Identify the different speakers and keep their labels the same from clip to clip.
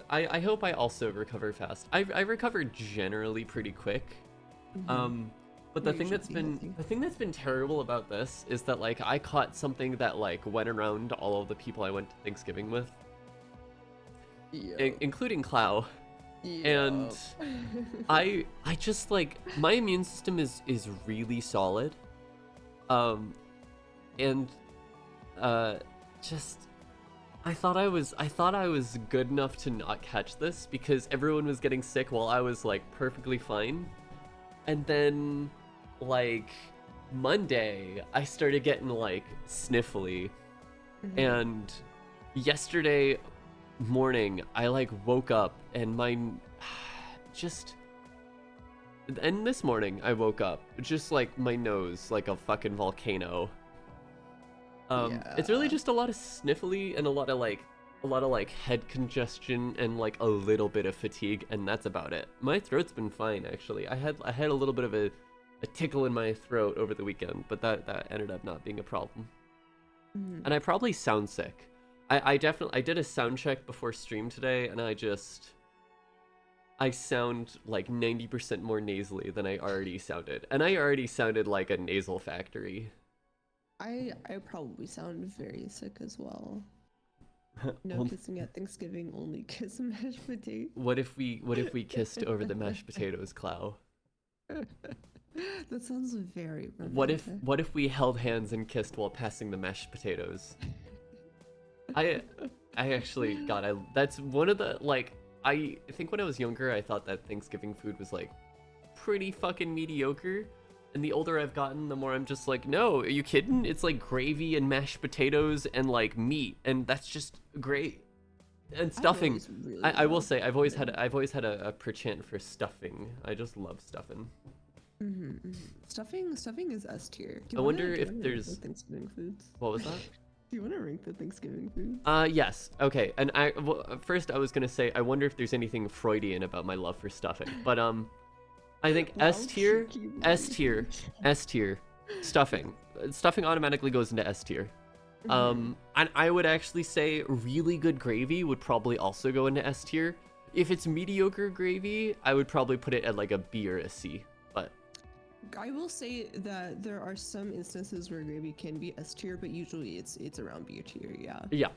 Speaker 1: I hope I also recover fast. I recover generally pretty quick.
Speaker 2: Mm-hmm.
Speaker 1: But
Speaker 2: You're usually healthy.
Speaker 1: the thing that's been terrible about this is that like I caught something that like went around all of the people I went to Thanksgiving with,
Speaker 2: Yep.
Speaker 1: including Clow. And
Speaker 2: Yep.
Speaker 1: I just like my immune system is really solid. Um and just I thought I was good enough to not catch this because everyone was getting sick while I was like perfectly fine. And then like Monday I started getting like sniffly,
Speaker 2: Mhm.
Speaker 1: and yesterday morning I like woke up and my just and this morning I woke up just like my nose like a fucking volcano. It's really
Speaker 2: Yeah.
Speaker 1: just a lot of sniffly and a lot of like head congestion and like a little bit of fatigue, and that's about it. My throat's been fine actually. I had a little bit of a tickle in my throat over the weekend, but that ended up not being a problem.
Speaker 2: Mhm.
Speaker 1: And I probably sound sick. I definitely I did a sound check before stream today, and I sound like 90% more nasally than I already sounded. And I already sounded like a nasal factory.
Speaker 2: I probably sound very sick as well. No
Speaker 1: Well,
Speaker 2: kissing at Thanksgiving, only kiss mashed potato.
Speaker 1: what if we kissed over the mashed potatoes, Clow?
Speaker 2: That sounds very romantic.
Speaker 1: What if we held hands and kissed while passing the mashed potatoes? I I actually God, I that's one of the like I think when I was younger I thought that Thanksgiving food was like pretty fucking mediocre. And the older I've gotten, the more I'm just like, no, are you kidding? It's like gravy and mashed potatoes and like meat, and that's just great. And
Speaker 2: I've
Speaker 1: stuffing.
Speaker 2: always really
Speaker 1: I will
Speaker 2: loved
Speaker 1: say
Speaker 2: stuffing.
Speaker 1: I've always had a perchant for stuffing. I just love stuffing.
Speaker 2: Mm-hmm. Stuffing is S tier.
Speaker 1: I wonder
Speaker 2: Do you
Speaker 1: if
Speaker 2: wanna rank the
Speaker 1: there's
Speaker 2: Thanksgiving foods?
Speaker 1: what was that?
Speaker 2: Do you wanna rank the Thanksgiving foods?
Speaker 1: Yes. Okay. And first I was gonna say I wonder if there's anything Freudian about my love for stuffing, but I think
Speaker 2: Wow, tricky
Speaker 1: S
Speaker 2: boy.
Speaker 1: tier, S tier, stuffing. Stuffing automatically goes into S tier.
Speaker 2: Mm-hmm.
Speaker 1: And I would actually say really good gravy would probably also go into S tier. If it's mediocre gravy, I would probably put it at like a B or a C. But
Speaker 2: I will say that there are some instances where gravy can be S tier, but usually it's around B tier. Yeah.
Speaker 1: yeah,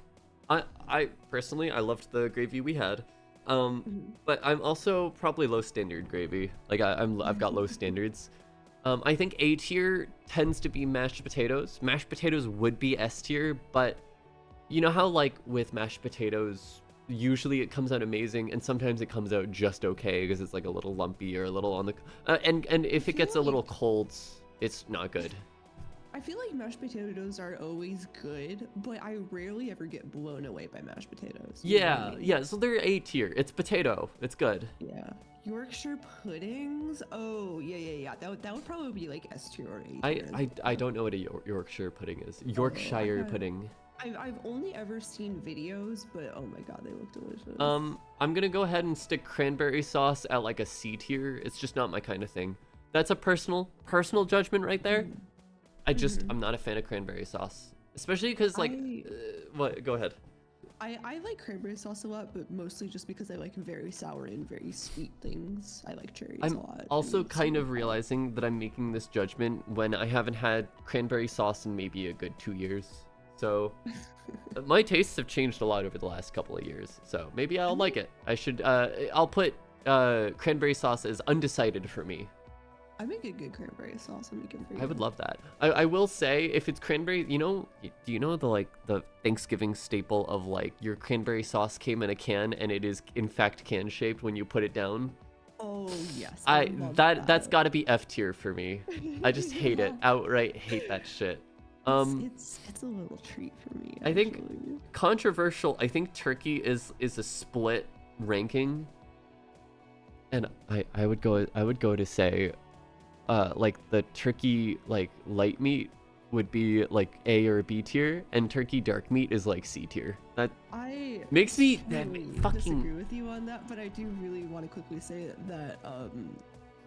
Speaker 1: I personally I loved the gravy we had.
Speaker 2: Mhm.
Speaker 1: But I'm also probably low standard gravy. Like I've got low standards. I think A tier tends to be mashed potatoes. Mashed potatoes would be S tier, but you know how like with mashed potatoes, usually it comes out amazing, and sometimes it comes out just okay because it's like a little lumpy or a little on the and
Speaker 2: I
Speaker 1: if it
Speaker 2: feel
Speaker 1: gets a little
Speaker 2: like
Speaker 1: cold, it's not good.
Speaker 2: I feel like mashed potatoes are always good, but I rarely ever get blown away by mashed potatoes. You know what I
Speaker 1: Yeah,
Speaker 2: mean?
Speaker 1: yeah. So they're A tier. It's potato. It's good.
Speaker 2: Yeah. Yorkshire puddings? Oh, yeah. That would probably be like S tier or A tier as
Speaker 1: I
Speaker 2: well.
Speaker 1: don't know what a Yorkshire pudding is.
Speaker 2: Oh,
Speaker 1: Yorkshire pudding.
Speaker 2: I've only ever seen videos, but oh my god, they look delicious.
Speaker 1: I'm gonna go ahead and stick cranberry sauce at like a C tier. It's just not my kind of thing. That's a personal judgment right there.
Speaker 2: Mhm.
Speaker 1: I'm
Speaker 2: Mhm.
Speaker 1: not a fan of cranberry sauce, especially because like,
Speaker 2: I
Speaker 1: what? Go ahead.
Speaker 2: I like cranberry sauce a lot, but mostly just because I like very sour and very sweet things. I like cherries a
Speaker 1: I'm
Speaker 2: lot
Speaker 1: also
Speaker 2: and
Speaker 1: kind
Speaker 2: sweet
Speaker 1: of
Speaker 2: pop.
Speaker 1: realizing that I'm making this judgment when I haven't had cranberry sauce in maybe a good 2 years. So my tastes have changed a lot over the last couple of years. So maybe
Speaker 2: I
Speaker 1: I'll like
Speaker 2: make
Speaker 1: it. I'll put cranberry sauce as undecided for me.
Speaker 2: I make a good cranberry sauce. I'll make it for
Speaker 1: I would
Speaker 2: you.
Speaker 1: love that. I will say if it's cranberry, you know, do you know the like the Thanksgiving staple of like your cranberry sauce came in a can and it is in fact can shaped when you put it down?
Speaker 2: Oh yes, I
Speaker 1: I
Speaker 2: love
Speaker 1: that's
Speaker 2: that.
Speaker 1: got to be F tier for me. I just hate it.
Speaker 2: Yeah.
Speaker 1: Outright hate that shit.
Speaker 2: It's a little treat for me
Speaker 1: I think
Speaker 2: actually.
Speaker 1: controversial. I think turkey is a split ranking, and I would go to say like the turkey like light meat would be like A or B tier, and turkey dark meat is like C tier. That
Speaker 2: I
Speaker 1: makes me that
Speaker 2: totally
Speaker 1: fucking
Speaker 2: disagree with you on that, but I do really want to quickly say that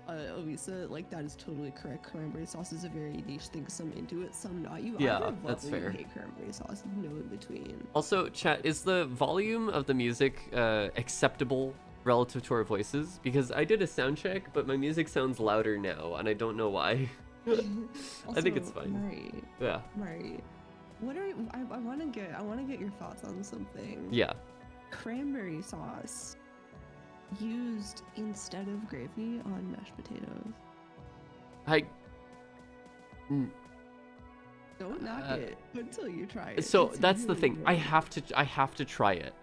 Speaker 2: Elisa, like that is totally correct. Cranberry sauce is a very niche thing. Some into it, some not. You
Speaker 1: Yeah,
Speaker 2: either love
Speaker 1: that's
Speaker 2: or
Speaker 1: fair.
Speaker 2: You hate cranberry sauce. No in between.
Speaker 1: Also, chat, is the volume of the music acceptable relative to our voices? Because I did a sound check, but my music sounds louder now, and I don't know why. I think it's fine.
Speaker 2: Mari,
Speaker 1: Yeah.
Speaker 2: Mari, what are I want to get your thoughts on something.
Speaker 1: Yeah.
Speaker 2: Cranberry sauce used instead of gravy on mashed potatoes. Don't knock it until you try it.
Speaker 1: So
Speaker 2: It's
Speaker 1: that's the
Speaker 2: really
Speaker 1: thing.
Speaker 2: good.
Speaker 1: I have to try it.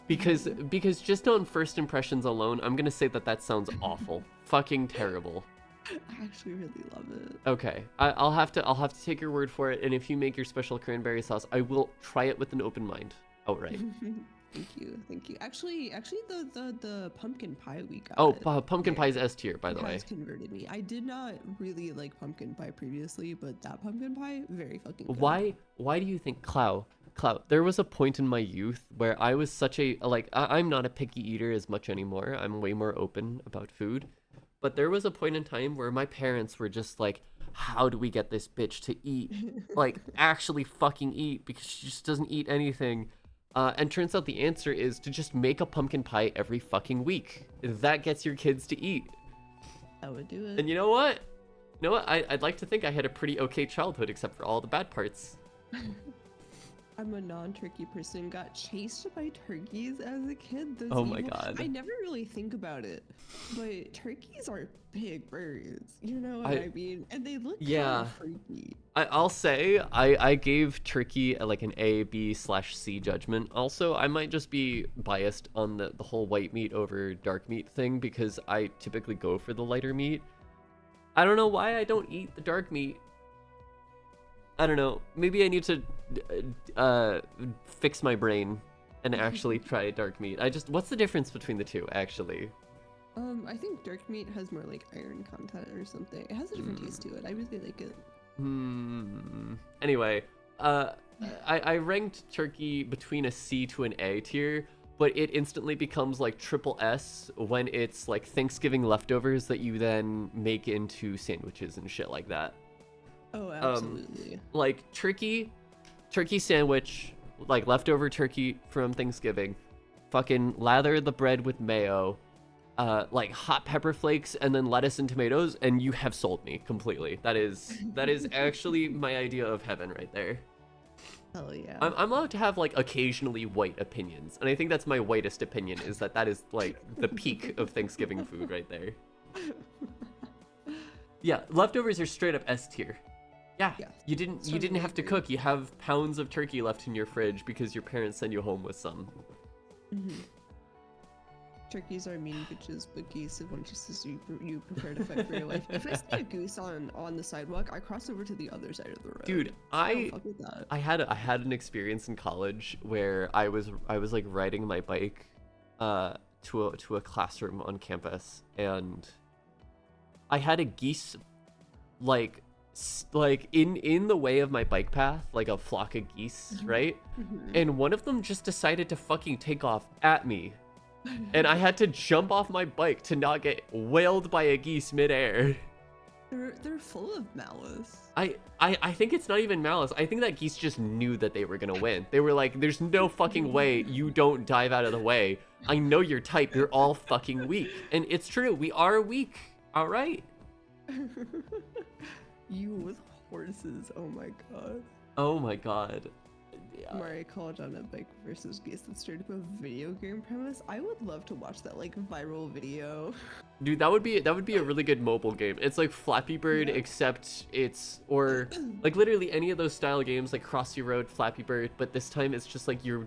Speaker 1: Because just on first impressions alone, I'm gonna say that sounds awful. Fucking terrible.
Speaker 2: I actually really love it.
Speaker 1: Okay, I'll have to take your word for it, and if you make your special cranberry sauce, I will try it with an open mind. Outright.
Speaker 2: Thank you. Actually, the pumpkin pie we got.
Speaker 1: Oh, pumpkin pie is S tier, by the way.
Speaker 2: Has converted me. I did not really like pumpkin pie previously, but that pumpkin pie, very fucking good.
Speaker 1: Why do you think Clow, there was a point in my youth where I was such a, like, I'm not a picky eater as much anymore. I'm way more open about food. But there was a point in time where my parents were just like, how do we get this bitch to eat? Like, actually fucking eat, because she just doesn't eat anything. And turns out the answer is to just make a pumpkin pie every fucking week. That gets your kids to eat.
Speaker 2: I would do it.
Speaker 1: And you know what? I'd like to think I had a pretty okay childhood, except for all the bad parts.
Speaker 2: I'm a non-turkey person. Got chased by turkeys as a kid. That's
Speaker 1: Oh my
Speaker 2: evil.
Speaker 1: God.
Speaker 2: I never really think about it, but turkeys are big birds. You know what I mean? And they look kind of freaky.
Speaker 1: I'll say I gave turkey like an A, B/C judgment. Also, I might just be biased on the whole white meat over dark meat thing because I typically go for the lighter meat. I don't know why I don't eat the dark meat. I don't know. Maybe I need to fix my brain and actually try dark meat. What's the difference between the two, actually?
Speaker 2: I think dark meat has more like iron content or something. It has a different taste to it. I really like it.
Speaker 1: Anyway, I ranked turkey between a C to an A tier, but it instantly becomes like triple S when it's like Thanksgiving leftovers that you then make into sandwiches and shit like that.
Speaker 2: Oh, absolutely.
Speaker 1: Like turkey sandwich, like leftover turkey from Thanksgiving, fucking lather the bread with mayo, like hot pepper flakes, and then lettuce and tomatoes, and you have sold me completely. That is actually my idea of heaven right there.
Speaker 2: Hell yeah.
Speaker 1: I'm allowed to have like occasionally white opinions, and I think that's my whitest opinion, is that is like the peak of Thanksgiving food right there. Yeah, leftovers are straight up S tier. Yeah, you didn't have to cook. You have pounds of turkey left in your fridge because your parents send you home with some.
Speaker 2: Turkeys are mean bitches, but geese are one just as you prepare to fight for your life. If I see a goose on the sidewalk, I cross over to the other side of the road.
Speaker 1: Dude,
Speaker 2: I don't fuck with that.
Speaker 1: I had an experience in college where I was like riding my bike to a classroom on campus, and I had a geese like in the way of my bike path, like a flock of geese, right? And one of them just decided to fucking take off at me. And I had to jump off my bike to not get whaled by a geese midair.
Speaker 2: They're full of malice.
Speaker 1: I think it's not even malice. I think that geese just knew that they were gonna win. They were like, there's no fucking way you don't dive out of the way. I know your type. You're all fucking weak. And it's true. We are weak. All right.
Speaker 2: You with horses. Oh my god.
Speaker 1: Oh my god.
Speaker 2: Mario called on a bike versus geese that straight up a video game premise. I would love to watch that like viral video.
Speaker 1: Dude, that would be a really good mobile game. It's like Flappy Bird, except it's, or like literally any of those style games like Crossy Road, Flappy Bird, but this time it's just like you're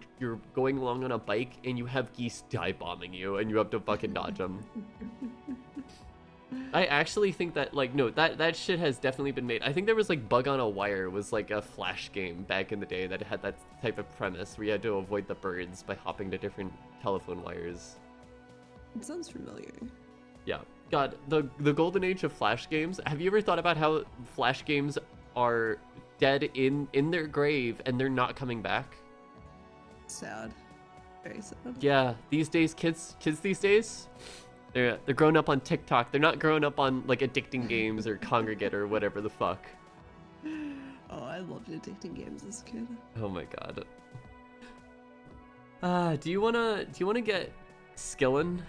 Speaker 1: going along on a bike and you have geese dive bombing you and you have to fucking dodge them. I actually think that, like, no, that shit has definitely been made. I think there was, like, Bug on a Wire was, like, a Flash game back in the day that had that type of premise where you had to avoid the birds by hopping to different telephone wires.
Speaker 2: It sounds familiar.
Speaker 1: Yeah. God, the golden age of Flash games. Have you ever thought about how Flash games are dead in their grave and they're not coming back?
Speaker 2: Sad. Very sad.
Speaker 1: Yeah, these days, kids these days, They're growing up on TikTok. They're not growing up on like addicting games or Congregate or whatever the fuck.
Speaker 2: Oh, I loved addicting games as a kid.
Speaker 1: Oh my god. Do you wanna get skillin'?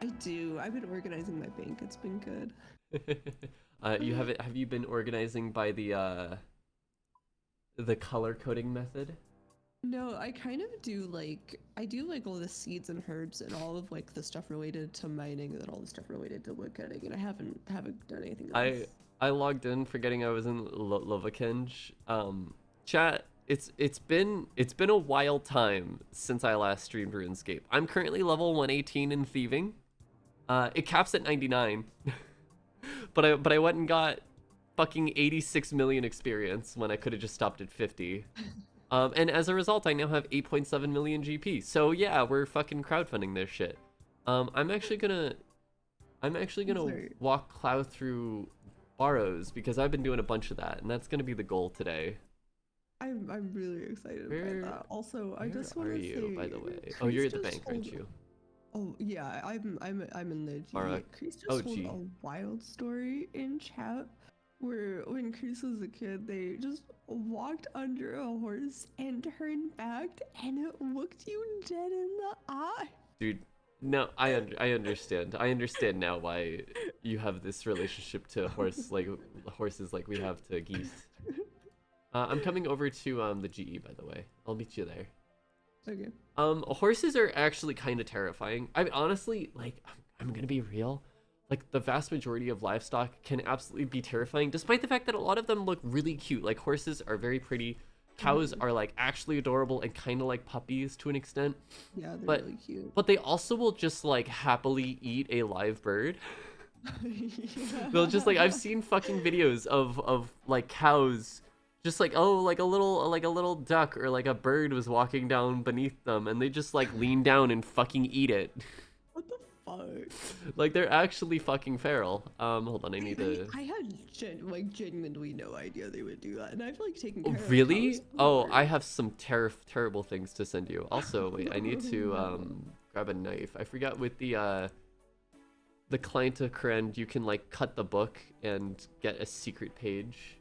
Speaker 2: I do. I've been organizing my bank. It's been good.
Speaker 1: Have you been organizing by the color coding method?
Speaker 2: No, I kind of do like all the seeds and herbs and all of like the stuff related to mining and all the stuff related to woodcutting, and I haven't done anything else.
Speaker 1: I logged in forgetting I was in Lovakinj. Chat, it's been a wild time since I last streamed RuneScape. I'm currently level 118 in thieving. It caps at 99. but I went and got fucking 86 million experience when I could have just stopped at 50. And as a result, I now have 8.7 million GP. So yeah, we're fucking crowdfunding this shit. I'm actually gonna walk Cloud through Barrows because I've been doing a bunch of that, and that's gonna be the goal today.
Speaker 2: I'm really excited by that. Also, I just want to say,
Speaker 1: by the way? Oh, you're at the bank, aren't you?
Speaker 2: Oh yeah, I'm in the G.
Speaker 1: Alright.
Speaker 2: Chris just told a wild story in chat where when Chris was a kid, they just walked under a horse and turned back, and it looked you dead in the eye.
Speaker 1: Dude, no, I understand. I understand now why you have this relationship to horses like we have to geese. I'm coming over to the GE, by the way. I'll meet you there.
Speaker 2: Okay.
Speaker 1: Horses are actually kind of terrifying. I mean, honestly, like, I'm gonna be real. Like, the vast majority of livestock can absolutely be terrifying, despite the fact that a lot of them look really cute. Like, horses are very pretty. Cows are, like, actually adorable and kind of like puppies to an extent.
Speaker 2: Yeah, they're really cute.
Speaker 1: But they also will just, like, happily eat a live bird.
Speaker 2: Yeah.
Speaker 1: They'll just, like, I've seen fucking videos of like, cows just like, oh, like a little duck or like a bird was walking down beneath them, and they just like lean down and fucking eat it.
Speaker 2: What the fuck?
Speaker 1: Like, they're actually fucking feral. Hold on, I need to.
Speaker 2: I had genuinely no idea they would do that, and I've like taken care of
Speaker 1: Really?
Speaker 2: cows
Speaker 1: Oh,
Speaker 2: before.
Speaker 1: I have some terrible things to send you. Also, wait, I need to grab a knife. I forgot with the client to Krend, you can like cut the book and get a secret page.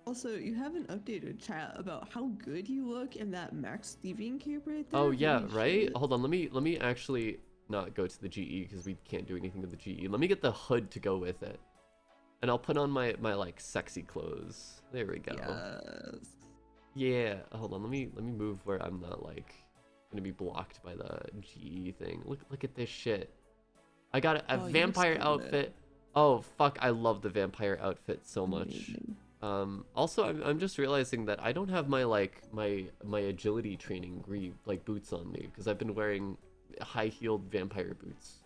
Speaker 2: Also, you haven't updated chat about how good you look in that max thieving cape right there.
Speaker 1: Oh yeah,
Speaker 2: Holy
Speaker 1: right?
Speaker 2: shit.
Speaker 1: Hold on, let me actually not go to the GE because we can't do anything with the GE. Let me get the hood to go with it. And I'll put on my like sexy clothes. There we go.
Speaker 2: Yes.
Speaker 1: Yeah, hold on, let me move where I'm not like gonna be blocked by the GE thing. Look at this shit. I got a vampire outfit. Oh fuck, I love the vampire outfit so much.
Speaker 2: Amazing.
Speaker 1: Also, I'm just realizing that I don't have my like my agility training like boots on me because I've been wearing high-heeled vampire boots.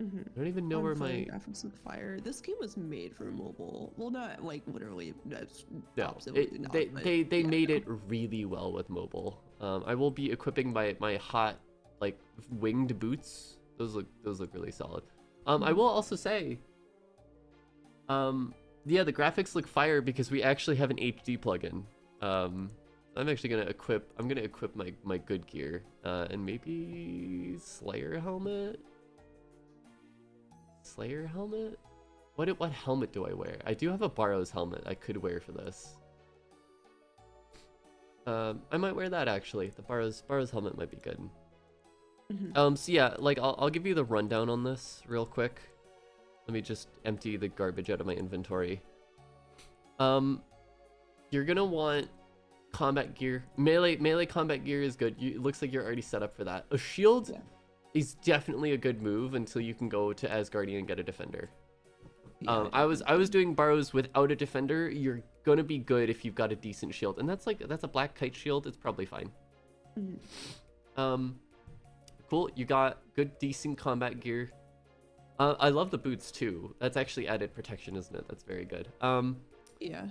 Speaker 1: I don't even know where my
Speaker 2: graphics look fire. This game was made for mobile. Well, not like literally. That's
Speaker 1: no.
Speaker 2: absolutely not.
Speaker 1: They made it really well with mobile. I will be equipping my hot like winged boots. Those look really solid. I will also say, yeah, the graphics look fire because we actually have an HD plugin. I'm actually gonna equip my good gear and maybe Slayer helmet. What helmet do I wear? I do have a Barrows helmet I could wear for this. I might wear that actually. The Barrows helmet might be good. So yeah, like I'll give you the rundown on this real quick. Let me just empty the garbage out of my inventory. You're gonna want combat gear. Melee combat gear is good. It looks like you're already set up for that. A shield is definitely a good move until you can go to Asgardian and get a defender.
Speaker 2: Yeah,
Speaker 1: I was doing Barrows without a defender. You're gonna be good if you've got a decent shield, and that's a black kite shield. It's probably fine. Cool. You got good, decent combat gear. I love the boots too. That's actually added protection, isn't it? That's very good.
Speaker 2: Yeah.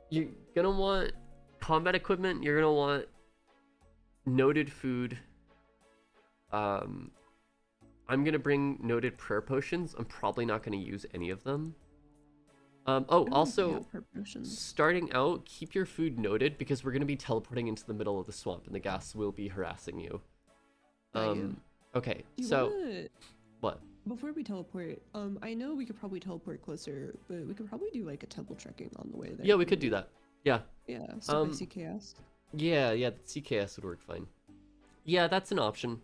Speaker 1: You're gonna want combat equipment. You're gonna want noted food. I'm gonna bring noted prayer potions. I'm probably not gonna use any of them. Also, starting out, keep your food noted because we're gonna be teleporting into the middle of the swamp and the ghast will be harassing you. Okay, so What?
Speaker 2: Before we teleport, I know we could probably teleport closer, but we could probably do like a temple trekking on the way there.
Speaker 1: Yeah, we could do that. Yeah.
Speaker 2: Yeah, so by CKS.
Speaker 1: Yeah, the CKS would work fine. Yeah, that's an option.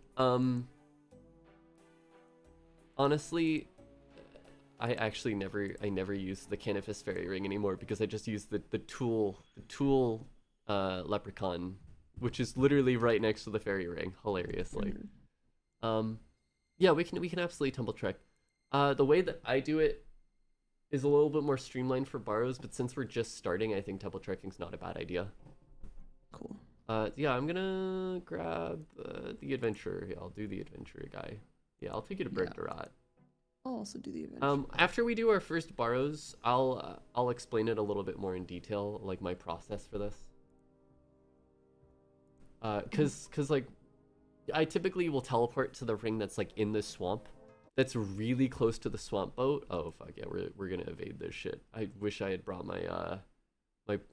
Speaker 1: Honestly, I actually never use the Canopus Fairy Ring anymore because I just use the tool leprechaun, which is literally right next to the fairy ring, hilariously. Yeah, we can absolutely temple trek. The way that I do it is a little bit more streamlined for Barrows, but since we're just starting, I think temple trekking's not a bad idea.
Speaker 2: Cool.
Speaker 1: Yeah, I'm gonna grab the adventurer. Yeah, I'll do the adventurer guy. Yeah, I'll take you to Bergdarat.
Speaker 2: I'll also do the adventure.
Speaker 1: After we do our first Barrows, I'll explain it a little bit more in detail, like my process for this. Cause like, I typically will teleport to the ring that's like in the swamp, that's really close to the swamp boat. Oh fuck yeah, we're gonna evade this shit. I wish I had brought my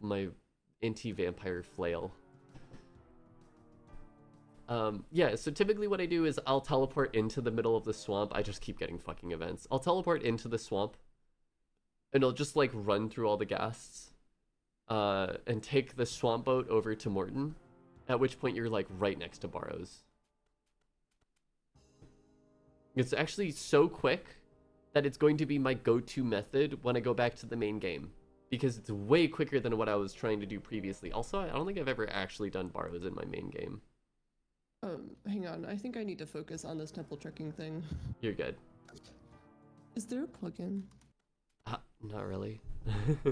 Speaker 1: my anti-vampire flail. Yeah, so typically what I do is I'll teleport into the middle of the swamp. I just keep getting fucking events. I'll teleport into the swamp, and I'll just like run through all the ghasts, and take the swamp boat over to Morton, at which point you're like right next to Barrows. It's actually so quick that it's going to be my go-to method when I go back to the main game, because it's way quicker than what I was trying to do previously. Also, I don't think I've ever actually done Barrows in my main game.
Speaker 2: Hang on. I think I need to focus on this temple trekking thing.
Speaker 1: You're good.
Speaker 2: Is there a plugin?
Speaker 1: Not really.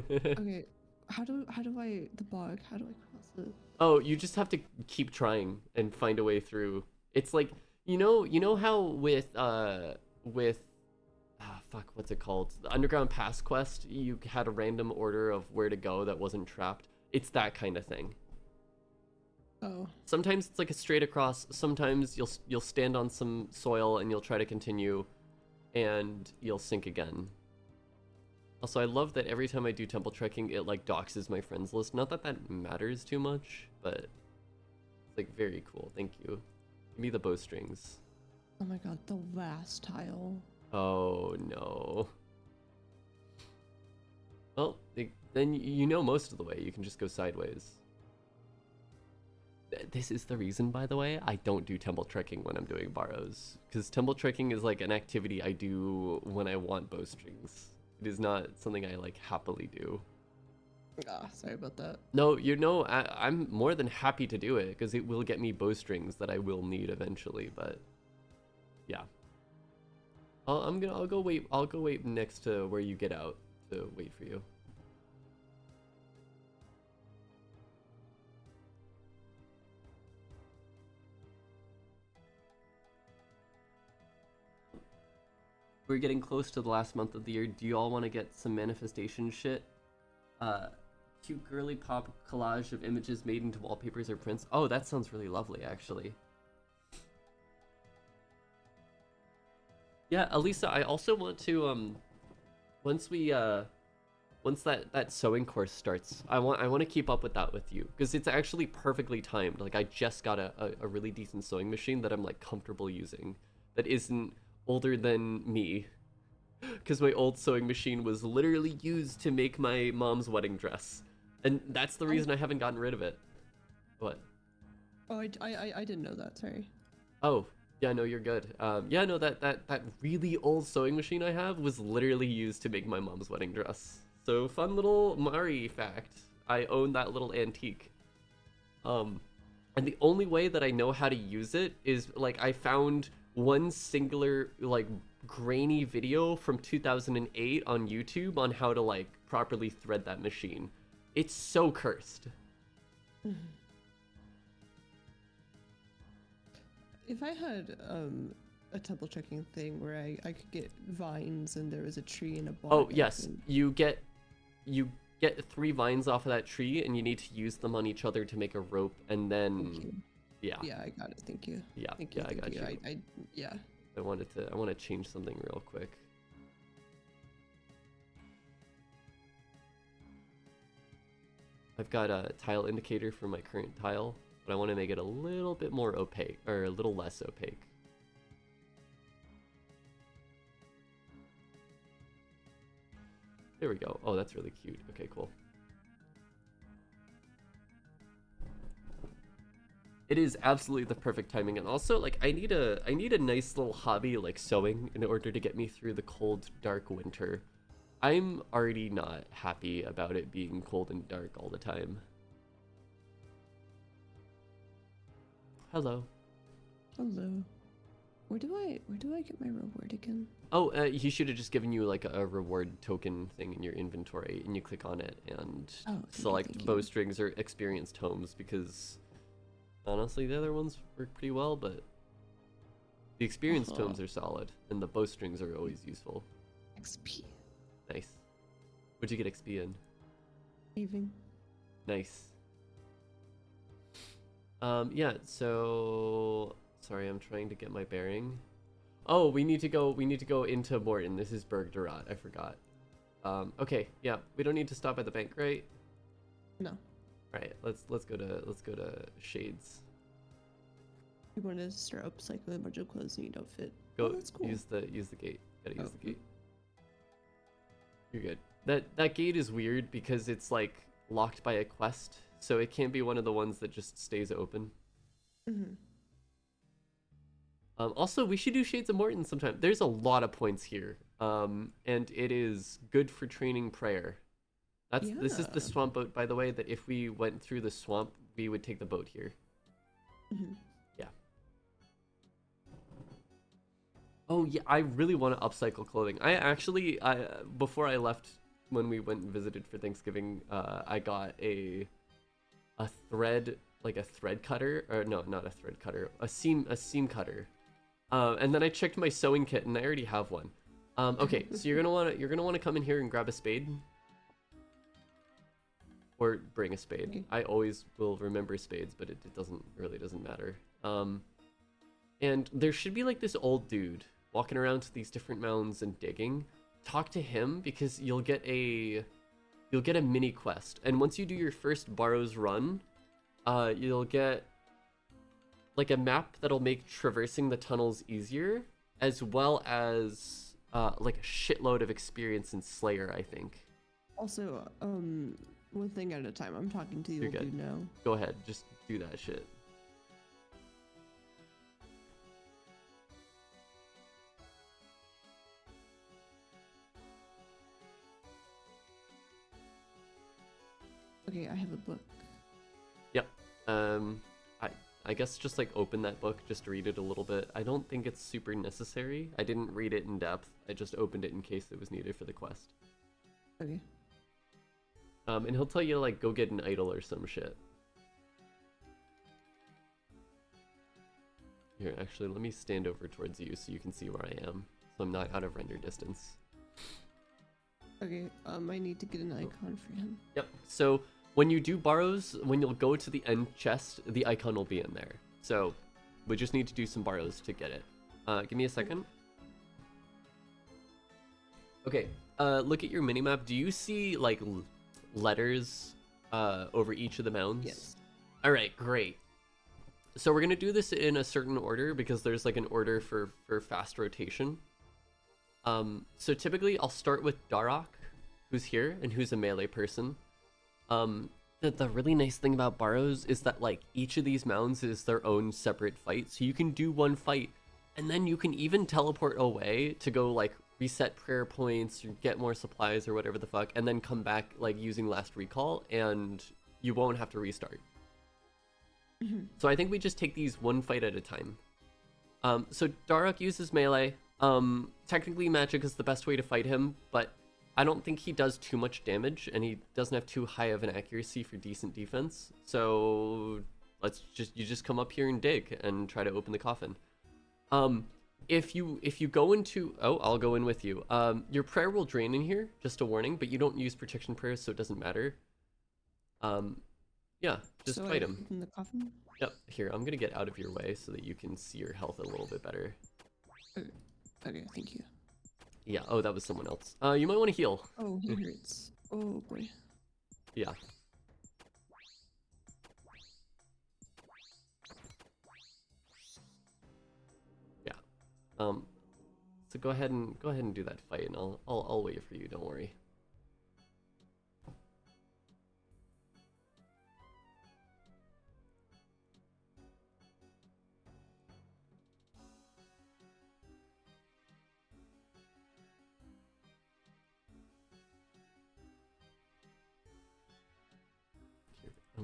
Speaker 2: Okay. How do I the bug? How do I cross it?
Speaker 1: Oh, you just have to keep trying and find a way through. It's like, you know how with fuck, what's it called? The Underground Pass quest, you had a random order of where to go that wasn't trapped. It's that kind of thing.
Speaker 2: Oh.
Speaker 1: Sometimes it's like a straight across. Sometimes you'll stand on some soil and you'll try to continue, and you'll sink again. Also, I love that every time I do temple trekking, it like doxes my friends list. Not that that matters too much, but it's like very cool. Thank you. Give me the bowstrings.
Speaker 2: Oh my god, the last tile.
Speaker 1: Oh no. Well, then you know most of the way. You can just go sideways. This is the reason, by the way, I don't do temple trekking when I'm doing Barrows. Because temple trekking is like an activity I do when I want bowstrings. It is not something I like happily do.
Speaker 2: Sorry about that.
Speaker 1: No, you know, I'm more than happy to do it because it will get me bowstrings that I will need eventually. But yeah, I'll go wait next to where you get out to wait for you. We're getting close to the last month of the year. Do you all want to get some manifestation shit? Cute girly pop collage of images made into wallpapers or prints. Oh, that sounds really lovely, actually. Yeah, Elisa, I also want to once that sewing course starts, I want to keep up with that with you because it's actually perfectly timed. Like I just got a really decent sewing machine that I'm like comfortable using that isn't older than me, because my old sewing machine was literally used to make my mom's wedding dress, and that's the reason I haven't gotten rid of it. What?
Speaker 2: Oh, I didn't know that. Sorry.
Speaker 1: Oh, yeah, no, you're good. Yeah, no, that really old sewing machine I have was literally used to make my mom's wedding dress. So fun little Mari fact. I own that little antique. And the only way that I know how to use it is like I found one singular like grainy video from 2008 on YouTube on how to like properly thread that machine. It's so cursed.
Speaker 2: If I had a temple checking thing where I could get vines and there was a tree and a bog.
Speaker 1: Oh yes, you get 3 vines off of that tree and you need to use them on each other to make a rope, and then yeah.
Speaker 2: Yeah, I got it. Thank you.
Speaker 1: Yeah,
Speaker 2: thank you.
Speaker 1: I got you.
Speaker 2: Yeah.
Speaker 1: I want to change something real quick. I've got a tile indicator for my current tile, but I want to make it a little bit more opaque, or a little less opaque. There we go. Oh, that's really cute. Okay, cool. It is absolutely the perfect timing, and also like I need a nice little hobby like sewing in order to get me through the cold, dark winter. I'm already not happy about it being cold and dark all the time. Hello.
Speaker 2: Hello. Where do I get my reward again?
Speaker 1: Oh, he should have just given you like a reward token thing in your inventory, and you click on it and select bowstrings or experienced homes, because honestly the other ones work pretty well, but the experienced tomes are solid, and the bowstrings are always useful.
Speaker 2: XP.
Speaker 1: Nice. What'd you get XP in?
Speaker 2: Saving.
Speaker 1: Nice. Yeah, so sorry, I'm trying to get my bearing. Oh, we need to go into Morton. This is Bergdarat, I forgot. Okay, yeah, we don't need to stop at the bank, right?
Speaker 2: No.
Speaker 1: Right, let's go to Shades.
Speaker 2: You want to start upcycling a bunch of clothes and you don't fit.
Speaker 1: Go,
Speaker 2: that's cool.
Speaker 1: use the gate. Gotta use the gate. You're good. That gate is weird because it's like locked by a quest, so it can't be one of the ones that just stays open.
Speaker 2: Mm-hmm.
Speaker 1: Also, we should do Shades of Morton sometime. There's a lot of points here, and it is good for training prayer. This is the swamp boat, by the way, that if we went through the swamp, we would take the boat here.
Speaker 2: Mm-hmm.
Speaker 1: Yeah. Oh yeah, I really want to upcycle clothing. I actually, before I left, when we went and visited for Thanksgiving, I got a thread, like a thread cutter, or no, not a thread cutter, a seam cutter. And then I checked my sewing kit, and I already have one. Okay, so you're gonna wanna come in here and grab a spade, or bring a spade.
Speaker 2: Okay.
Speaker 1: I always will remember spades, but it really doesn't matter. And there should be like this old dude walking around to these different mounds and digging. Talk to him, because you'll get a mini quest, and once you do your first Barrows run, you'll get like a map that'll make traversing the tunnels easier, as well as like a shitload of experience in Slayer, I think.
Speaker 2: Also, one thing at a time. I'm talking to the old dude now.
Speaker 1: Go ahead, just do that shit.
Speaker 2: Okay, I have a book.
Speaker 1: Yep. I guess just like open that book, just read it a little bit. I don't think it's super necessary. I didn't read it in depth. I just opened it in case it was needed for the quest.
Speaker 2: Okay.
Speaker 1: And he'll tell you to like go get an idol or some shit. Here, actually, let me stand over towards you so you can see where I am, so I'm not out of render distance.
Speaker 2: Okay, I need to get an icon for him.
Speaker 1: Yep, so when you do Barrows, when you'll go to the end chest, the icon will be in there. So we just need to do some Barrows to get it. Give me a second. Okay, look at your minimap. Do you see like letters over each of the mounds?
Speaker 2: Yes.
Speaker 1: All right, great. So we're gonna do this in a certain order because there's like an order for fast rotation. So typically I'll start with Darok, who's here and who's a melee person. The really nice thing about Barrows is that like each of these mounds is their own separate fight, so you can do one fight and then you can even teleport away to go like reset prayer points or get more supplies or whatever the fuck, and then come back like using last recall, and you won't have to restart. So I think we just take these one fight at a time. So Darok uses melee. Technically magic is the best way to fight him, but I don't think he does too much damage, and he doesn't have too high of an accuracy for decent defense. So you just come up here and dig and try to open the coffin. If you go into, I'll go in with you. Your prayer will drain in here, just a warning, but you don't use protection prayers, so it doesn't matter. Yeah, just fight him.
Speaker 2: Open the coffin?
Speaker 1: Yep, here, I'm gonna get out of your way so that you can see your health a little bit better.
Speaker 2: Okay, thank you.
Speaker 1: Yeah, oh, that was someone else. You might want to heal.
Speaker 2: Oh, he hurts. Oh, boy.
Speaker 1: Yeah. Yeah. So go ahead and do that fight, and I'll wait for you, don't worry.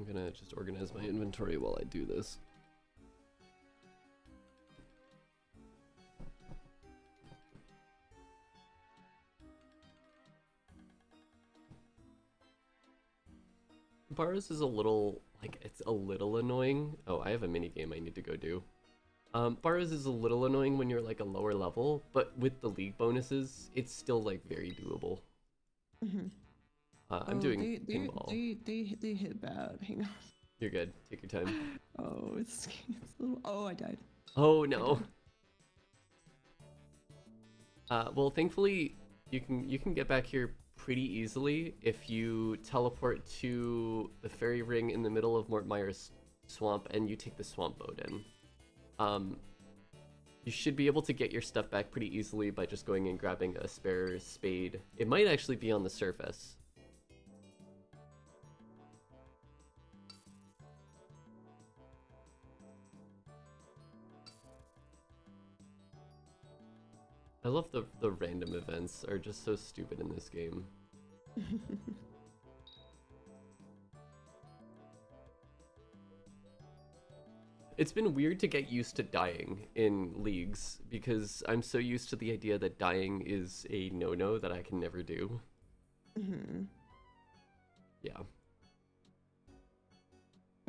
Speaker 1: gonna just organize my inventory while I do this. Burrows is a little, like, it's a little annoying. Oh, I have a mini game I need to go do. Burrows is a little annoying when you're like a lower level, but with the league bonuses, it's still like very doable.
Speaker 2: Mm-hmm.
Speaker 1: I'm doing pinball.
Speaker 2: They hit bad. Hang on.
Speaker 1: You're good. Take your time.
Speaker 2: Oh, it's a little. Oh, I died.
Speaker 1: Oh no. Well, thankfully, you can get back here pretty easily if you teleport to the fairy ring in the middle of Mortmire's swamp and you take the swamp boat in. You should be able to get your stuff back pretty easily by just going and grabbing a spare spade. It might actually be on the surface. I love the random events are just so stupid in this game. It's been weird to get used to dying in Leagues because I'm so used to the idea that dying is a no-no that I can never do.
Speaker 2: Mm-hmm.
Speaker 1: Yeah.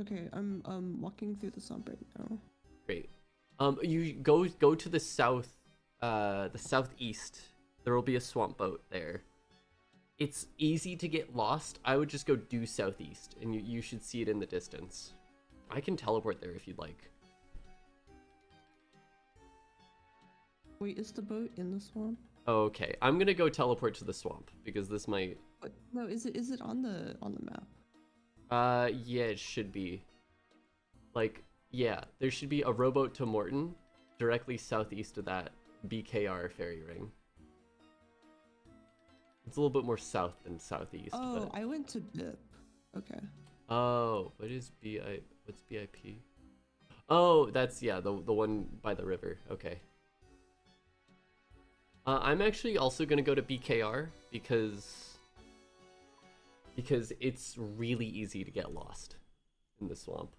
Speaker 2: Okay, I'm walking through the swamp right now.
Speaker 1: Great. You go to the southeast. There will be a swamp boat there. It's easy to get lost. I would just go due southeast, and you should see it in the distance. I can teleport there if you'd like.
Speaker 2: Wait, is the boat in the swamp?
Speaker 1: Okay, I'm gonna go teleport to the swamp because this might.
Speaker 2: What? No, is it on the map?
Speaker 1: Yeah, it should be. Like, yeah, there should be a rowboat to Morton, directly southeast of that BKR ferry ring. It's a little bit more south than southeast.
Speaker 2: Oh,
Speaker 1: but...
Speaker 2: I went to BIP. Okay.
Speaker 1: Oh, what's BIP? Oh, that's, yeah, the one by the river. Okay. I'm actually also gonna go to BKR because it's really easy to get lost in the swamp.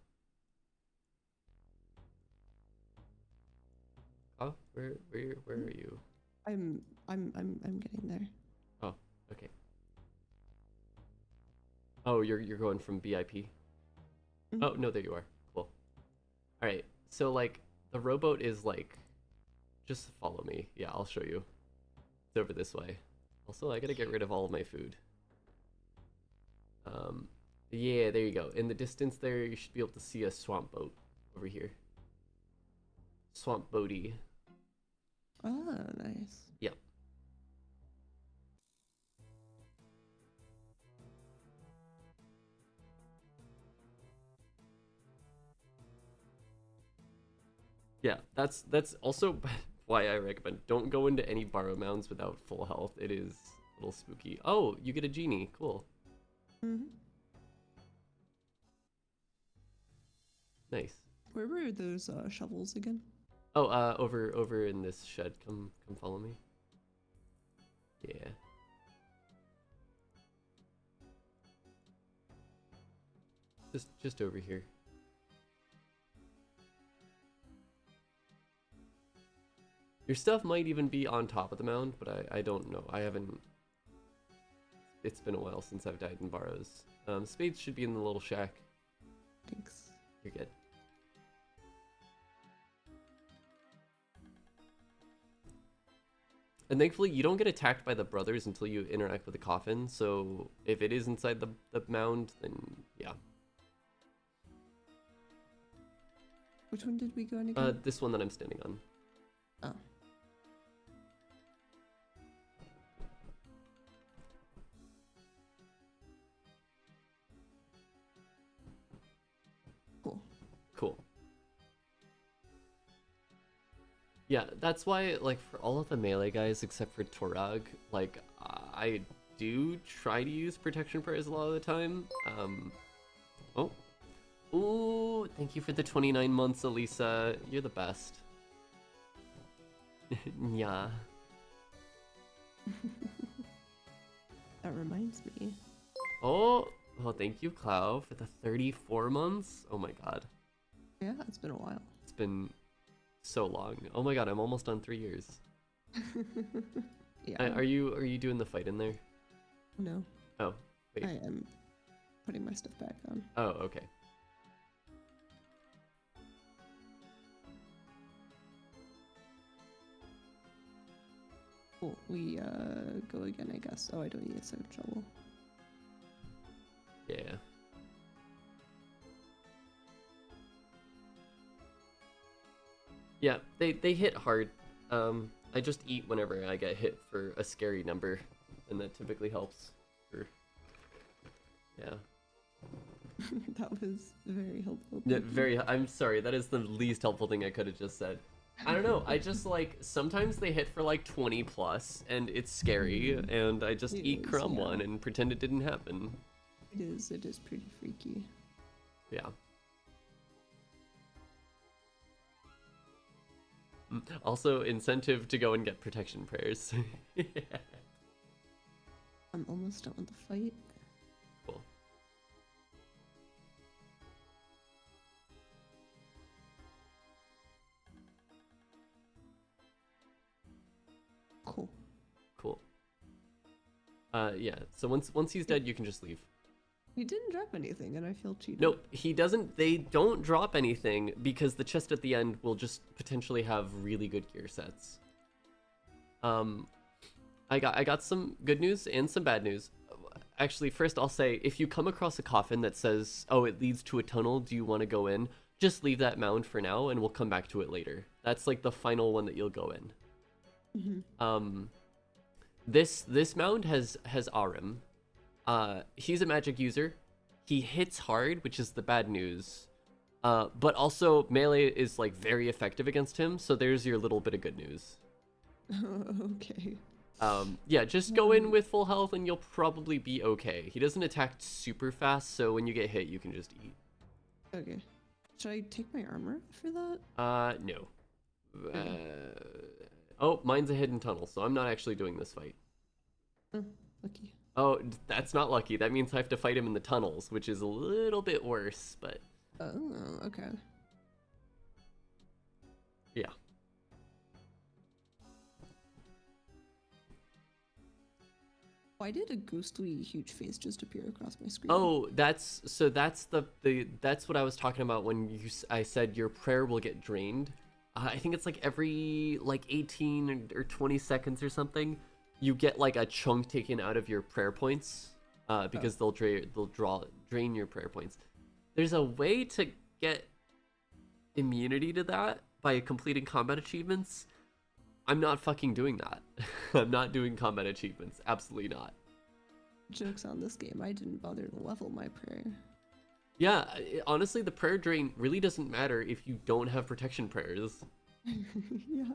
Speaker 1: Oh, where are you?
Speaker 2: I'm getting there.
Speaker 1: Oh, okay. Oh, you're going from BIP?
Speaker 2: Mm-hmm.
Speaker 1: Oh, no, there you are. Cool. All right. So like the rowboat is like just follow me. Yeah, I'll show you. It's over this way. Also, I got to get rid of all of my food. Yeah, there you go. In the distance there, you should be able to see a swamp boat over here. Swamp boaty.
Speaker 2: Oh, nice.
Speaker 1: Yep. Yeah, that's also why I recommend don't go into any borrow mounds without full health. It is a little spooky. Oh, you get a genie. Cool.
Speaker 2: Mm-hmm.
Speaker 1: Nice.
Speaker 2: Where were those shovels again?
Speaker 1: Oh, over in this shed. Come follow me. Yeah. Just over here. Your stuff might even be on top of the mound, but I don't know. I haven't... It's been a while since I've died in Barrows. Spades should be in the little shack.
Speaker 2: Thanks.
Speaker 1: You're good. And thankfully, you don't get attacked by the brothers until you interact with the coffin, so if it is inside the mound, then yeah.
Speaker 2: Which one did we go on again?
Speaker 1: This one that I'm standing on.
Speaker 2: Oh. Cool.
Speaker 1: Cool. Yeah, that's why, like, for all of the melee guys except for Torag, like, I do try to use protection prayers a lot of the time. Oh. Ooh, thank you for the 29 months, Elisa. You're the best. Yeah.
Speaker 2: That reminds me.
Speaker 1: Oh, Oh, thank you, Clow, for the 34 months. Oh my god.
Speaker 2: Yeah, it's been a while.
Speaker 1: It's been so long. Oh my god, I'm almost on 3 years.
Speaker 2: Yeah.
Speaker 1: Are you doing the fight in there?
Speaker 2: No.
Speaker 1: Oh, wait.
Speaker 2: I am putting my stuff back on.
Speaker 1: Oh, okay.
Speaker 2: Cool. We go again, I guess. Oh, I don't need a second shovel.
Speaker 1: Yeah. Yeah, they hit hard. I just eat whenever I get hit for a scary number, and that typically helps. Yeah.
Speaker 2: That was very helpful.
Speaker 1: Yeah, I'm sorry, that is the least helpful thing I could have just said. I don't know, I just like, sometimes they hit for like 20 plus, and it's scary, and I just eat crumb one and pretend it didn't happen.
Speaker 2: It is pretty freaky.
Speaker 1: Yeah. Also, incentive to go and get protection prayers.
Speaker 2: I'm almost done with the fight.
Speaker 1: Cool.
Speaker 2: Cool.
Speaker 1: Cool. Yeah, so once he's dead, you can just leave.
Speaker 2: He didn't drop anything, and I feel cheated.
Speaker 1: Nope, he doesn't. They don't drop anything because the chest at the end will just potentially have really good gear sets. I got some good news and some bad news. Actually, first I'll say, if you come across a coffin that says, "Oh, it leads to a tunnel. Do you want to go in?" Just leave that mound for now, and we'll come back to it later. That's like the final one that you'll go in.
Speaker 2: Mm-hmm.
Speaker 1: This mound has Arim. He's a magic user. He hits hard, which is the bad news. But also melee is like very effective against him, so there's your little bit of good news.
Speaker 2: Okay.
Speaker 1: Yeah, just go in with full health and you'll probably be okay. He doesn't attack super fast, so when you get hit, you can just eat.
Speaker 2: Okay. Should I take my armor for that?
Speaker 1: No. Oh, mine's a hidden tunnel, so I'm not actually doing this fight.
Speaker 2: Oh, lucky.
Speaker 1: Oh, that's not lucky. That means I have to fight him in the tunnels, which is a little bit worse, but...
Speaker 2: Oh, okay.
Speaker 1: Yeah.
Speaker 2: Why did a ghostly huge face just appear across my screen?
Speaker 1: Oh, that's that's what I was talking about when I said your prayer will get drained. I think it's like every like 18 or 20 seconds or something, you get like a chunk taken out of your prayer points, because they'll drain your prayer points. There's a way to get immunity to that by completing combat achievements. I'm not fucking doing that. I'm not doing combat achievements. Absolutely not.
Speaker 2: Joke's on this game. I didn't bother to level my prayer.
Speaker 1: Yeah, honestly, the prayer drain really doesn't matter if you don't have protection prayers.
Speaker 2: Yeah.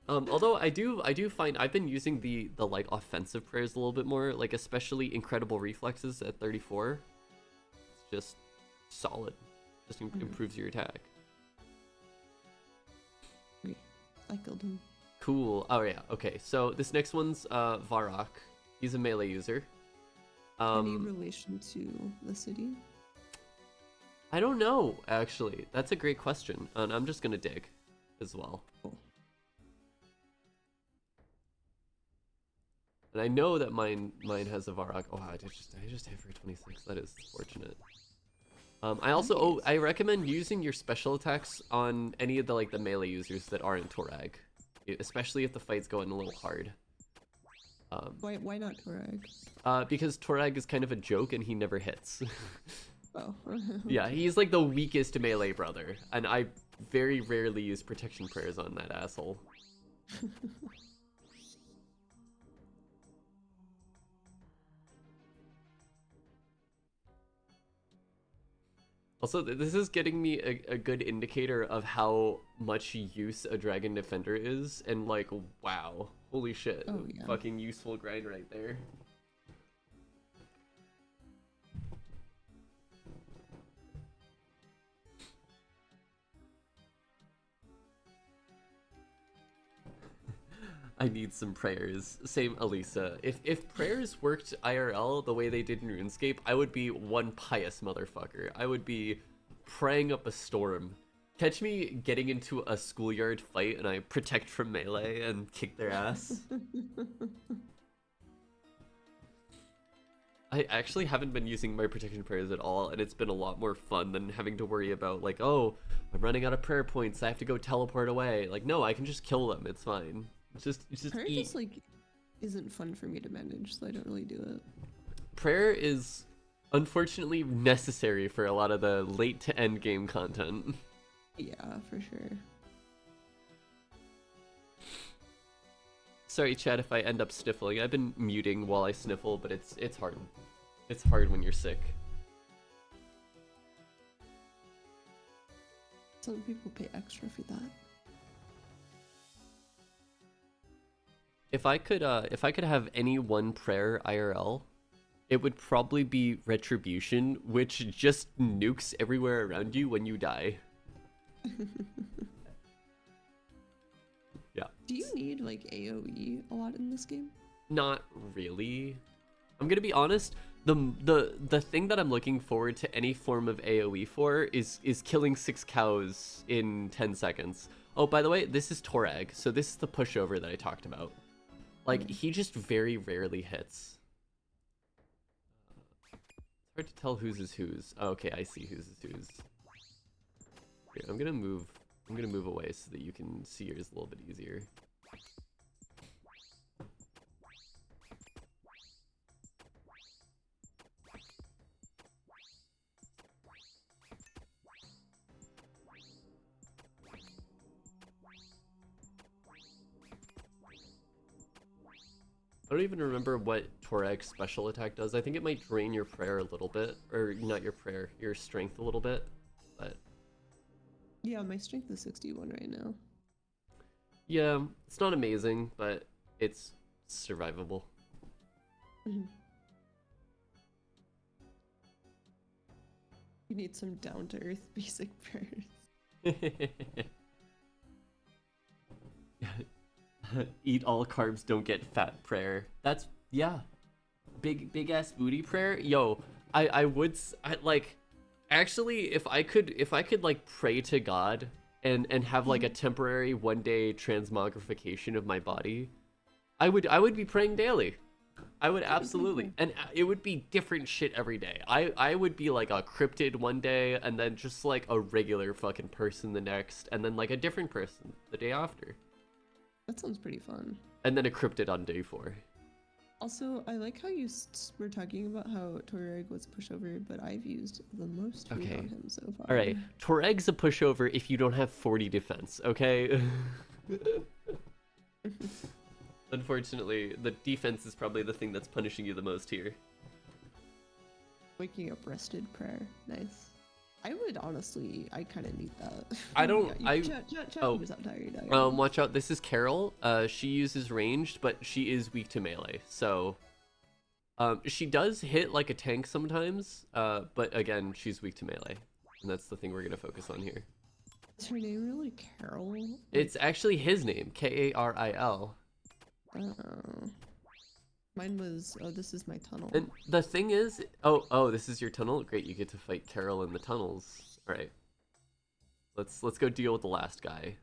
Speaker 1: Although I do find I've been using the like offensive prayers a little bit more, like especially incredible reflexes at 34. It's just solid. Just improves your attack.
Speaker 2: I killed him.
Speaker 1: Cool. Oh yeah. Okay. So this next one's Varrock. He's a melee user.
Speaker 2: Any relation to the city?
Speaker 1: I don't know, actually. That's a great question, and I'm just gonna dig as well.
Speaker 2: Cool.
Speaker 1: And I know that mine has a Varrock. Oh, I just hit for 26. That is fortunate. I also I recommend using your special attacks on any of the the melee users that aren't Torag, especially if the fight's going a little hard.
Speaker 2: Why not Torag?
Speaker 1: Because Torag is kind of a joke and he never hits.
Speaker 2: Oh.
Speaker 1: Yeah, he's like the weakest melee brother, and I very rarely use protection prayers on that asshole. Also, this is getting me a good indicator of how much use a Dragon Defender is, and like, wow, holy shit,
Speaker 2: Oh, yeah.
Speaker 1: fucking useful grind right there. I need some prayers. Same Elisa. If prayers worked IRL the way they did in RuneScape, I would be one pious motherfucker. I would be praying up a storm. Catch me getting into a schoolyard fight and I protect from melee and kick their ass. I actually haven't been using my protection prayers at all, and it's been a lot more fun than having to worry about, like, oh, I'm running out of prayer points, I have to go teleport away. Like, no, I can just kill them, it's fine. It's just
Speaker 2: Prayer
Speaker 1: eat.
Speaker 2: just like isn't fun for me to manage, so I don't really do it.
Speaker 1: Prayer is unfortunately necessary for a lot of the late to end game content.
Speaker 2: Yeah, for sure.
Speaker 1: Sorry, chat, if I end up sniffling. I've been muting while I sniffle, but it's hard. It's hard when you're sick.
Speaker 2: Some people pay extra for that.
Speaker 1: If I could have any one prayer IRL, it would probably be Retribution, which just nukes everywhere around you when you die. Yeah.
Speaker 2: Do you need like AoE a lot in this game?
Speaker 1: Not really. I'm gonna be honest. The thing that I'm looking forward to any form of AoE for is killing 6 cows in 10 seconds. Oh, by the way, this is Torag, so this is the pushover that I talked about. Like, he just very rarely hits. It's hard to tell whose is whose. Oh, okay, I see whose is whose. Here, I'm gonna move away so that you can see yours a little bit easier. I don't even remember what Torag's special attack does. I think it might drain your prayer a little bit. Or not your prayer, your strength a little bit. But
Speaker 2: Yeah, my strength is 61 right now.
Speaker 1: yeah, it's not amazing, but it's survivable.
Speaker 2: You need some down-to-earth basic prayers.
Speaker 1: Eat all carbs, don't get fat prayer. That's, yeah. Big ass booty prayer. Yo, I would like, actually, if I could like pray to God and have like a temporary 1-day transmogrification of my body, I would be praying daily. I would absolutely, and it would be different shit every day. I would be like a cryptid one day, and then just like a regular fucking person the next, and then like a different person the day after.
Speaker 2: That sounds pretty fun.
Speaker 1: And then a cryptid on day 4.
Speaker 2: Also, I like how you were talking about how Torag was a pushover, but I've used the most food on him so far.
Speaker 1: Alright, Torag's a pushover if you don't have 40 defense, okay? Unfortunately, the defense is probably the thing that's punishing you the most here.
Speaker 2: Waking up rested prayer. Nice. I would honestly, I kind of need that.
Speaker 1: I don't,
Speaker 2: oh.
Speaker 1: Watch out, this is Carol. She uses ranged, but she is weak to melee, so... she does hit like a tank sometimes, but again, she's weak to melee. And that's the thing we're gonna focus on here.
Speaker 2: Is her name really Carol?
Speaker 1: It's actually his name, Karil.
Speaker 2: Oh. Mine was, oh, this is my tunnel.
Speaker 1: And the thing is, oh, this is your tunnel? Great, you get to fight Carol in the tunnels. Alright. Let's go deal with the last guy.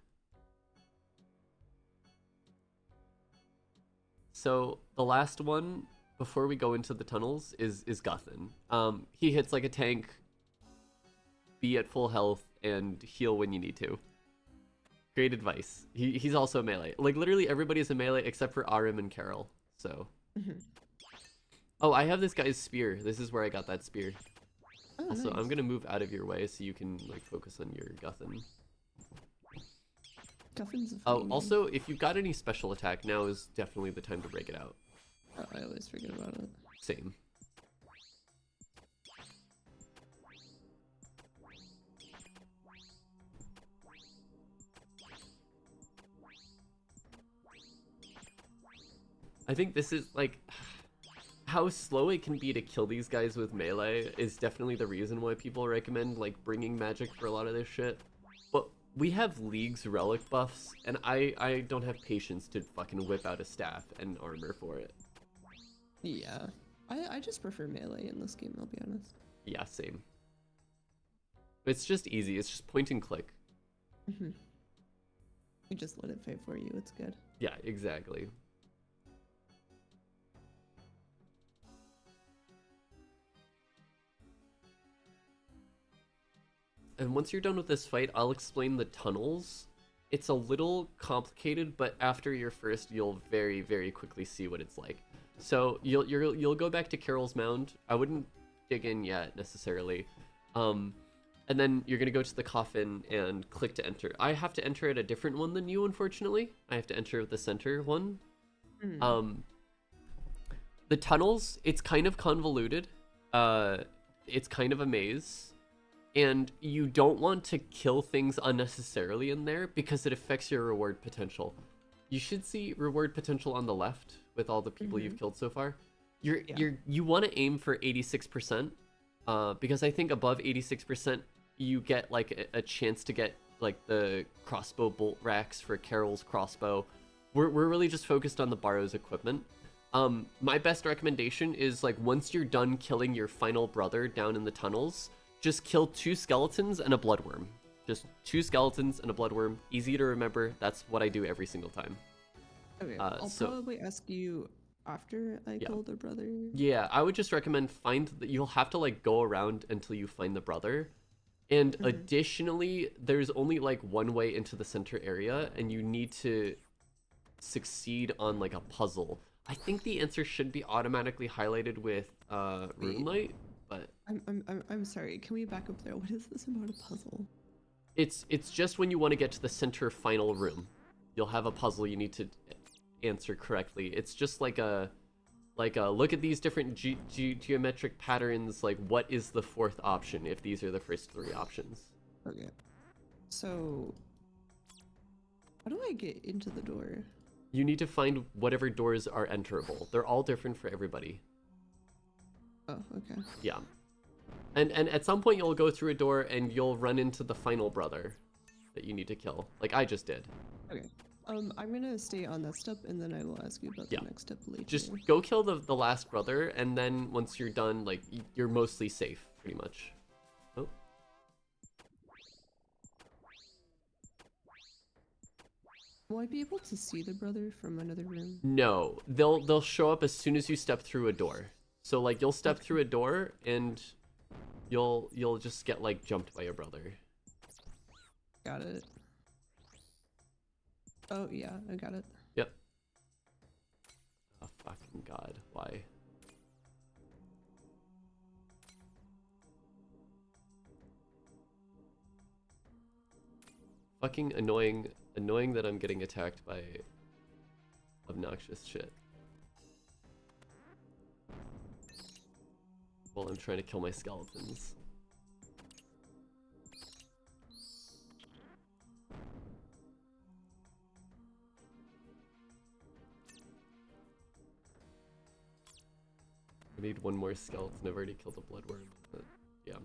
Speaker 1: So, the last one, before we go into the tunnels, is Guthin. He hits like a tank, be at full health, and heal when you need to. Great advice. He's also a melee. Like, literally everybody's a melee except for Arim and Carol, so... Oh, I have this guy's spear. This is where I got that spear.
Speaker 2: Oh,
Speaker 1: Also,
Speaker 2: nice.
Speaker 1: I'm gonna move out of your way so you can like focus on your Guthin.
Speaker 2: Guthin's a funny
Speaker 1: Oh,
Speaker 2: name.
Speaker 1: also, if you've got any special attack, now is definitely the time to break it out.
Speaker 2: Oh, I always forget about it.
Speaker 1: Same. I think this is like how slow it can be to kill these guys with melee is definitely the reason why people recommend like bringing magic for a lot of this shit. But we have Leagues relic buffs, and I don't have patience to fucking whip out a staff and armor for it.
Speaker 2: Yeah. I just prefer melee in this game, I'll be honest.
Speaker 1: Yeah, same. It's just easy. It's just point and click.
Speaker 2: Mm-hmm. You just let it fight for you. It's good.
Speaker 1: Yeah, exactly. And once you're done with this fight, I'll explain the tunnels. It's a little complicated, but after your first, you'll very, very quickly see what it's like. So you'll go back to Carol's Mound. I wouldn't dig in yet necessarily. And then you're gonna go to the coffin and click to enter. I have to enter at a different one than you, unfortunately. I have to enter the center one. The tunnels, it's kind of convoluted. It's kind of a maze. And you don't want to kill things unnecessarily in there because it affects your reward potential. You should see reward potential on the left with all the people you've killed so far. You want to aim for 86%, because I think above 86% you get like a chance to get like the crossbow bolt racks for Carol's crossbow. We're really just focused on the Barrow's equipment. My best recommendation is like once you're done killing your final brother down in the tunnels, just kill 2 skeletons and a bloodworm. Just 2 skeletons and a bloodworm. Easy to remember. That's what I do every single time.
Speaker 2: Okay, I'll probably ask you after I kill the brother.
Speaker 1: Yeah, I would just recommend find that you'll have to like go around until you find the brother. And additionally, there's only like one way into the center area, and you need to succeed on like a puzzle. I think the answer should be automatically highlighted with Runelight, but
Speaker 2: I'm sorry. Can we back up there? What is this about a puzzle?
Speaker 1: it's just when you want to get to the center final room, you'll have a puzzle you need to answer correctly. It's just like a look at these different geometric patterns, like what is the 4th option if these are the first 3 options.
Speaker 2: Okay. So how do I get into the door?
Speaker 1: You need to find whatever doors are enterable. They're all different for everybody.
Speaker 2: Oh, okay.
Speaker 1: Yeah. And at some point you'll go through a door and you'll run into the final brother that you need to kill. Like I just did.
Speaker 2: Okay. I'm gonna stay on that step and then I will ask you about the next step later.
Speaker 1: Just go kill the last brother, and then once you're done, like you're mostly safe, pretty much. Oh.
Speaker 2: Will I be able to see the brother from another room?
Speaker 1: No, they'll show up as soon as you step through a door. So like you'll step through a door and you'll just get like jumped by your brother.
Speaker 2: Got it. Oh yeah, I got it.
Speaker 1: Yep. Oh fucking god, why? Fucking annoying that I'm getting attacked by obnoxious shit. While I'm trying to kill my skeletons. I need one more skeleton. I've already killed a bloodworm, but yeah.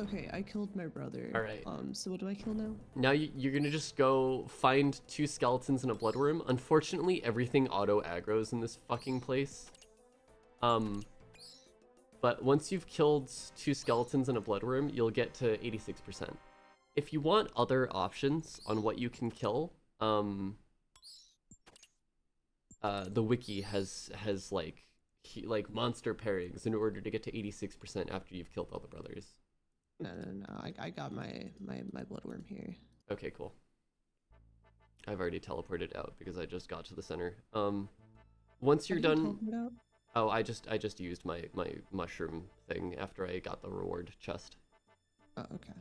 Speaker 2: Okay, I killed my brother.
Speaker 1: All right.
Speaker 2: So what do I kill now?
Speaker 1: Now you're gonna just go find 2 skeletons and a bloodworm. Unfortunately, everything auto aggroes in this fucking place. But once you've killed 2 skeletons and a bloodworm, you'll get to 86%. If you want other options on what you can kill, the wiki has like monster pairings in order to get to 86% after you've killed all the brothers.
Speaker 2: No. I got my bloodworm here.
Speaker 1: Okay, cool. I've already teleported out because I just got to the center. Once you're done. Oh, I just used my mushroom thing after I got the reward chest.
Speaker 2: Oh, okay.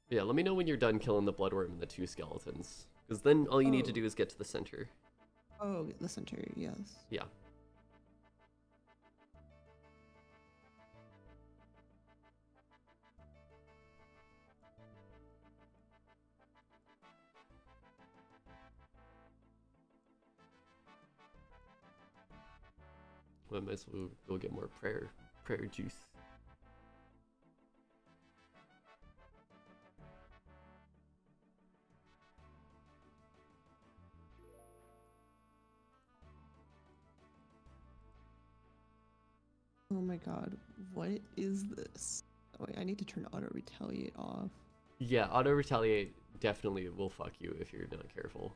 Speaker 1: Yeah, let me know when you're done killing the bloodworm and the 2 skeletons, because then all you need to do is get to the center.
Speaker 2: Oh, the center, yes.
Speaker 1: Yeah. Well, I might as well go get more prayer juice.
Speaker 2: Oh my god, what is this? Oh wait, I need to turn auto retaliate off.
Speaker 1: Yeah, auto retaliate definitely will fuck you if you're not careful.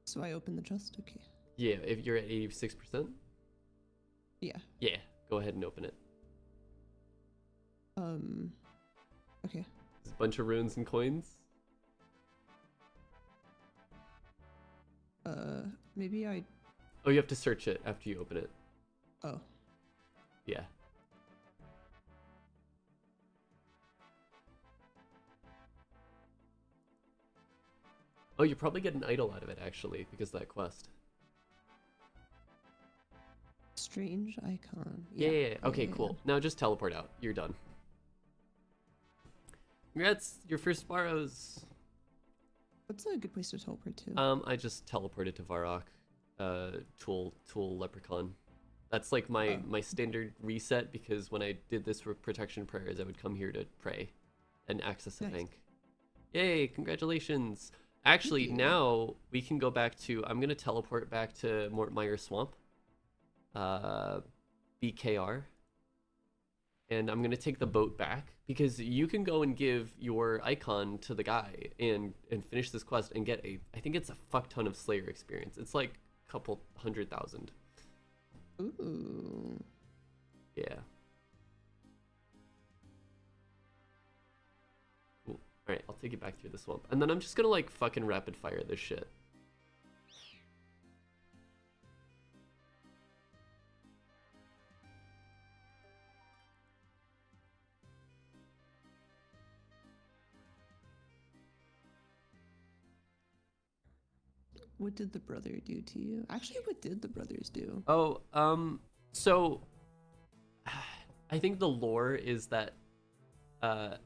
Speaker 2: So I open the chest, okay.
Speaker 1: Yeah, if you're at 86%.
Speaker 2: Yeah.
Speaker 1: Yeah, go ahead and open it.
Speaker 2: Okay.
Speaker 1: There's a bunch of runes and coins.
Speaker 2: Maybe I...
Speaker 1: Oh, you have to search it after you open it.
Speaker 2: Oh.
Speaker 1: Yeah. Oh, you probably get an idol out of it, actually, because of that quest.
Speaker 2: Strange icon.
Speaker 1: Yeah. Okay, cool. Now just teleport out. You're done. Congrats, your first Barrows.
Speaker 2: What's a good place to teleport to?
Speaker 1: I just teleported to Varrock, Tool Leprechaun. That's like my standard reset, because when I did this for protection prayers, I would come here to pray and access a bank. Yay, congratulations. Actually, now we can go back to, I'm going to teleport back to Mortmire Swamp, BKR, and I'm going to take the boat back, because you can go and give your icon to the guy and finish this quest and get I think it's a fuck ton of Slayer experience. It's like a couple 100,000.
Speaker 2: Ooh.
Speaker 1: Yeah. Cool. Alright, I'll take you back through the swamp. And then I'm just gonna like fucking rapid fire this shit.
Speaker 2: What did the brother do to you? Actually, what did the brothers do?
Speaker 1: Oh, so I think the lore is that all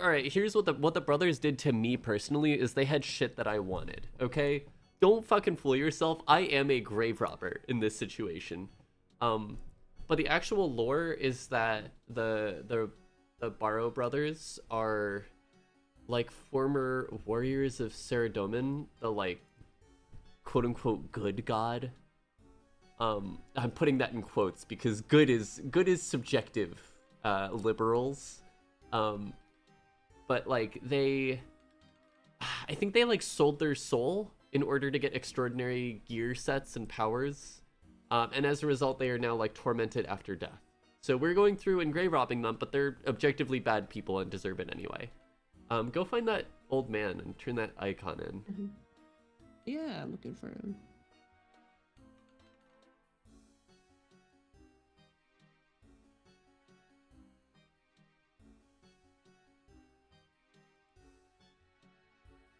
Speaker 1: right, here's what the brothers did to me personally is they had shit that I wanted, okay? Don't fucking fool yourself. I am a grave robber in this situation. But the actual lore is that the Barrow brothers are like former warriors of Saradomin, the like quote unquote good god. I'm putting that in quotes because good is subjective, liberals. But like I think they like sold their soul in order to get extraordinary gear sets and powers. And as a result, they are now like tormented after death. So we're going through and grave robbing them, but they're objectively bad people and deserve it anyway. Go find that old man and turn that icon in.
Speaker 2: Mm-hmm. Yeah, I'm looking for him.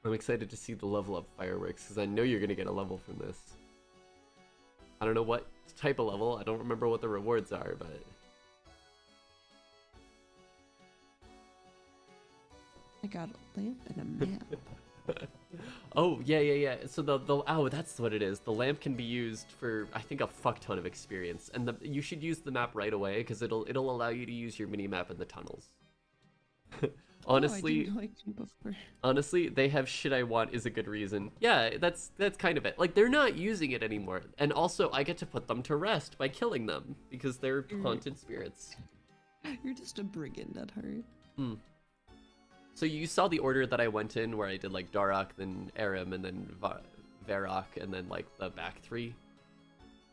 Speaker 1: I'm excited to see the level up fireworks because I know you're gonna get a level from this. I don't know what type of level. I don't remember what the rewards are, but
Speaker 2: I got a lamp and a map.
Speaker 1: Oh yeah. So the oh, that's what it is. The lamp can be used for I think a fuck ton of experience, and you should use the map right away because it'll allow you to use your mini map in the tunnels. Honestly,
Speaker 2: I didn't know before.
Speaker 1: Honestly, they have shit I want is a good reason. Yeah, that's kind of it. Like they're not using it anymore, and also I get to put them to rest by killing them because they're haunted spirits.
Speaker 2: You're just a brigand at heart.
Speaker 1: Hmm. So you saw the order that I went in, where I did like Darok, then Aram, and then Varrock, and then like the back three.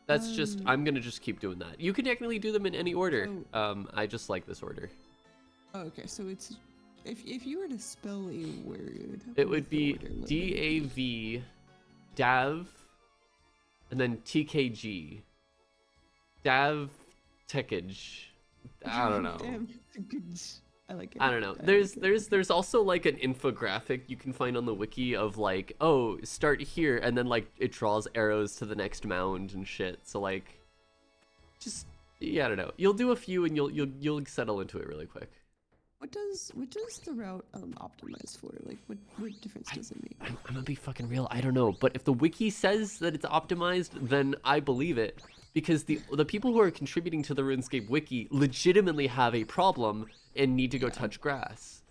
Speaker 1: That's just I'm gonna just keep doing that. You can technically do them in any order. I just like this order.
Speaker 2: Oh, okay, so if you were to spell a word,
Speaker 1: It
Speaker 2: with
Speaker 1: would
Speaker 2: the
Speaker 1: be
Speaker 2: order limit,
Speaker 1: DAV, DAV, and then TKG. Dav Tekage. I don't know.
Speaker 2: Damn, good. I like it.
Speaker 1: I don't know.
Speaker 2: I
Speaker 1: There's
Speaker 2: like it.
Speaker 1: there's also like an infographic you can find on the wiki of like, oh, start here, and then like it draws arrows to the next mound and shit. So like, just yeah, I don't know. You'll do a few and you'll settle into it really quick.
Speaker 2: What does the route optimize for? Like, what difference does it make?
Speaker 1: I'm gonna be fucking real. I don't know, but if the wiki says that it's optimized, then I believe it, because the people who are contributing to the RuneScape wiki legitimately have a problem and need to go touch grass.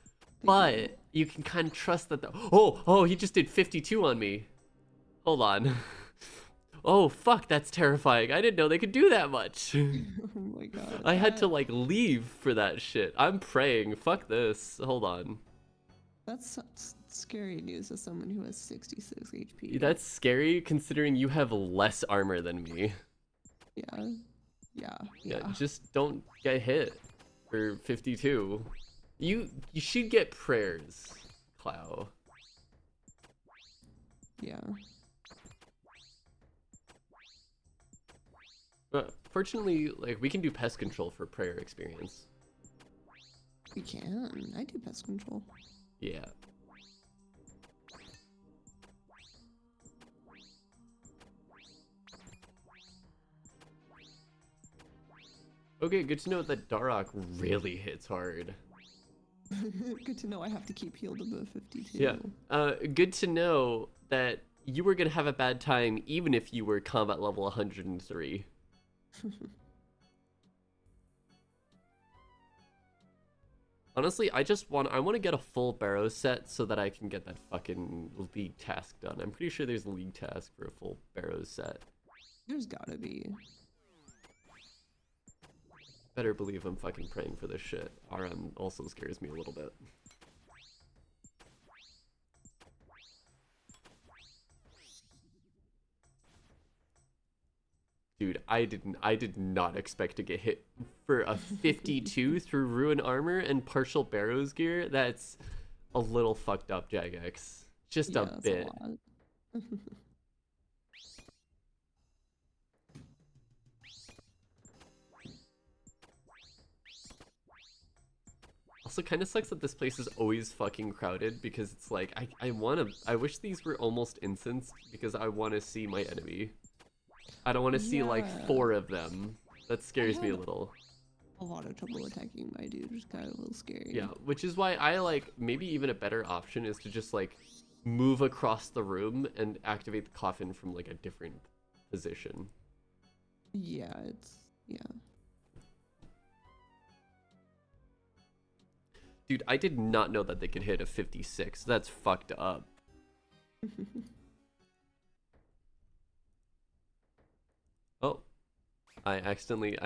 Speaker 1: But you can kind of trust that oh, he just did 52 on me. Hold on. Oh fuck, that's terrifying. I didn't know they could do that much.
Speaker 2: Oh my god.
Speaker 1: I had to like leave for that shit. I'm praying. Fuck this. Hold on.
Speaker 2: That's scary news as someone who has 66 HP.
Speaker 1: That's scary considering you have less armor than me.
Speaker 2: Yeah.
Speaker 1: Just don't get hit for 52. You should get prayers, Clow.
Speaker 2: Yeah.
Speaker 1: But fortunately, like, we can do pest control for prayer experience.
Speaker 2: We can. I do pest control.
Speaker 1: Yeah. Okay, good to know that Darok really hits hard.
Speaker 2: Good to know I have to keep healed above 52.
Speaker 1: Yeah. Good to know that you were gonna have a bad time even if you were combat level 103. Honestly, I want to get a full barrow set so that I can get that fucking league task done. I'm pretty sure there's a league task for a full barrow set.
Speaker 2: There's gotta be.
Speaker 1: Better believe I'm fucking praying for this shit. RM also scares me a little bit. Dude, I did not expect to get hit for a 52 through ruin armor and partial barrows gear. That's a little fucked up, Jagex. Just
Speaker 2: Yeah,
Speaker 1: a bit.
Speaker 2: A lot.
Speaker 1: Also kind of sucks that this place is always fucking crowded because it's like I wish these were almost instanced because I want to see my enemy. I don't want to see like 4 of them. That scares me a little.
Speaker 2: A lot of trouble attacking my dude, which is kind of a little scary.
Speaker 1: Yeah, which is why I like, maybe even a better option is to just like move across the room and activate the coffin from like a different position.
Speaker 2: Yeah.
Speaker 1: Dude, I did not know that they could hit a 56. That's fucked up. Oh, I accidentally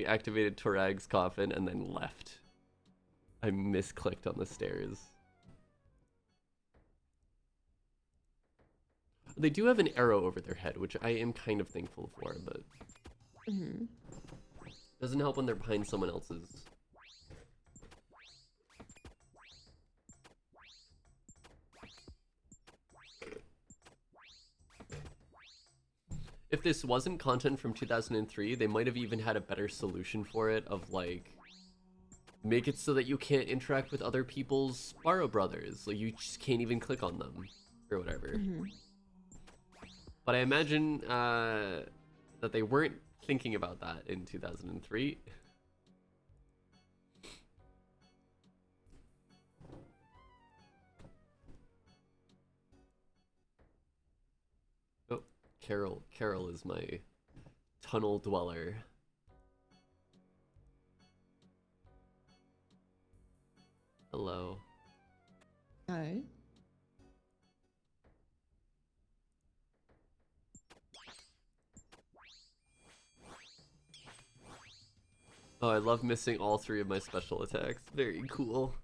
Speaker 1: activated Torag's coffin and then left. I misclicked on the stairs. They do have an arrow over their head, which I am kind of thankful for, but doesn't help when they're behind someone else's. If this wasn't content from 2003, they might have even had a better solution for it of like, make it so that you can't interact with other people's Sparrow brothers. Like you just can't even click on them or whatever. But I imagine that they weren't thinking about that in 2003. Carol is my tunnel dweller. Hello.
Speaker 2: Hi.
Speaker 1: Oh, I love missing all 3 of my special attacks. Very cool.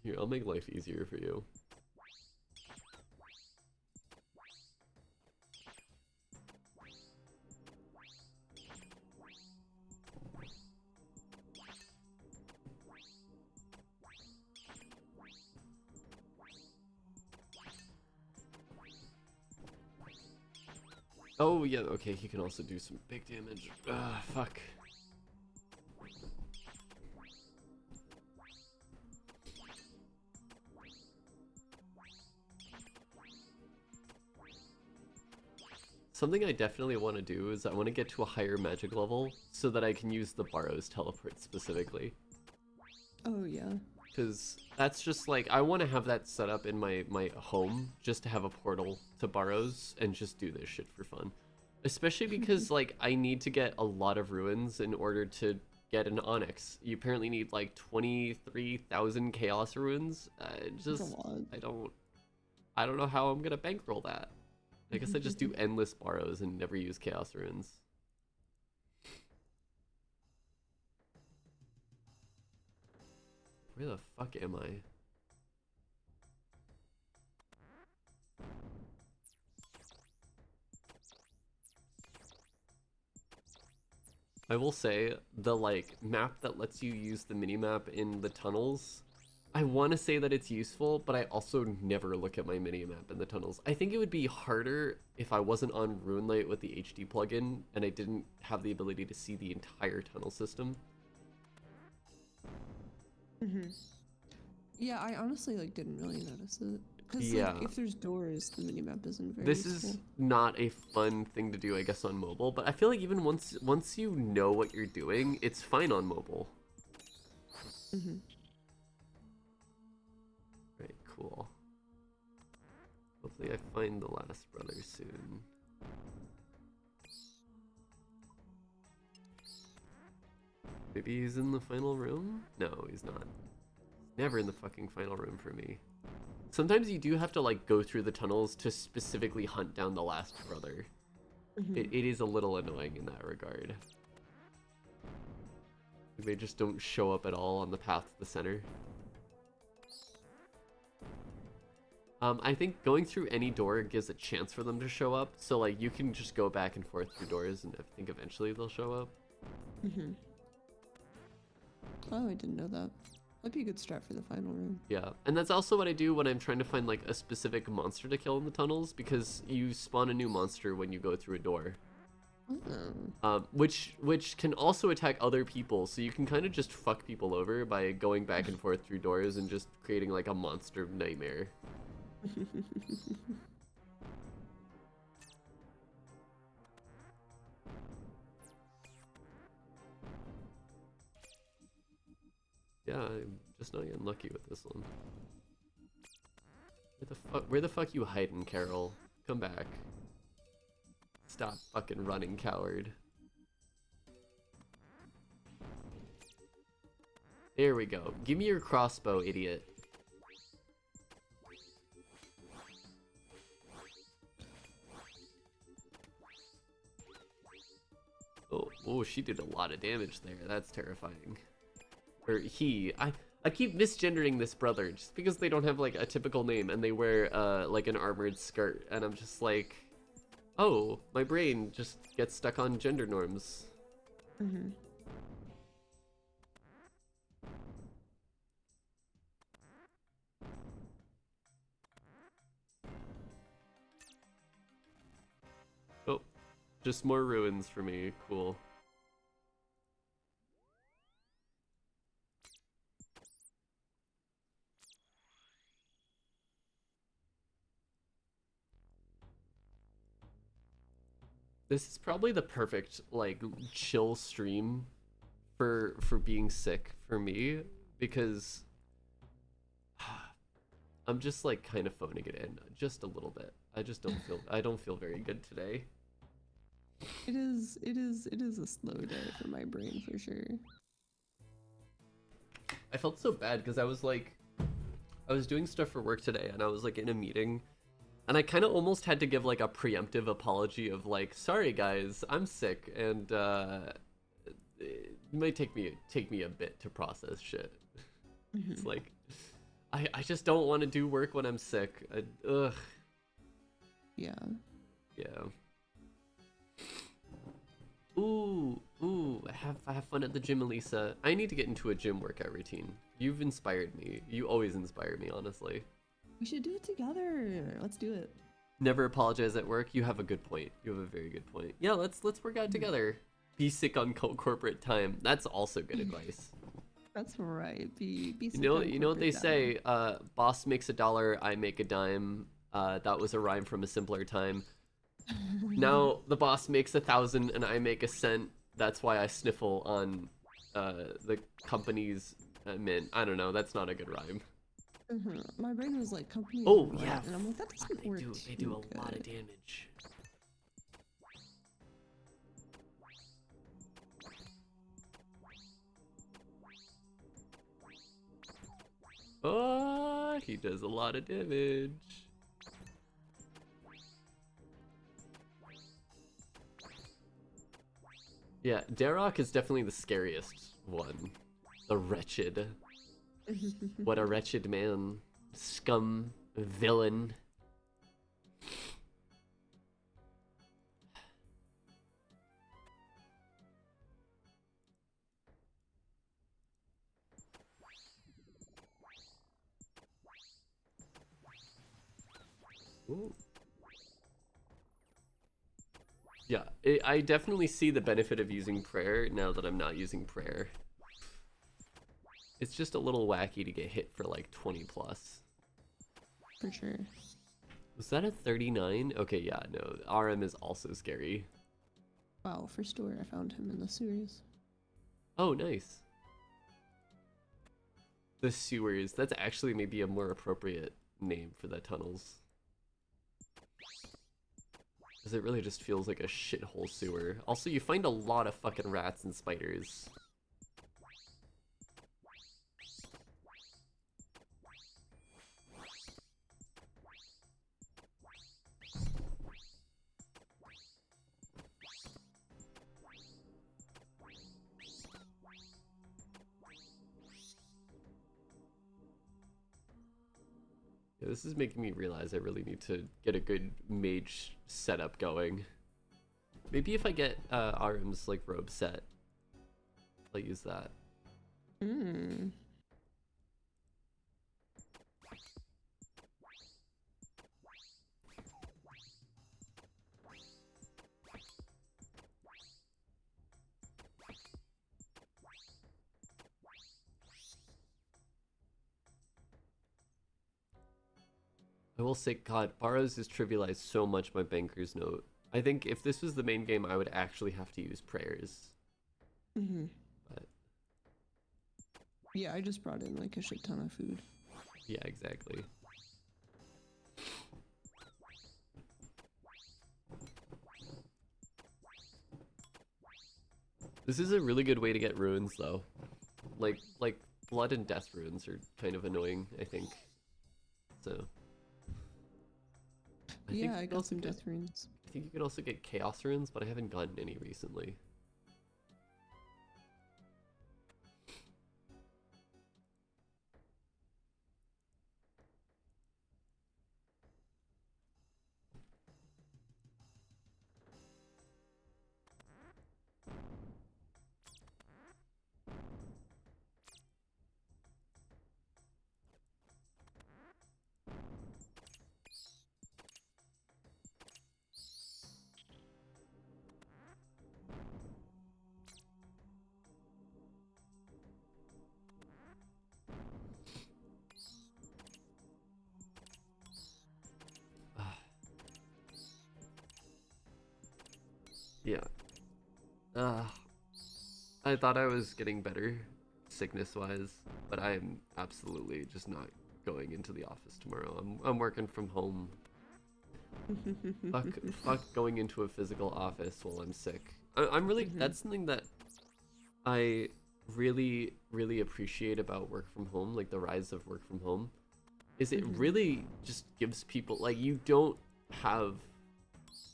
Speaker 1: Here, I'll make life easier for you. Oh, yeah, okay, he can also do some big damage. Fuck. Something I definitely want to do is I want to get to a higher magic level so that I can use the Barrow's teleport specifically.
Speaker 2: Oh yeah.
Speaker 1: Because that's just like, I want to have that set up in my home just to have a portal to Barrow's and just do this shit for fun. Especially because like I need to get a lot of ruins in order to get an Onyx. You apparently need like 23,000 Chaos ruins.
Speaker 2: That's a lot.
Speaker 1: I don't know how I'm gonna bankroll that. I guess I just do endless Barrows and never use Chaos ruins. Where the fuck am I? I will say, the like map that lets you use the minimap in the tunnels, I want to say that it's useful, but I also never look at my minimap in the tunnels. I think it would be harder if I wasn't on RuneLite with the HD plugin and I didn't have the ability to see the entire tunnel system.
Speaker 2: Yeah, I honestly like didn't really notice it. Because
Speaker 1: Yeah.
Speaker 2: like, if there's doors, the minimap isn't very
Speaker 1: This
Speaker 2: useful.
Speaker 1: is not a fun thing to do, I guess, on mobile, but I feel like even once you know what you're doing, it's fine on mobile. Right, cool. Hopefully I find the last brother soon. Maybe he's in the final room? No, he's not. Never in the fucking final room for me. Sometimes you do have to like go through the tunnels to specifically hunt down the last brother. It is a little annoying in that regard. They just don't show up at all on the path to the center. I think going through any door gives a chance for them to show up, so like you can just go back and forth through doors and I think eventually they'll show up.
Speaker 2: Oh, I didn't know that. That'd be a good strat for the final room.
Speaker 1: Yeah, and that's also what I do when I'm trying to find like a specific monster to kill in the tunnels, because you spawn a new monster when you go through a door. Which can also attack other people, so you can kind of just fuck people over by going back and forth through doors and just creating like a monster nightmare. Yeah, I'm just not getting lucky with this one. Where the fuck you hiding, Carol? Come back. Stop fucking running, coward. There we go. Give me your crossbow, idiot. Oh, she did a lot of damage there. That's terrifying. Or he. I keep misgendering this brother just because they don't have like a typical name and they wear like an armored skirt, and I'm just like, oh, my brain just gets stuck on gender norms. Oh, just more ruins for me. Cool. This is probably the perfect like chill stream for being sick for me, because I'm just like kind of phoning it in just a little bit. I don't feel very good today.
Speaker 2: It is a slow day for my brain for sure.
Speaker 1: I felt so bad because I was doing stuff for work today and I was like in a meeting and I kind of almost had to give like a preemptive apology of like, sorry guys, I'm sick, and it might take me a bit to process shit. It's like I just don't want to do work when I'm sick. Ugh.
Speaker 2: Yeah.
Speaker 1: Yeah. Ooh, have fun at the gym, Elisa. I need to get into a gym workout routine. You've inspired me. You always inspire me, honestly.
Speaker 2: We should do it together. Let's do it.
Speaker 1: Never apologize at work. You have a good point. You have a very good point. Yeah, let's work out together. Be sick on corporate time. That's also good advice.
Speaker 2: That's right. Be
Speaker 1: You know what they say, boss makes $1, I make a dime. That was a rhyme from a simpler time. Now the boss makes 1,000 and I make a cent. That's why I sniffle on the company's mint. I don't know, that's not a good rhyme.
Speaker 2: My brain was like, company.
Speaker 1: Oh
Speaker 2: rent,
Speaker 1: yeah,
Speaker 2: and I'm like, that doesn't work.
Speaker 1: they do a lot of damage. Oh, he does a lot of damage. Yeah, Darok is definitely the scariest one. The wretched. What a wretched man. Scum. Villain. Ooh. Yeah, I definitely see the benefit of using prayer now that I'm not using prayer. It's just a little wacky to get hit for like 20 plus.
Speaker 2: For sure.
Speaker 1: Was that a 39? Okay, yeah, no. RM is also scary.
Speaker 2: Wow, for sure. I found him in the sewers.
Speaker 1: Oh, nice. The sewers. That's actually maybe a more appropriate name for the tunnels. Because it really just feels like a shithole sewer. Also, you find a lot of fucking rats and spiders. Yeah, this is making me realize I really need to get a good mage setup going. Maybe if I get RM's like robe set, I'll use that. I will say, God, Barrows is trivialized so much my banker's note. I think if this was the main game, I would actually have to use prayers. But
Speaker 2: yeah, I just brought in like a shit ton of food.
Speaker 1: yeah, exactly. This is a really good way to get runes, though. Like blood and death runes are kind of annoying, I think. So.
Speaker 2: Yeah, I got some death runes.
Speaker 1: I think you could also get chaos runes, but I haven't gotten any recently. Yeah. I thought I was getting better, sickness-wise, but I am absolutely just not going into the office tomorrow. I'm working from home. Fuck going into a physical office while I'm sick. I'm really, that's something that I really, really appreciate about work from home, like the rise of work from home, is it really just gives people, like, you don't have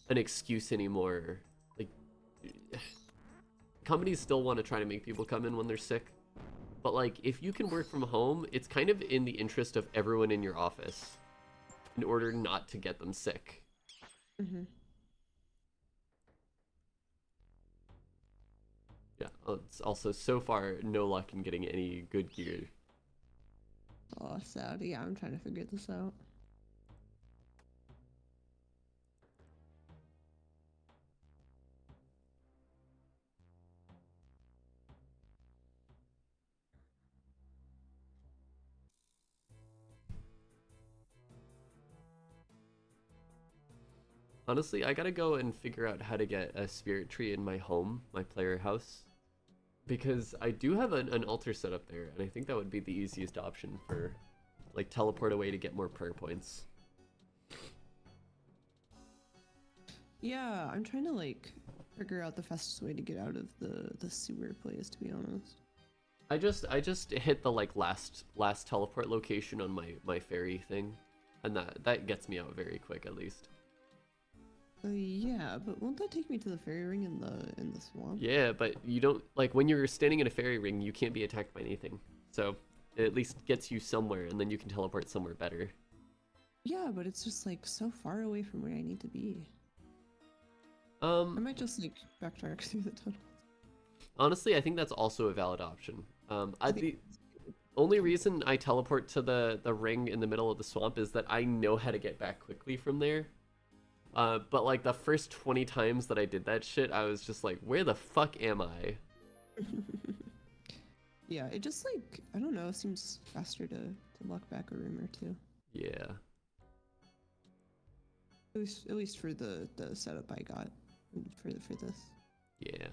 Speaker 1: an excuse anymore. Like, companies still want to try to make people come in when they're sick, but like, if you can work from home, it's kind of in the interest of everyone in your office in order not to get them sick. Yeah, it's also so far no luck in getting any good gear.
Speaker 2: Oh, sad. Yeah, I'm trying to figure this out.
Speaker 1: Honestly, I gotta go and figure out how to get a spirit tree in my home, my player house. Because I do have an altar set up there, and I think that would be the easiest option for, like, teleport away to get more prayer points.
Speaker 2: Yeah, I'm trying to like figure out the fastest way to get out of the sewer place, to be honest.
Speaker 1: I just hit the like last teleport location on my fairy thing, and that gets me out very quick at least.
Speaker 2: Yeah, but won't that take me to the fairy ring in the swamp?
Speaker 1: Yeah, but you don't like when you're standing in a fairy ring, you can't be attacked by anything. So it at least gets you somewhere, and then you can teleport somewhere better.
Speaker 2: Yeah, but it's just like so far away from where I need to be. I might just like backtrack through the tunnel.
Speaker 1: Honestly, I think that's also a valid option.
Speaker 2: I think
Speaker 1: The only reason I teleport to the ring in the middle of the swamp is that I know how to get back quickly from there. But like the first 20 times that I did that shit, I was just like, where the fuck am I?
Speaker 2: Yeah, it just like I don't know, seems faster to lock back a room or two.
Speaker 1: Yeah.
Speaker 2: At least for the setup I got for this.
Speaker 1: Yeah.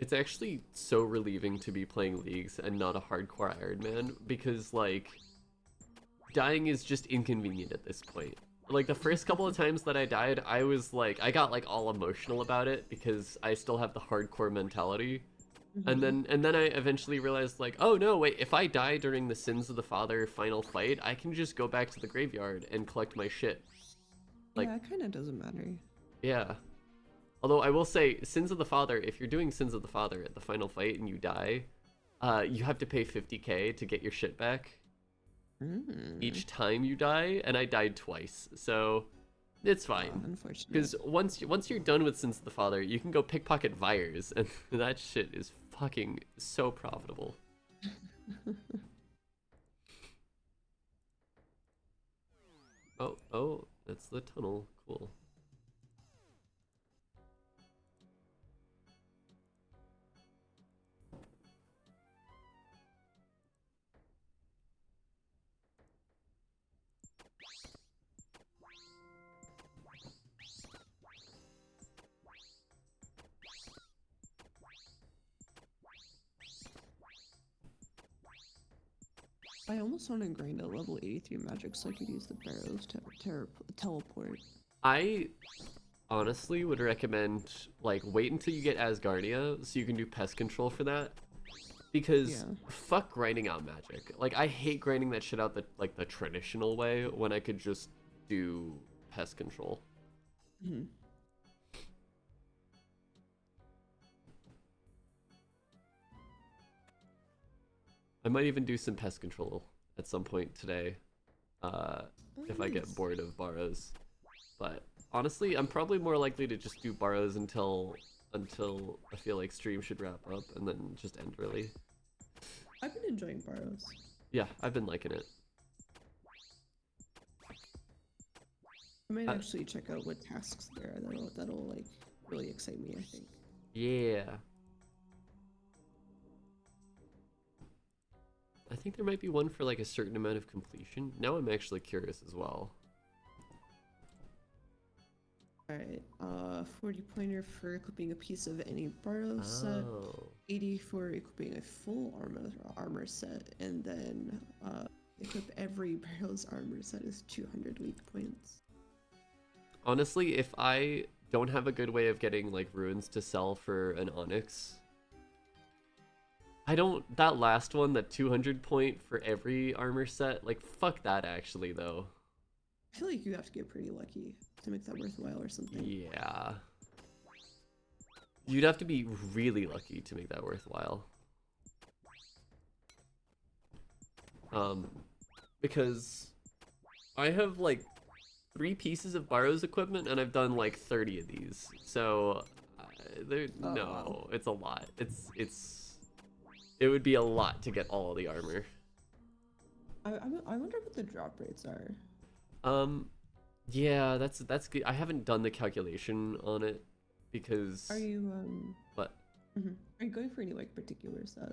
Speaker 1: It's actually so relieving to be playing Leagues and not a hardcore Iron Man, because, like, dying is just inconvenient at this point. Like, the first couple of times that I died, I was, like, I got, like, all emotional about it, because I still have the hardcore mentality. And then I eventually realized, like, oh no, wait, if I die during the Sins of the Father final fight, I can just go back to the graveyard and collect my shit. Like,
Speaker 2: yeah, it kind of doesn't matter.
Speaker 1: yeah. Although I will say, Sins of the Father, if you're doing Sins of the Father at the final fight and you die, you have to pay 50k to get your shit back each time you die, and I died twice, so it's fine.
Speaker 2: Unfortunately.
Speaker 1: Because once you're done with Sins of the Father, you can go pickpocket Vires, and that shit is fucking so profitable. Oh, that's the tunnel. Cool.
Speaker 2: I almost want to grind at level 83 magic so I could use the barrows to teleport.
Speaker 1: I honestly would recommend, like, wait until you get Asgardia so you can do pest control for that. Because fuck grinding out magic. Like, I hate grinding that shit out the traditional way when I could just do pest control. I might even do some pest control at some point today, if I get bored of Barrows. But honestly, I'm probably more likely to just do Barrows until I feel like stream should wrap up and then just end early.
Speaker 2: I've been enjoying barrows.
Speaker 1: Yeah, I've been liking it.
Speaker 2: I might actually check out what tasks there are that'll like really excite me, I think.
Speaker 1: Yeah. I think there might be one for like a certain amount of completion. Now I'm actually curious as well.
Speaker 2: Alright, 40 pointer for equipping a piece of any barrow set, 80 for equipping a full armor set, and then equip every barrow's armor set is 200 weak points.
Speaker 1: Honestly, if I don't have a good way of getting like runes to sell for an onyx, that last one, that 200 point for every armor set, like fuck that actually though.
Speaker 2: I feel like you have to get pretty lucky to make that worthwhile or something.
Speaker 1: Yeah. You'd have to be really lucky to make that worthwhile. Because I have like 3 pieces of Barrow's equipment and I've done like 30 of these. So,
Speaker 2: wow.
Speaker 1: it's a lot. It's It would be a lot to get all the armor.
Speaker 2: I wonder what the drop rates are.
Speaker 1: Um, yeah, that's good. I haven't done the calculation on it because.
Speaker 2: Are you
Speaker 1: But
Speaker 2: Are you going for any like particular set?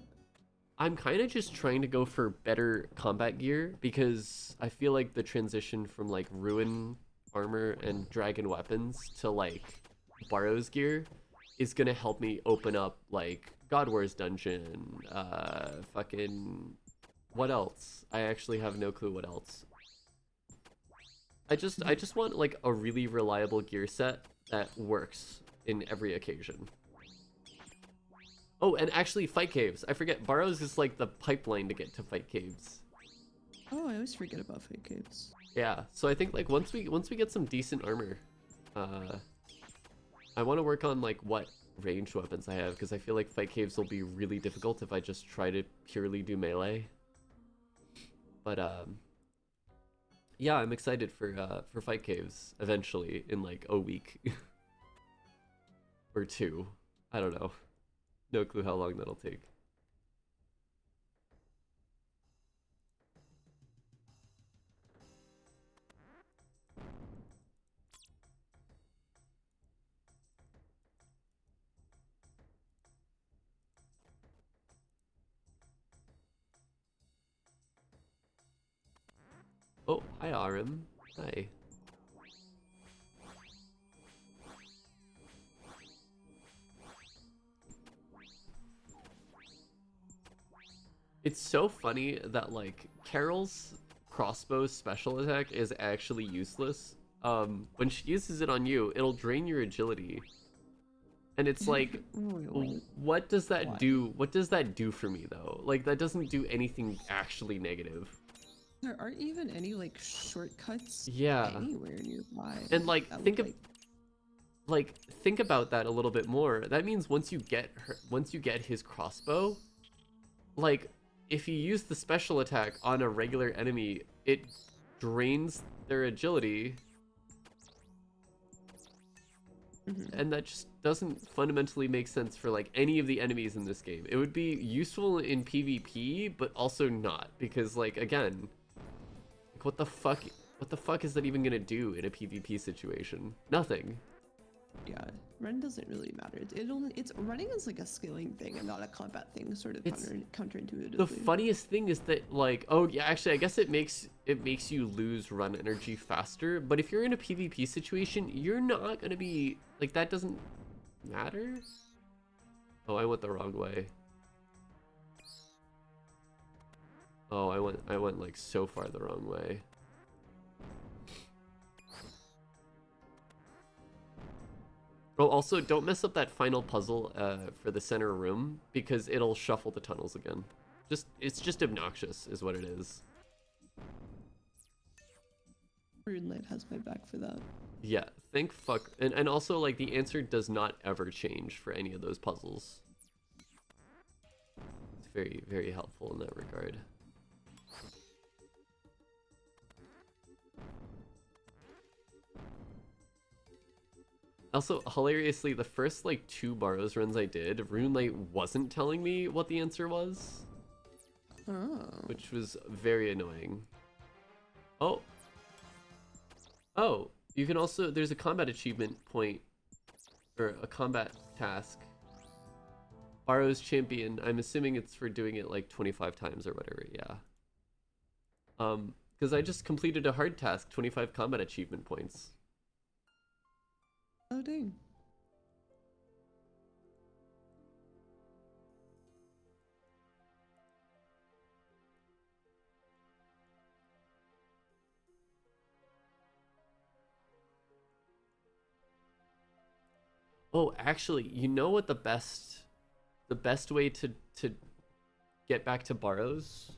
Speaker 1: I'm kind of just trying to go for better combat gear because I feel like the transition from like ruin armor and dragon weapons to like Barrow's gear is gonna help me open up like God War's dungeon, fucking what else? I actually have no clue what else. I just want like a really reliable gear set that works in every occasion. Oh, and actually fight caves. I forget Barrows is like the pipeline to get to fight caves.
Speaker 2: Oh, I always forget about fight caves.
Speaker 1: Yeah, so I think like once we get some decent armor, I want to work on like what ranged weapons I have because I feel like fight caves will be really difficult if I just try to purely do melee. But yeah, I'm excited for fight caves eventually in like a week or two. I don't know. No clue how long that'll take. Oh, hi Arim. Hi. It's so funny that like Carol's crossbow special attack is actually useless. When she uses it on you, it'll drain your agility. And it's like,
Speaker 2: Really?
Speaker 1: what does that
Speaker 2: Why?
Speaker 1: do? What does that do for me though? Like that doesn't do anything actually negative.
Speaker 2: There aren't even any like shortcuts
Speaker 1: Yeah.
Speaker 2: anywhere nearby.
Speaker 1: And like
Speaker 2: that
Speaker 1: think
Speaker 2: would,
Speaker 1: of like think about that a little bit more. That means once you get his crossbow, like if you use the special attack on a regular enemy, it drains their agility, and that just doesn't fundamentally make sense for like any of the enemies in this game. It would be useful in PvP, but also not because like again, like what the fuck is that even gonna do in a PvP situation? Nothing.
Speaker 2: yeah, run doesn't really matter. It's running is like a skilling thing and not a combat thing, sort of
Speaker 1: It's
Speaker 2: counterintuitively.
Speaker 1: The funniest thing is that like, oh yeah, actually I guess it makes you lose run energy faster, but if you're in a PvP situation, you're not gonna be like that doesn't matter. Oh, I went the wrong way. Oh, I went like so far the wrong way. Oh, also don't mess up that final puzzle for the center room because it'll shuffle the tunnels again. It's just obnoxious is what it is.
Speaker 2: Runelight has my back for that.
Speaker 1: Yeah, thank fuck. And also like the answer does not ever change for any of those puzzles. It's very, very helpful in that regard. Also, hilariously, the first like 2 Barrows runs I did, Runelight wasn't telling me what the answer was.
Speaker 2: Oh.
Speaker 1: Which was very annoying. Oh. Oh, you can also, there's a combat achievement point, or a combat task. Barrow's champion, I'm assuming it's for doing it like 25 times or whatever, yeah. Because I just completed a hard task, 25 combat achievement points.
Speaker 2: Oh dang.
Speaker 1: Oh, actually, you know what the best way to get back to Barrows?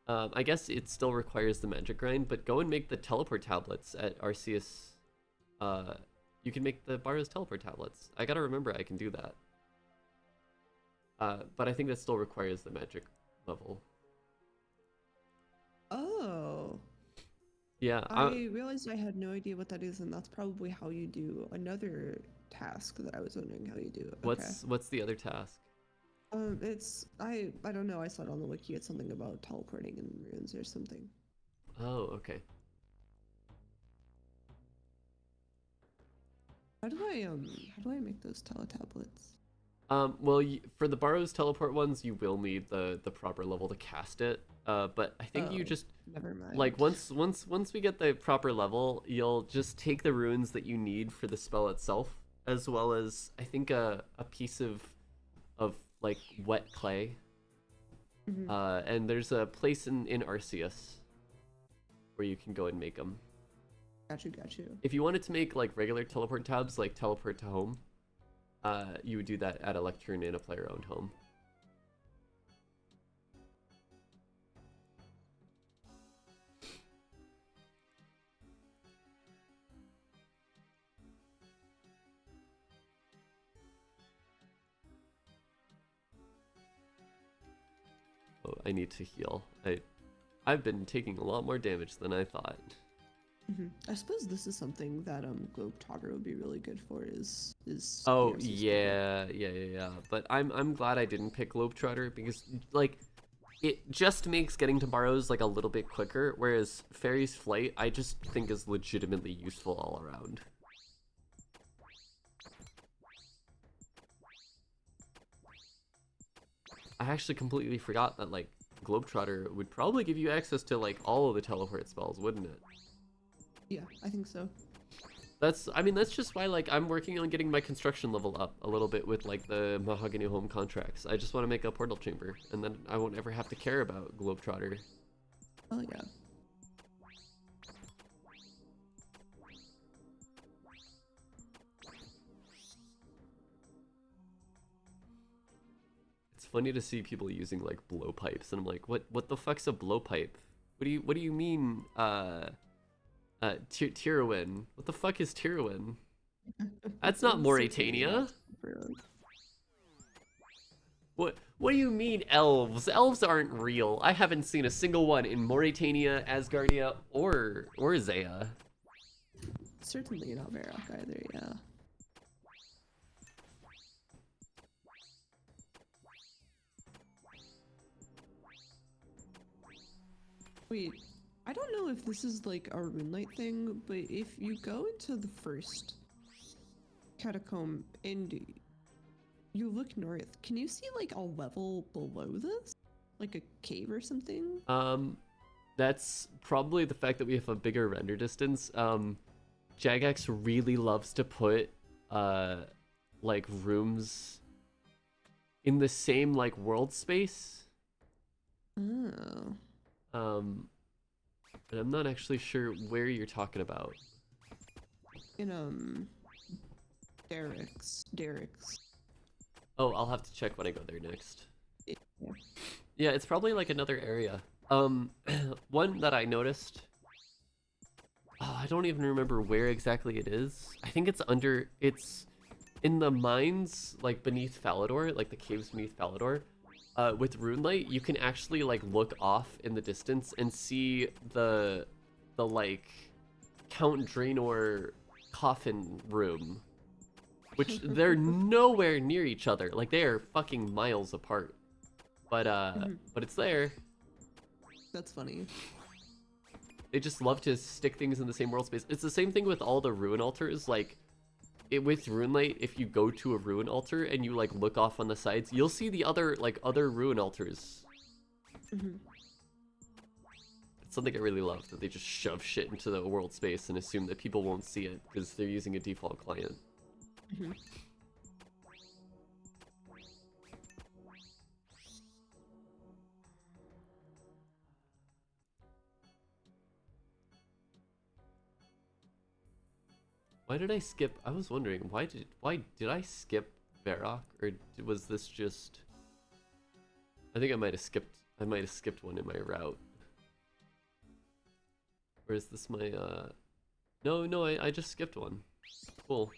Speaker 1: I guess it still requires the magic grind, but go and make the teleport tablets at Arceus. You can make the Barrows teleport tablets. I gotta remember I can do that. But I think that still requires the magic level.
Speaker 2: Oh.
Speaker 1: Yeah.
Speaker 2: I realized I had no idea what that is, and that's probably how you do another task that I was wondering how you do. Okay.
Speaker 1: What's the other task?
Speaker 2: It's I don't know. I saw it on the wiki. It's something about teleporting in runes or something.
Speaker 1: Oh, okay.
Speaker 2: How do I make those teletablets?
Speaker 1: Well, for the Barrow's teleport ones, you will need the proper level to cast it. But I think you
Speaker 2: Oh,
Speaker 1: just
Speaker 2: never mind.
Speaker 1: like once we get the proper level, you'll just take the runes that you need for the spell itself, as well as I think a piece of like wet clay.
Speaker 2: Mhm.
Speaker 1: And there's a place in Arceus where you can go and make them.
Speaker 2: Got you.
Speaker 1: If you wanted to make like regular teleport tabs, like teleport to home, you would do that at a lectern in a player-owned home. Oh, I need to heal. I've been taking a lot more damage than I thought.
Speaker 2: I suppose this is something that Globetrotter would be really good for. Is
Speaker 1: Oh
Speaker 2: DRC
Speaker 1: yeah. But I'm glad I didn't pick Globetrotter because like it just makes getting to Barrows like a little bit quicker, whereas Fairy's Flight I just think is legitimately useful all around. I actually completely forgot that like Globetrotter would probably give you access to like all of the teleport spells, wouldn't it?
Speaker 2: Yeah, I think so.
Speaker 1: I mean, that's just why like I'm working on getting my construction level up a little bit with like the Mahogany Home contracts. I just want to make a portal chamber, and then I won't ever have to care about Globetrotter.
Speaker 2: Oh yeah.
Speaker 1: It's funny to see people using like blowpipes, and I'm like, what the fuck's a blowpipe? What do you mean, Tirwin? What the fuck is Tirwin? That's not
Speaker 2: It's so funny how
Speaker 1: Mauritania.
Speaker 2: everyone-
Speaker 1: What do you mean elves? Elves aren't real. I haven't seen a single one in Mauritania, Asgardia, or Zaya.
Speaker 2: Certainly not Varrock either. Yeah. Wait, I don't know if this is like a Runelight thing, but if you go into the first catacomb and you look north, can you see like a level below this? Like a cave or something?
Speaker 1: That's probably the fact that we have a bigger render distance. Jagex really loves to put like rooms in the same like world space.
Speaker 2: Oh.
Speaker 1: And I'm not actually sure where you're talking about.
Speaker 2: In Derek's.
Speaker 1: Oh, I'll have to check when I go there next.
Speaker 2: Yeah.
Speaker 1: Yeah, it's probably like another area. One that I noticed. Oh, I don't even remember where exactly it is. I think it's in the mines, like beneath Falador, like the caves beneath Falador. With Runelight, you can actually like look off in the distance and see the like Count Draenor coffin room, which they're nowhere near each other. Like they are fucking miles apart. But it's there.
Speaker 2: That's funny.
Speaker 1: They just love to stick things in the same world space. It's the same thing with all the ruin altars. Like with Runelight, if you go to a ruin altar and you like look off on the sides, you'll see the other ruin altars. It's something I really love, that they just shove shit into the world space and assume that people won't see it because they're using a default client. Why did I skip? I was wondering why did I skip Varrock, or was this just? I think I might have skipped one in my route. Or is this my No, I just skipped one. Cool.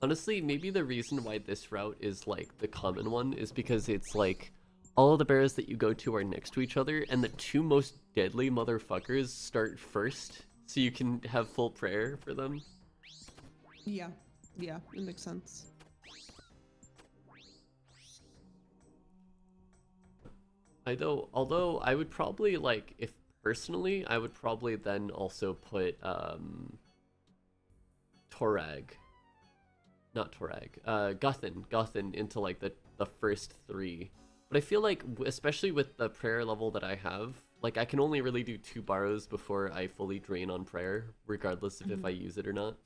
Speaker 1: Honestly, maybe the reason why this route is like the common one is because it's like all of the bears that you go to are next to each other, and the two most deadly motherfuckers start first, so you can have full prayer for them.
Speaker 2: Yeah, yeah, it makes sense.
Speaker 1: Although I would probably like, if personally, I would probably then also put Torag, not Torag, Guthin into like the first three. But I feel like, especially with the prayer level that I have, like I can only really do 2 borrows before I fully drain on prayer, regardless of if I use it or not.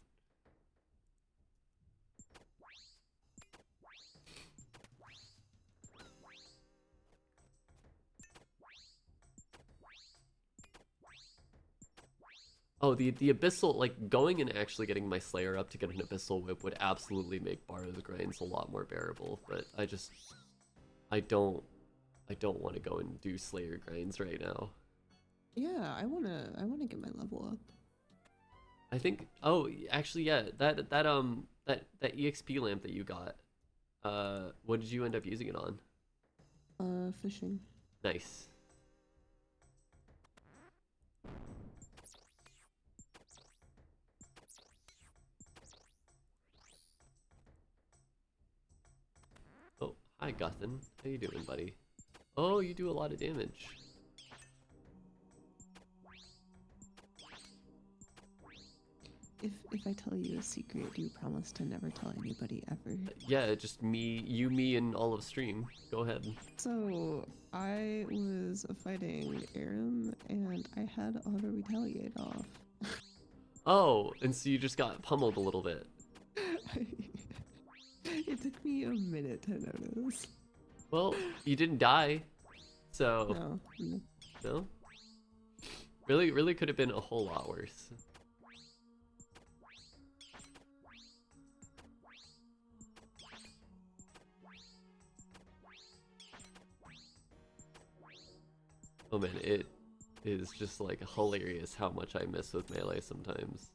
Speaker 1: Oh, the abyssal, like going and actually getting my Slayer up to get an abyssal whip would absolutely make Barrow's grinds a lot more bearable. But I don't want to go and do Slayer grinds right now.
Speaker 2: Yeah, I wanna get my level up.
Speaker 1: I think. Oh, actually, yeah. That EXP lamp that you got. What did you end up using it on?
Speaker 2: Fishing.
Speaker 1: Nice. Oh, hi, Guthin. How you doing, buddy? Oh, you do a lot of damage.
Speaker 2: If I tell you a secret, do you promise to never tell anybody ever?
Speaker 1: Yeah, just me, and all of stream. Go ahead.
Speaker 2: So I was fighting Aram and I had auto retaliate off.
Speaker 1: Oh, and so you just got pummeled a little bit.
Speaker 2: It took me a minute to notice.
Speaker 1: Well, you didn't die, so no. Really could have been a whole lot worse. Oh man, it is just like hilarious how much I miss with melee sometimes.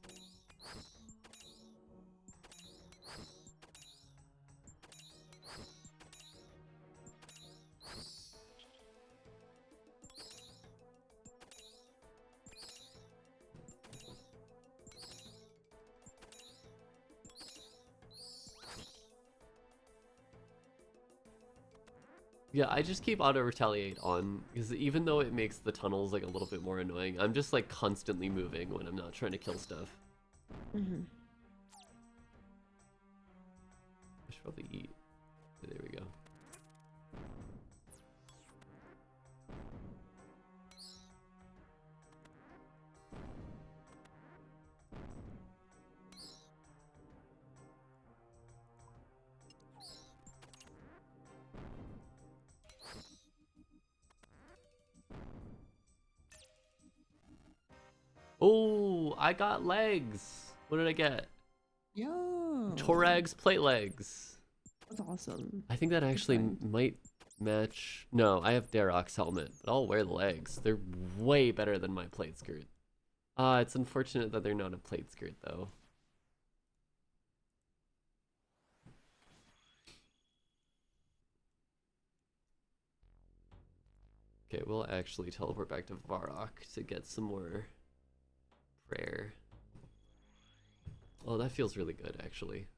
Speaker 1: Yeah, I just keep auto retaliate on because even though it makes the tunnels like a little bit more annoying, I'm just like constantly moving when I'm not trying to kill stuff. I should probably eat. Okay, there we go. Oh, I got legs. What did I get?
Speaker 2: Yo.
Speaker 1: Torag's plate legs.
Speaker 2: That's awesome.
Speaker 1: I think that actually might match. No, I have Darok's helmet, but I'll wear the legs. They're way better than my plate skirt. It's unfortunate that they're not a plate skirt though. Okay, we'll actually teleport back to Varrock to get some more prayer. Oh, that feels really good, actually.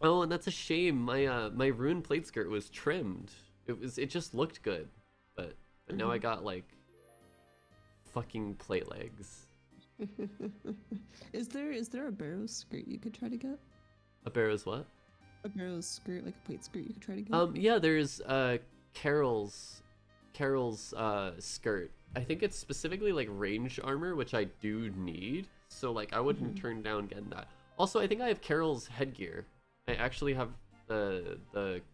Speaker 1: Oh, and that's a shame. My rune plate skirt was trimmed. It just looked good, but now I got like fucking plate legs.
Speaker 2: Is there a barrow skirt you could try to get?
Speaker 1: A Barrow's what?
Speaker 2: A barrow skirt, like a plate skirt you could try to get?
Speaker 1: Yeah, there's Carol's skirt. I think it's specifically like range armor, which I do need. So like I wouldn't turn down getting that. Also, I think I have Carol's headgear. I actually have the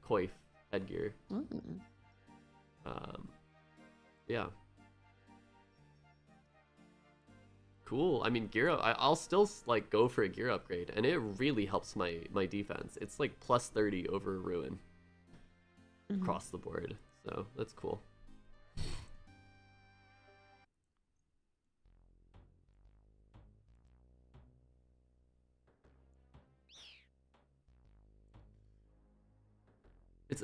Speaker 1: coif headgear. Yeah. Cool. I mean, I'll still like go for a gear upgrade, and it really helps my defense. It's like plus 30 over Ruin across the board, so that's cool.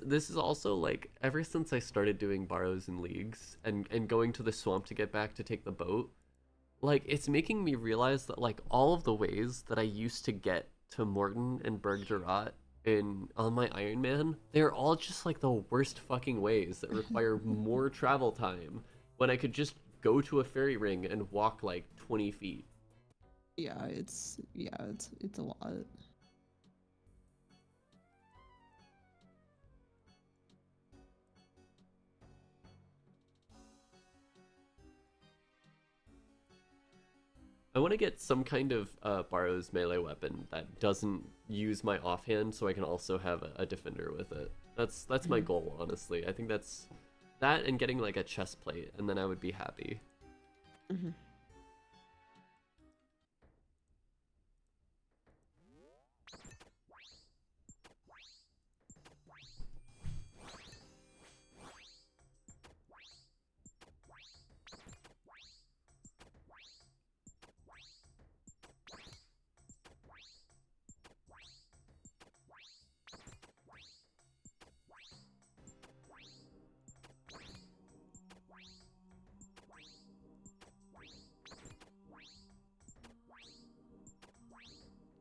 Speaker 1: This is also like ever since I started doing borrows and leagues and going to the swamp to get back to take the boat, like it's making me realize that like all of the ways that I used to get to Morton and Bergerac in on my Iron Man, they're all just like the worst fucking ways that require more travel time when I could just go to a fairy ring and walk like 20 feet.
Speaker 2: It's a lot.
Speaker 1: I want to get some kind of borrows melee weapon that doesn't use my offhand, so I can also have a defender with it. That's my goal, honestly. I think that's that and getting like a chest plate, and then I would be happy.
Speaker 2: Mm-hmm.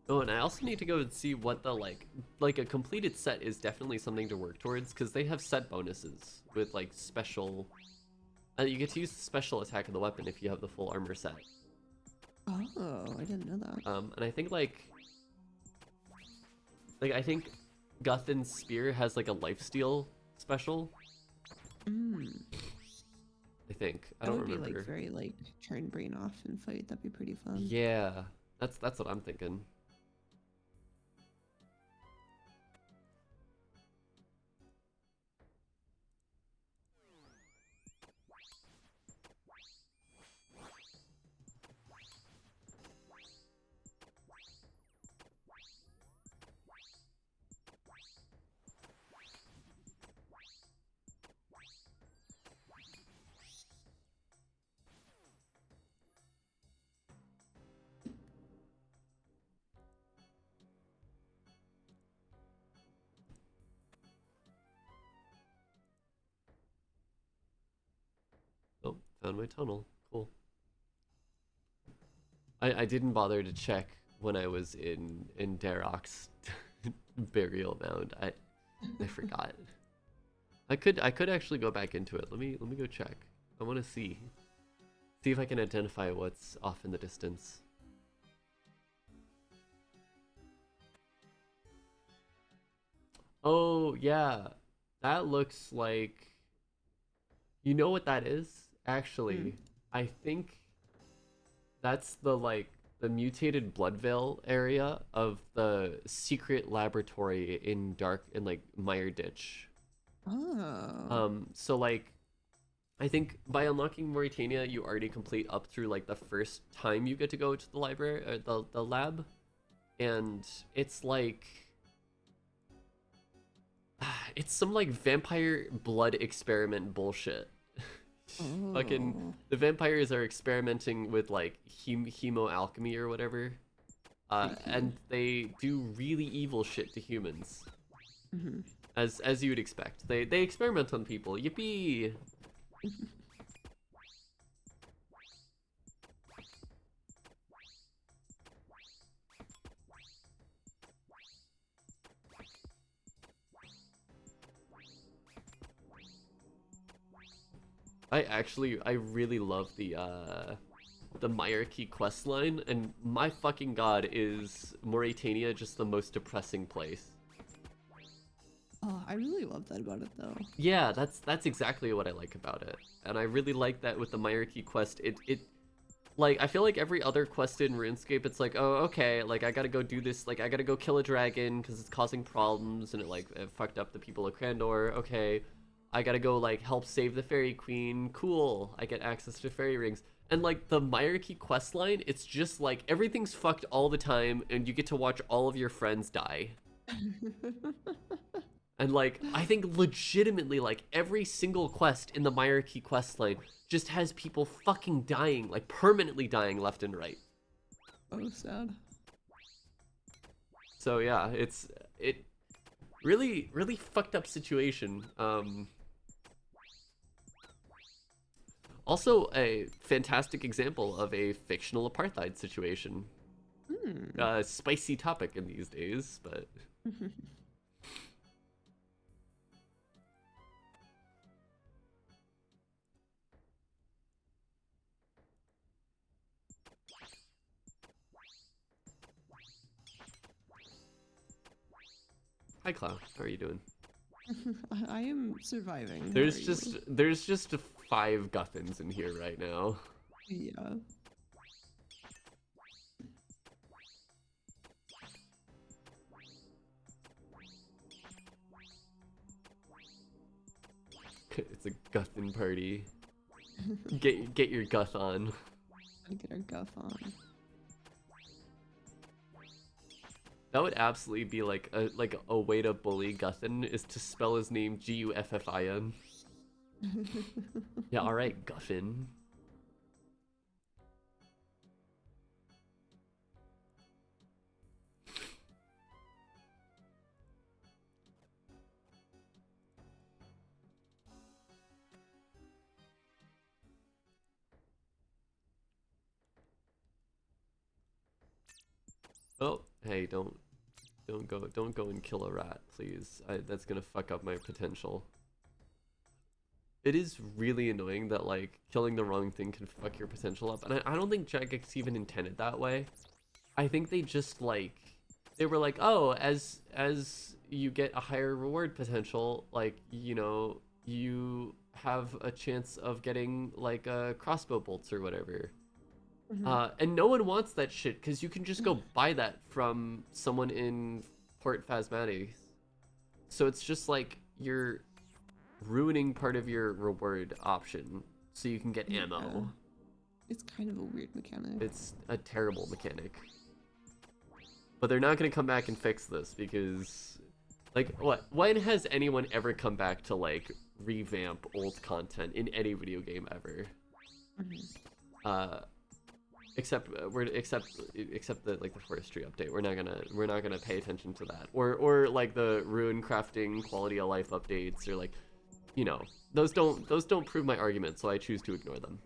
Speaker 1: Oh, and I also need to go and see what the like a completed set is definitely something to work towards because they have set bonuses with like special. You get to use the special attack of the weapon if you have the full armor set.
Speaker 2: Oh, I didn't know that.
Speaker 1: And I think like I think Guthin's spear has like a lifesteal special. I think I don't remember.
Speaker 2: That would be like very like turn brain off and fight. That'd be pretty fun.
Speaker 1: Yeah, that's what I'm thinking. Oh, found my tunnel. Cool. I didn't bother to check when I was in Darok's burial mound. I forgot. I could actually go back into it. Let me go check. I want to see if I can identify what's off in the distance. Oh, yeah. That looks like, you know what that is? Actually, I think that's the mutated blood veil area of the secret laboratory in like Mire Ditch.
Speaker 2: Oh.
Speaker 1: So like I think by unlocking Mauritania, you already complete up through like the first time you get to go to the library or the lab, and it's like it's some like vampire blood experiment bullshit. Fucking the vampires are experimenting with like hemo alchemy or whatever, and they do really evil shit to humans, as you would expect. They experiment on people. Yippee! I really love the Myarchy quest line, and my fucking god, is Mauritania just the most depressing place.
Speaker 2: Oh, I really love that about it though.
Speaker 1: Yeah, that's exactly what I like about it. And I really like that with the Myarchy quest, it like, I feel like every other quest in RuneScape, it's like, oh, okay, like, I gotta go do this, like, I gotta go kill a dragon because it's causing problems, and it fucked up the people of Crandor, okay. I gotta go, like, help save the Fairy Queen, cool, I get access to fairy rings. And, like, the Myarchy questline, it's just, like, everything's fucked all the time, and you get to watch all of your friends die. And, like, I think legitimately, like, every single quest in the Myarchy questline just has people fucking dying, like, permanently dying left and right.
Speaker 2: Oh, sad.
Speaker 1: So, yeah, Really, really fucked up situation. Also a fantastic example of a fictional apartheid situation. Spicy topic in these days, but hi Cloud, how are you doing?
Speaker 2: I am surviving. How are you?
Speaker 1: There's just 5 Guffins in here right now.
Speaker 2: Yeah.
Speaker 1: It's a Guffin party. Get your Guff on.
Speaker 2: Gotta get our guff on.
Speaker 1: That would absolutely be like a way to bully Guffin is to spell his name Guffin. Yeah, alright, Guffin. Oh, hey, don't go and kill a rat, please. That's gonna fuck up my potential. It is really annoying that like killing the wrong thing can fuck your potential up, and I don't think Jagex even intended that way. I think they just like they were like, oh, as you get a higher reward potential, like you know you have a chance of getting like crossbow bolts or whatever. And no one wants that shit because you can just go buy that from someone in Port Phasmatis. So it's just like you're ruining part of your reward option so you can get ammo.
Speaker 2: It's kind of a weird mechanic.
Speaker 1: It's a terrible mechanic. But they're not going to come back and fix this because, like, when has anyone ever come back to, like, revamp old content in any video game ever? Except the like the forestry update. We're not gonna pay attention to that. Or like the rune crafting quality of life updates, or like, you know, those don't prove my argument, so I choose to ignore them.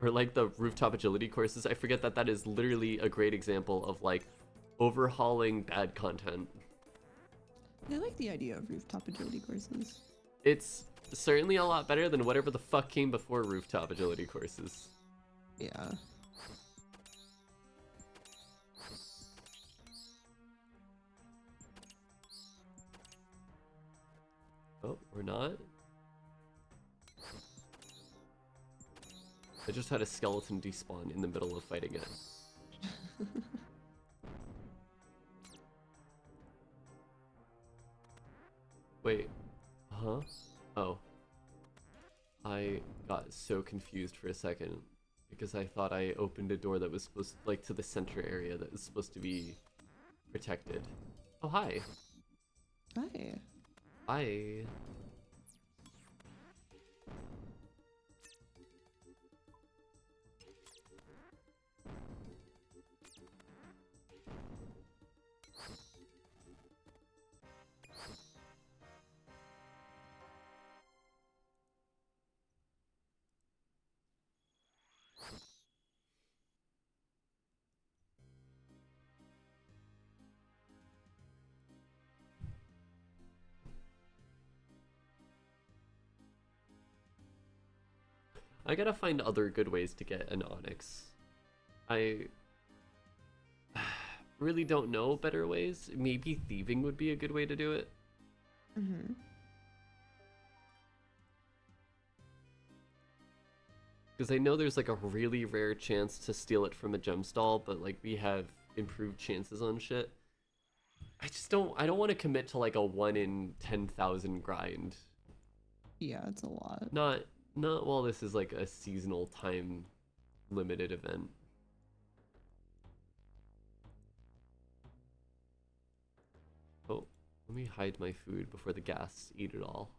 Speaker 1: Or like the rooftop agility courses. I forget that is literally a great example of like overhauling bad content.
Speaker 2: I like the idea of rooftop agility courses.
Speaker 1: It's certainly a lot better than whatever the fuck came before rooftop agility courses.
Speaker 2: Yeah.
Speaker 1: Oh, we're not? I just had a skeleton despawn in the middle of fighting it. Wait, huh? Oh. I got so confused for a second because I thought I opened a door that was supposed to, like, to the center area that was supposed to be protected. Oh, hi.
Speaker 2: Hi.
Speaker 1: Hi. I gotta find other good ways to get an onyx. I really don't know better ways. Maybe thieving would be a good way to do it. Because I know there's like a really rare chance to steal it from a gem stall, but like we have improved chances on shit. I don't want to commit to like a 1 in 10,000 grind.
Speaker 2: Yeah, it's a lot.
Speaker 1: Not while this is like a seasonal time limited event. Oh, let me hide my food before the ghasts eat it all.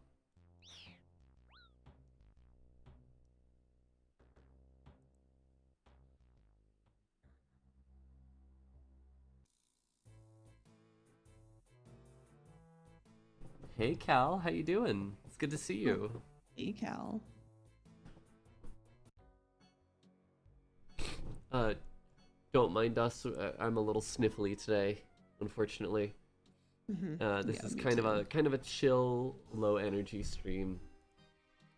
Speaker 1: Hey Cal, how you doing? It's good to see you.
Speaker 2: Hey, Cal.
Speaker 1: Uh, don't mind us. I'm a little sniffly today, unfortunately. This
Speaker 2: Yeah,
Speaker 1: is
Speaker 2: me
Speaker 1: kind of a chill, low energy stream.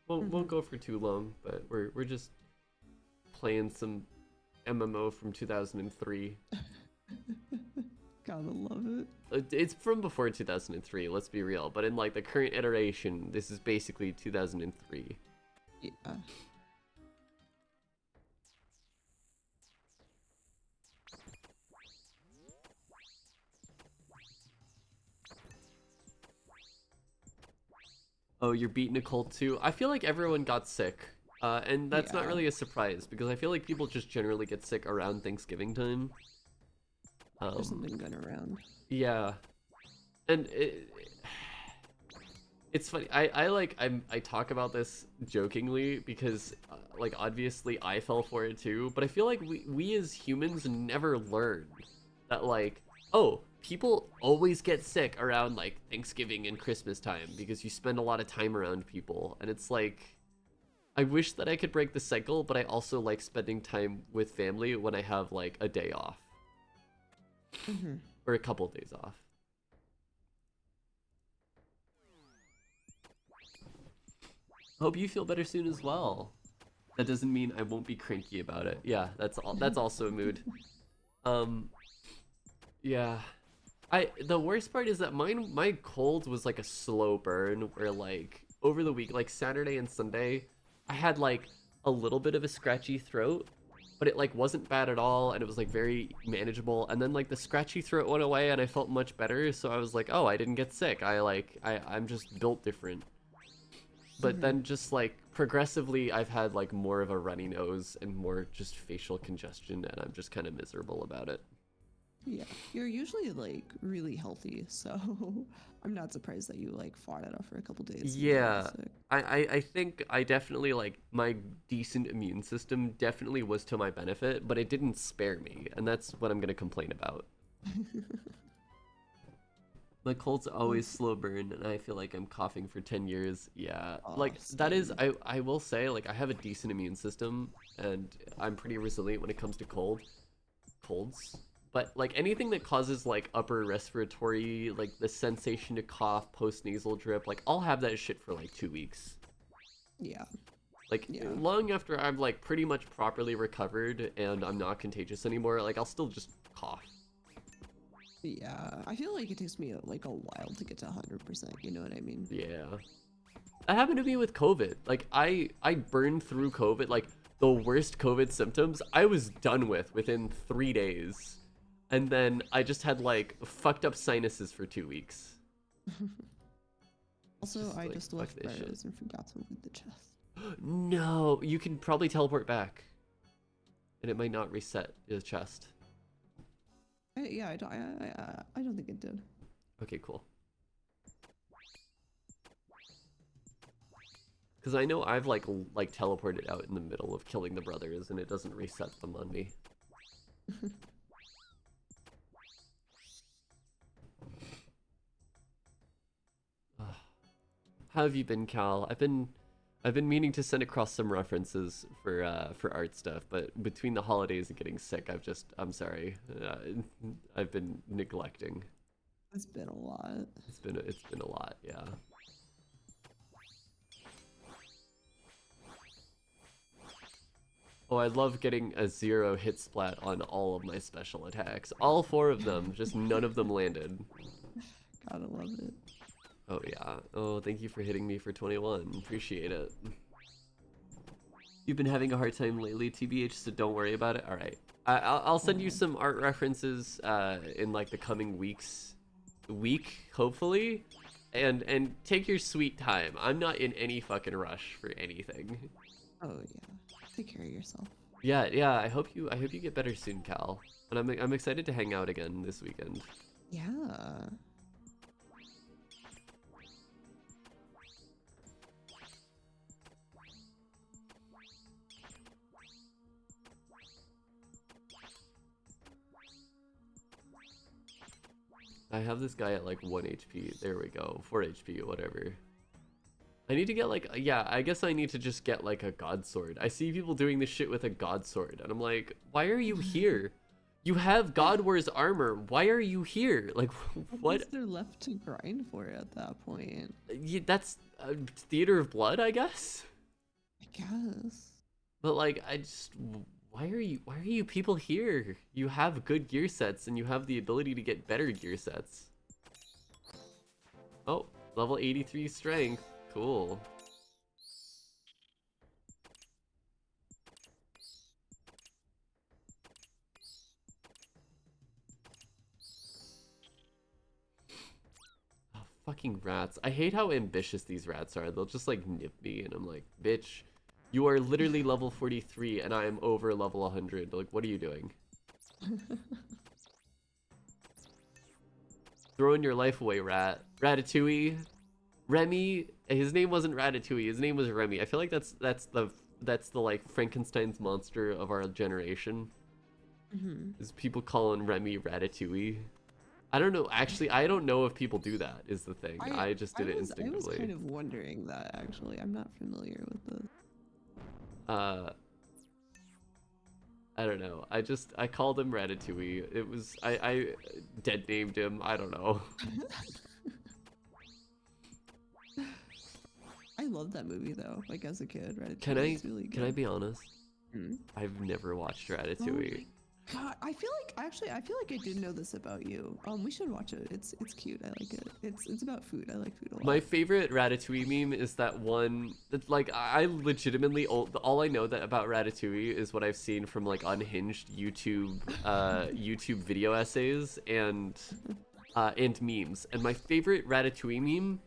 Speaker 1: Won't go for too long, but we're just playing some MMO from 2003.
Speaker 2: Gotta love it.
Speaker 1: It's from before 2003, let's be real, but in like the current iteration, this is basically 2003.
Speaker 2: Yeah.
Speaker 1: Oh, you're beating a cold too? I feel like everyone got sick. And that's not
Speaker 2: Yeah.
Speaker 1: really a surprise because I feel like people just generally get sick around Thanksgiving time.
Speaker 2: There's something good around.
Speaker 1: Yeah. And it's funny. I talk about this jokingly because like obviously I fell for it too, but I feel like we as humans never learn that like, oh, people always get sick around like Thanksgiving and Christmas time because you spend a lot of time around people, and it's like I wish that I could break the cycle, but I also like spending time with family when I have like a day off or a couple of days off. Hope you feel better soon as well. That doesn't mean I won't be cranky about it. Yeah, that's also a mood. Yeah. The worst part is that my cold was like a slow burn where like over the week, like Saturday and Sunday, I had like a little bit of a scratchy throat, but it like wasn't bad at all and it was like very manageable. And then like the scratchy throat went away and I felt much better, so I was like, "Oh, I didn't get sick. I'm just built different." But then just like progressively I've had like more of a runny nose and more just facial congestion, and I'm just kind of miserable about it.
Speaker 2: Yeah. You're usually like really healthy, so I'm not surprised that you like fought it off for a couple days and then got
Speaker 1: Yeah,
Speaker 2: sick.
Speaker 1: I think I definitely like my decent immune system definitely was to my benefit, but it didn't spare me, and that's what I'm gonna complain about. My cold's always slow burn, and I feel like I'm coughing for 10 years. Yeah,
Speaker 2: Oh,
Speaker 1: like that is,
Speaker 2: same.
Speaker 1: I will say, like I have a decent immune system, and I'm pretty resilient when it comes to colds. But like anything that causes like upper respiratory, like the sensation to cough, post nasal drip, like I'll have that shit for like 2 weeks.
Speaker 2: Yeah.
Speaker 1: Like
Speaker 2: Yeah.
Speaker 1: long after I'm like pretty much properly recovered and I'm not contagious anymore, like I'll still just cough.
Speaker 2: Yeah. I feel like it takes me like a while to get to 100%. You know what I mean?
Speaker 1: Yeah. That happened to me with COVID. Like I burned through COVID, like the worst COVID symptoms I was done with within 3 days. And then I just had like fucked up sinuses for 2 weeks.
Speaker 2: Also, I
Speaker 1: Like
Speaker 2: just
Speaker 1: fuck
Speaker 2: left
Speaker 1: this shit.
Speaker 2: Burrows and forgot to loot the chest.
Speaker 1: No, you can probably teleport back. And it might not reset the chest.
Speaker 2: Yeah, I don't think it did.
Speaker 1: Okay, cool. Because I know I've like teleported out in the middle of killing the brothers and it doesn't reset them on me. How have you been, Cal? I've been meaning to send across some references for art stuff, but between the holidays and getting sick, I'm sorry. I've been neglecting.
Speaker 2: It's been a lot.
Speaker 1: It's been a lot, yeah. Oh, I love getting a 0 hit splat on all of my special attacks. All 4 of them, just none of them landed.
Speaker 2: Gotta love it.
Speaker 1: Oh yeah. Oh, thank you for hitting me for 21. Appreciate it. You've been having a hard time lately, TBH, so don't worry about it. All right. I'll send you some art references in like the coming week, hopefully. And take your sweet time. I'm not in any fucking rush for anything.
Speaker 2: Oh yeah. Take care of yourself.
Speaker 1: Yeah. I hope you get better soon, Cal. And I'm excited to hang out again this weekend.
Speaker 2: Yeah.
Speaker 1: I have this guy at like 1 HP. There we go. 4 HP, whatever. I need to get like, yeah, I guess I need to just get like a god sword. I see people doing this shit with a god sword, and I'm like, why are you here? You have God Wars armor. Why are you here? Like, what?
Speaker 2: What's there left to grind for at that point?
Speaker 1: That's Theater of Blood, I guess.
Speaker 2: I guess.
Speaker 1: But like, why are you people here? You have good gear sets, and you have the ability to get better gear sets. Oh, level 83 strength. Cool. Oh, fucking rats. I hate how ambitious these rats are. They'll just like nip me, and I'm like, bitch, you are literally level 43 and I am over level 100. Like, what are you doing? Throwing your life away, rat. Ratatouille. Remy. His name wasn't Ratatouille. His name was Remy. I feel like that's the like Frankenstein's monster of our generation. Is people calling Remy Ratatouille? I don't know. Actually, I don't know if people do that. Is the thing. I just did it instinctively.
Speaker 2: I was kind of wondering that actually. I'm not familiar with this.
Speaker 1: I don't know. I called him Ratatouille. It was I dead named him. I don't know.
Speaker 2: I loved that movie though. Like as a kid, Ratatouille.
Speaker 1: Can I be honest?
Speaker 2: Hmm?
Speaker 1: I've never watched
Speaker 2: Oh
Speaker 1: Ratatouille.
Speaker 2: God, I feel like I did know this about you. We should watch it. It's cute. I like it. It's about food. I like food a lot.
Speaker 1: My favorite Ratatouille meme is that one that's like I legitimately all I know that about Ratatouille is what I've seen from like unhinged YouTube video essays and memes. And my favorite Ratatouille meme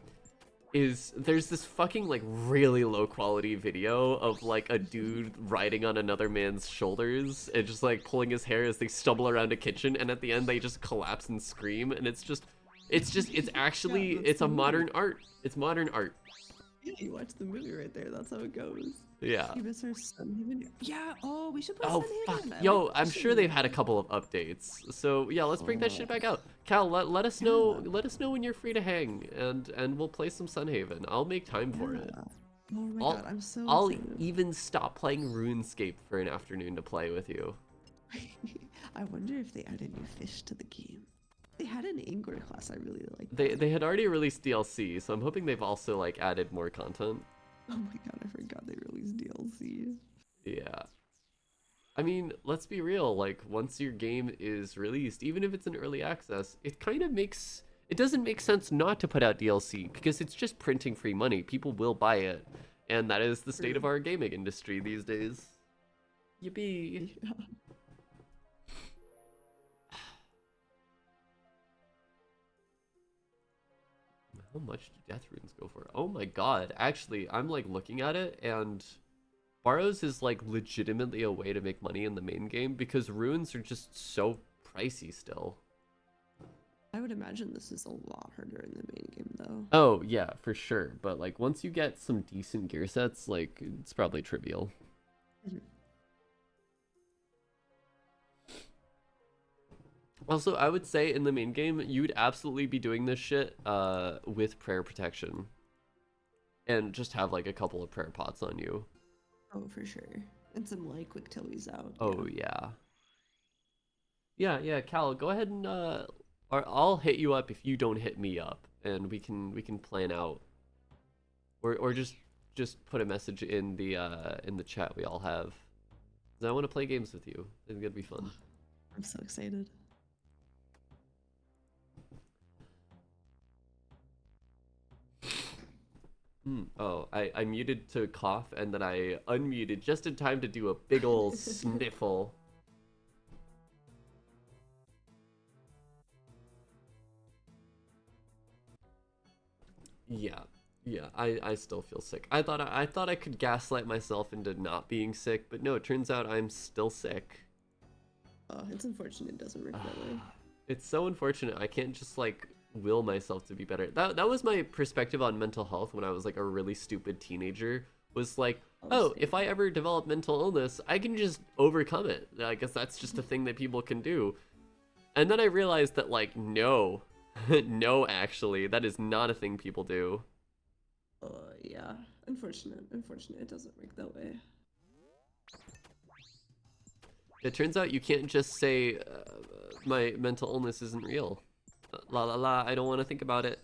Speaker 1: is there's this fucking like really low quality video of like a dude riding on another man's shoulders and just like pulling his hair as they stumble around a kitchen, and at the end they just collapse and scream, and it's actually
Speaker 2: Yeah,
Speaker 1: it's a
Speaker 2: the
Speaker 1: modern art. It's modern art.
Speaker 2: Yeah, you watch the movie right there. That's how it goes.
Speaker 1: Yeah.
Speaker 2: You miss our Sunhaven. Yeah. Oh, we should play
Speaker 1: Oh
Speaker 2: Sunhaven.
Speaker 1: fuck.
Speaker 2: I
Speaker 1: Yo,
Speaker 2: like
Speaker 1: I'm sure
Speaker 2: Sunhaven.
Speaker 1: they've had a couple of updates. So yeah, let's bring that shit back out. Cal, let us know when you're free to hang, and we'll play some Sunhaven. I'll make time for it.
Speaker 2: Oh my God, I'm so
Speaker 1: I'll
Speaker 2: excited.
Speaker 1: even stop playing RuneScape for an afternoon to play with you.
Speaker 2: I wonder if they added new fish to the game. They had an Angler class I really liked.
Speaker 1: They had already released DLC, so I'm hoping they've also like added more content.
Speaker 2: Oh my God, I forgot they released DLC.
Speaker 1: Yeah. I mean, let's be real, like once your game is released, even if it's in early access, it doesn't make sense not to put out DLC because it's just printing free money. People will buy it, and that is the state of our gaming industry these days. Yippee.
Speaker 2: Yeah.
Speaker 1: How much do death runes go for? Oh my god. Actually, I'm like looking at it, and Barrows is like legitimately a way to make money in the main game because runes are just so pricey still.
Speaker 2: I would imagine this is a lot harder in the main game though.
Speaker 1: Oh yeah, for sure. But like once you get some decent gear sets, like it's probably trivial. Also, I would say in the main game, you'd absolutely be doing this shit with prayer protection. And just have like a couple of prayer pots on you.
Speaker 2: Oh, for sure. And some like quick tillies out.
Speaker 1: Oh yeah. Yeah, Cal, go ahead and or I'll hit you up if you don't hit me up, and we can plan out. Or just put a message in the chat we all have. 'Cause I want to play games with you. I think it'd be fun.
Speaker 2: I'm so excited.
Speaker 1: Oh, I muted to cough, and then I unmuted just in time to do a big ol' sniffle. Yeah, I still feel sick. I thought I could gaslight myself into not being sick, but no, it turns out I'm still sick.
Speaker 2: Oh, it's unfortunate it doesn't work that way.
Speaker 1: It's so unfortunate. I can't just like will myself to be better. That was my perspective on mental health when I was like a really stupid teenager. Was like, oh, if I ever develop mental illness, I can just overcome it. I guess that's just a thing that people can do. And then I realized that like, no, No, actually, that is not a thing people do.
Speaker 2: Yeah. Unfortunate. Unfortunate. It doesn't work that way.
Speaker 1: It turns out you can't just say, my mental illness isn't real. La la la, I don't want to think about it.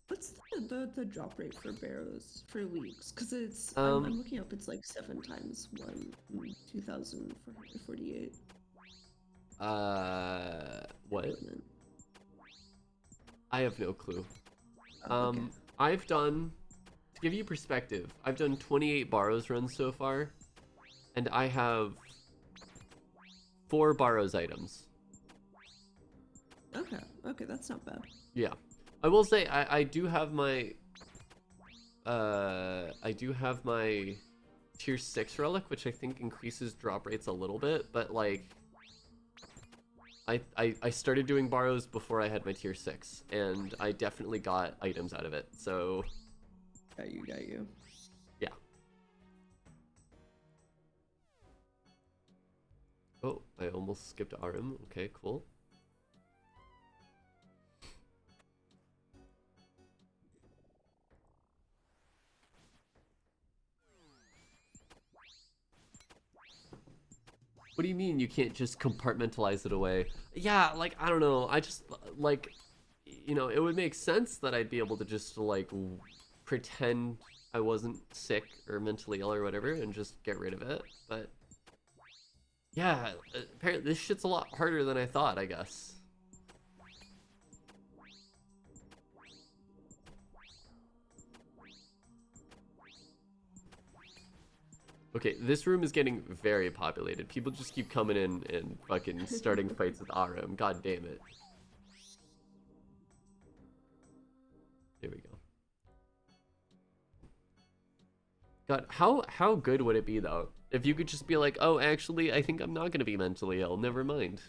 Speaker 2: What's the drop rate for barrows for leagues? Because it's I'm
Speaker 1: Um,
Speaker 2: looking up. It's like 7 times 2,448
Speaker 1: what?
Speaker 2: equipment.
Speaker 1: I have no clue.
Speaker 2: Oh, okay.
Speaker 1: I've done, to give you perspective, I've done 28 borrows runs so far, and I have 4 borrows items.
Speaker 2: Okay. Okay, that's not bad.
Speaker 1: Yeah. I will say, I do have my, tier 6 relic, which I think increases drop rates a little bit, but like, I started doing borrows before I had my tier 6, and I definitely got items out of it, so
Speaker 2: Got you. Got you.
Speaker 1: yeah. Oh, I almost skipped RM. Okay, cool. What do you mean you can't just compartmentalize it away? Yeah, like, I don't know. I just, like, you know, it would make sense that I'd be able to just, like, pretend I wasn't sick or mentally ill or whatever and just get rid of it. But, yeah, apparently this shit's a lot harder than I thought, I guess. Okay, this room is getting very populated. People just keep coming in and fucking starting fights with Aram. God damn it. There we go. God, how good would it be though if you could just be like, oh, actually, I think I'm not gonna be mentally ill. Never mind.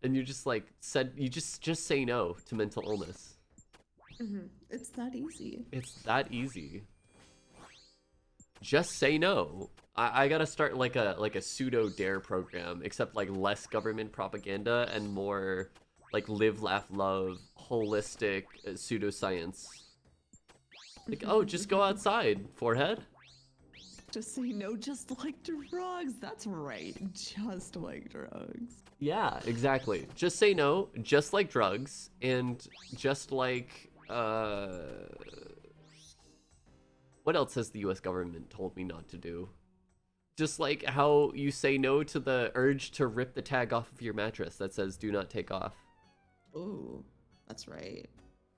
Speaker 1: And you just like said you just say no to mental illness.
Speaker 2: It's that easy.
Speaker 1: It's that easy. Just say no. I gotta start like a pseudo dare program, except like less government propaganda and more like live, laugh, love, holistic pseudoscience. Like, oh, just go outside, forehead.
Speaker 2: Just say no, just like drugs. That's right. Just like drugs.
Speaker 1: Yeah, exactly. Just say no, just like drugs, and just like, what else has the US government told me not to do? Just like how you say no to the urge to rip the tag off of your mattress that says do not take off.
Speaker 2: Oh, that's right.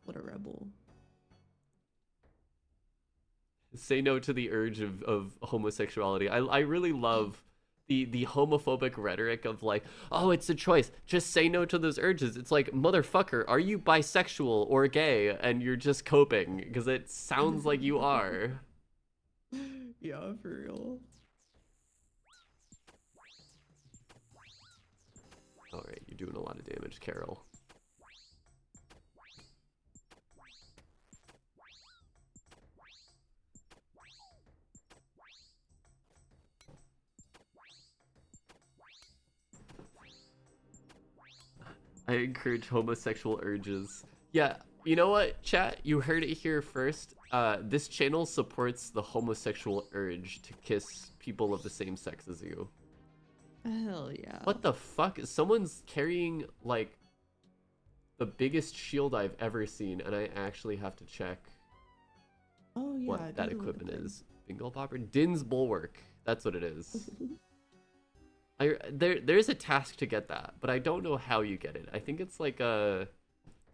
Speaker 2: What a rebel.
Speaker 1: Say no to the urge of homosexuality. I really love the homophobic rhetoric of like, oh, it's a choice. Just say no to those urges. It's like, motherfucker, are you bisexual or gay? And you're just coping because it sounds like you are.
Speaker 2: Yeah, for real.
Speaker 1: All right, you're doing a lot of damage, Carol. I encourage homosexual urges. Yeah, you know what, chat? You heard it here first. This channel supports the homosexual urge to kiss people of the same sex as you.
Speaker 2: Hell yeah.
Speaker 1: What the fuck? Someone's carrying, like, the biggest shield I've ever seen, and I actually have to check
Speaker 2: Oh yeah.
Speaker 1: what that
Speaker 2: do look
Speaker 1: equipment
Speaker 2: good.
Speaker 1: is. Bingle Popper? Din's Bulwark. That's what it is. There's a task to get that, but I don't know how you get it. I think it's like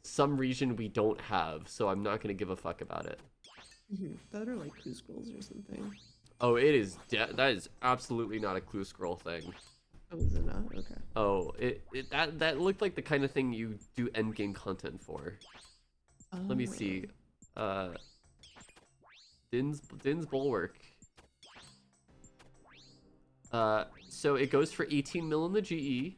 Speaker 1: some region we don't have, so I'm not gonna give a fuck about it.
Speaker 2: That are like clue scrolls or something.
Speaker 1: Oh, it is. That is absolutely not a clue scroll thing.
Speaker 2: Oh, is it not? Okay.
Speaker 1: Oh, that looked like the kind of thing you do endgame content for. Let me see. Din's Bulwark. So it goes for 18 mil in the GE.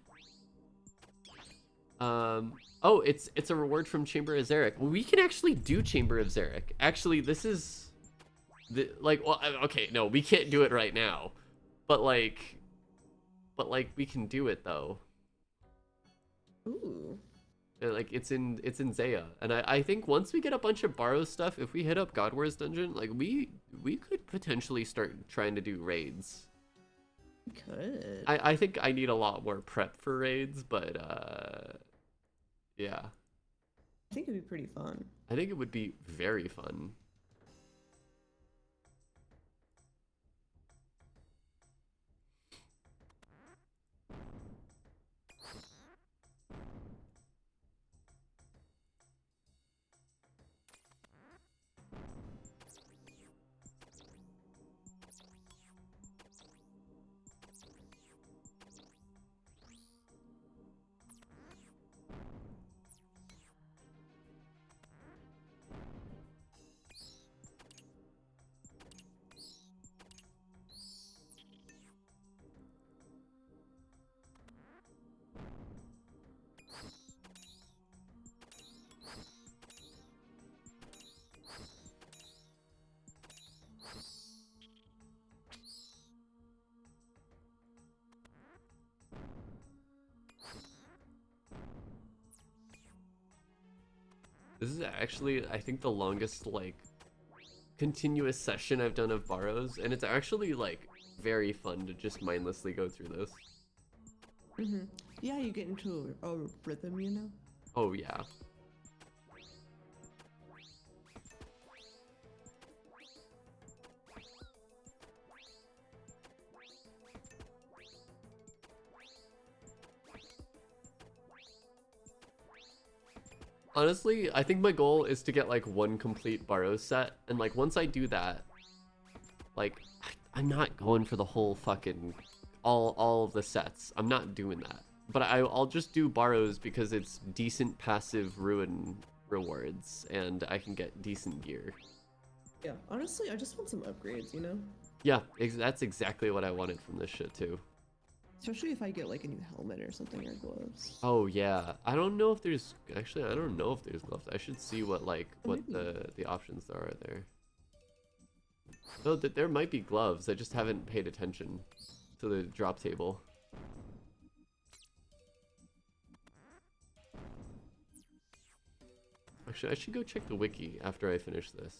Speaker 1: Oh, it's a reward from Chamber of Zarek. Well, we can actually do Chamber of Zarek. Actually, this is well, okay, no, we can't do it right now, but like we can do it though.
Speaker 2: Ooh.
Speaker 1: Like it's in Zaya, and I think once we get a bunch of borrow stuff, if we hit up God War's dungeon, like we could potentially start trying to do raids.
Speaker 2: We could.
Speaker 1: I think I need a lot more prep for raids, but yeah,
Speaker 2: I think it'd be pretty fun.
Speaker 1: I think it would be very fun. This is actually, I think, the longest, like, continuous session I've done of borrows, and it's actually, like, very fun to just mindlessly go through this.
Speaker 2: Yeah, you get into a rhythm, you know?
Speaker 1: Oh, yeah. Honestly, I think my goal is to get like one complete borrow set, and like once I do that, like I'm not going for the whole fucking all of the sets. I'm not doing that. But I'll just do borrows because it's decent passive ruin rewards, and I can get decent gear.
Speaker 2: Yeah, honestly, I just want some upgrades, you know?
Speaker 1: Yeah, that's exactly what I wanted from this shit too.
Speaker 2: Especially if I get like a new helmet or something or gloves.
Speaker 1: Oh yeah, I don't know if there's actually I don't know if there's gloves. I should see what like what
Speaker 2: maybe.
Speaker 1: the options are there. No, that there might be gloves. I just haven't paid attention to the drop table. Actually, I should go check the wiki after I finish this.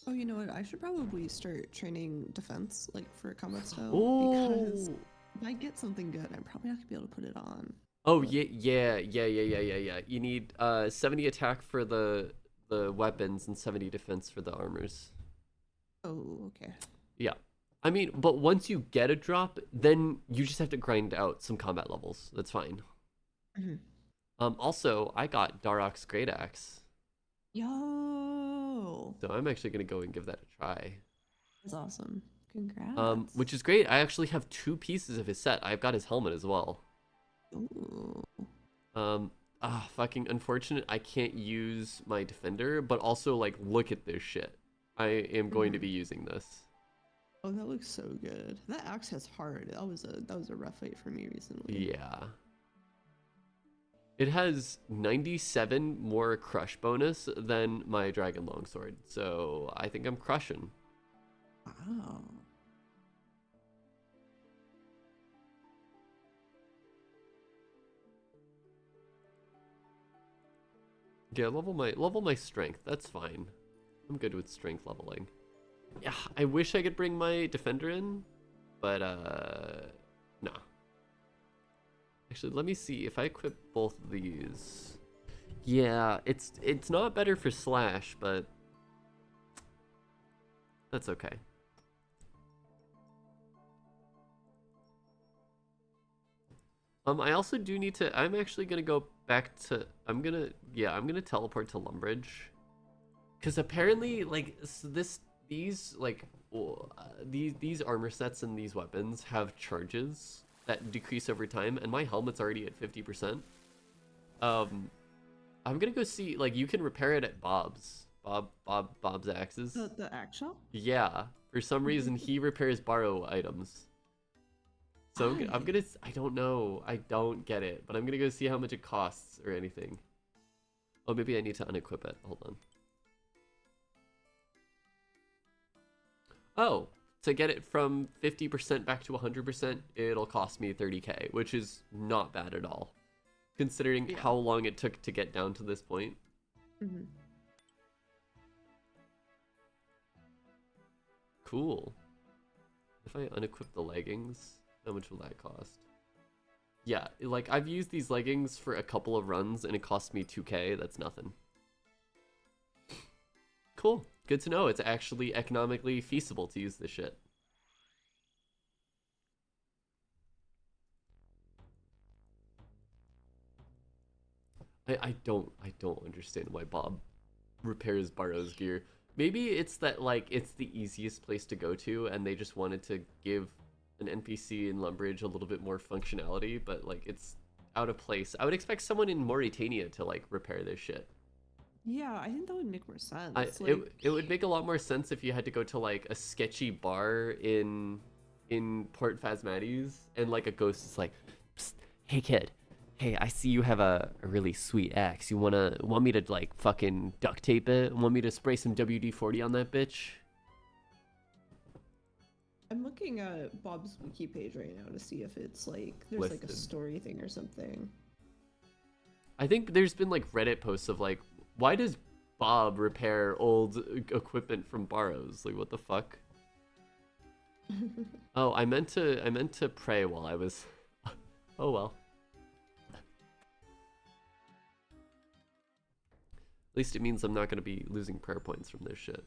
Speaker 2: Oh, you know what? I should probably start training defense, like for combat style, because
Speaker 1: Oh.
Speaker 2: if I get something good, I'm probably not gonna be able to put it on.
Speaker 1: Oh
Speaker 2: But
Speaker 1: yeah. You need 70 attack for the weapons and 70 defense for the armors.
Speaker 2: oh, okay.
Speaker 1: Yeah. I mean, but once you get a drop, then you just have to grind out some combat levels. That's fine. Also, I got Darok's Great Axe.
Speaker 2: Yo,
Speaker 1: So I'm actually gonna go and give that a try.
Speaker 2: that's awesome. Congrats.
Speaker 1: Which is great. I actually have 2 pieces of his set. I've got his helmet as well.
Speaker 2: Ooh.
Speaker 1: Fucking unfortunate. I can't use my defender, but also like, look at this shit. I am going to be using this.
Speaker 2: Oh, that looks so good. That axe has heart. That was a rough fight for me recently.
Speaker 1: Yeah. It has 97 more crush bonus than my dragon longsword, so I think I'm crushing.
Speaker 2: Wow.
Speaker 1: Yeah, level my strength. That's fine. I'm good with strength leveling. Yeah, I wish I could bring my defender in, but no. Actually, let me see if I equip both of these. Yeah, it's not better for slash, but that's okay. I also do need to. I'm actually gonna go back to. I'm gonna teleport to Lumbridge, because apparently, like these these armor sets and these weapons have charges that decrease over time, and my helmet's already at 50%. I'm gonna go see, like, you can repair it at Bob's axes.
Speaker 2: The axe shop?
Speaker 1: Yeah, for some reason he repairs borrow items. So I'm gonna, I don't know, I don't get it, but I'm gonna go see how much it costs or anything. Oh, maybe I need to unequip it. Hold on. Oh, to get it from 50% back to 100%, it'll cost me 30k, which is not bad at all, considering how long it took to get down to this point.
Speaker 2: Mm-hmm.
Speaker 1: Cool. If I unequip the leggings, how much will that cost? Yeah, like, I've used these leggings for a couple of runs, and it cost me 2k. That's nothing. Cool. Good to know. It's actually economically feasible to use this shit. I don't understand why Bob repairs borrows gear. Maybe it's that, like, it's the easiest place to go to, and they just wanted to give an NPC in Lumbridge a little bit more functionality, but, like, it's out of place. I would expect someone in Mauritania to, like, repair this shit.
Speaker 2: Yeah, I think that would make more sense.
Speaker 1: It would make a lot more sense if you had to go to, like, a sketchy bar in Port Phasmates, and, like, a ghost is like, "Psst, hey kid, hey, I see you have a really sweet axe. You want me to, like, fucking duct tape it? Want me to spray some WD-40 on that bitch?"
Speaker 2: I'm looking at Bob's wiki page right now to see if it's like there's like a story thing or something.
Speaker 1: I think there's been, like, Reddit posts of, like, why does Bob repair old equipment from borrows? Like, what the fuck? Oh, I meant to pray while I was. Oh well. At least it means I'm not gonna be losing prayer points from this shit.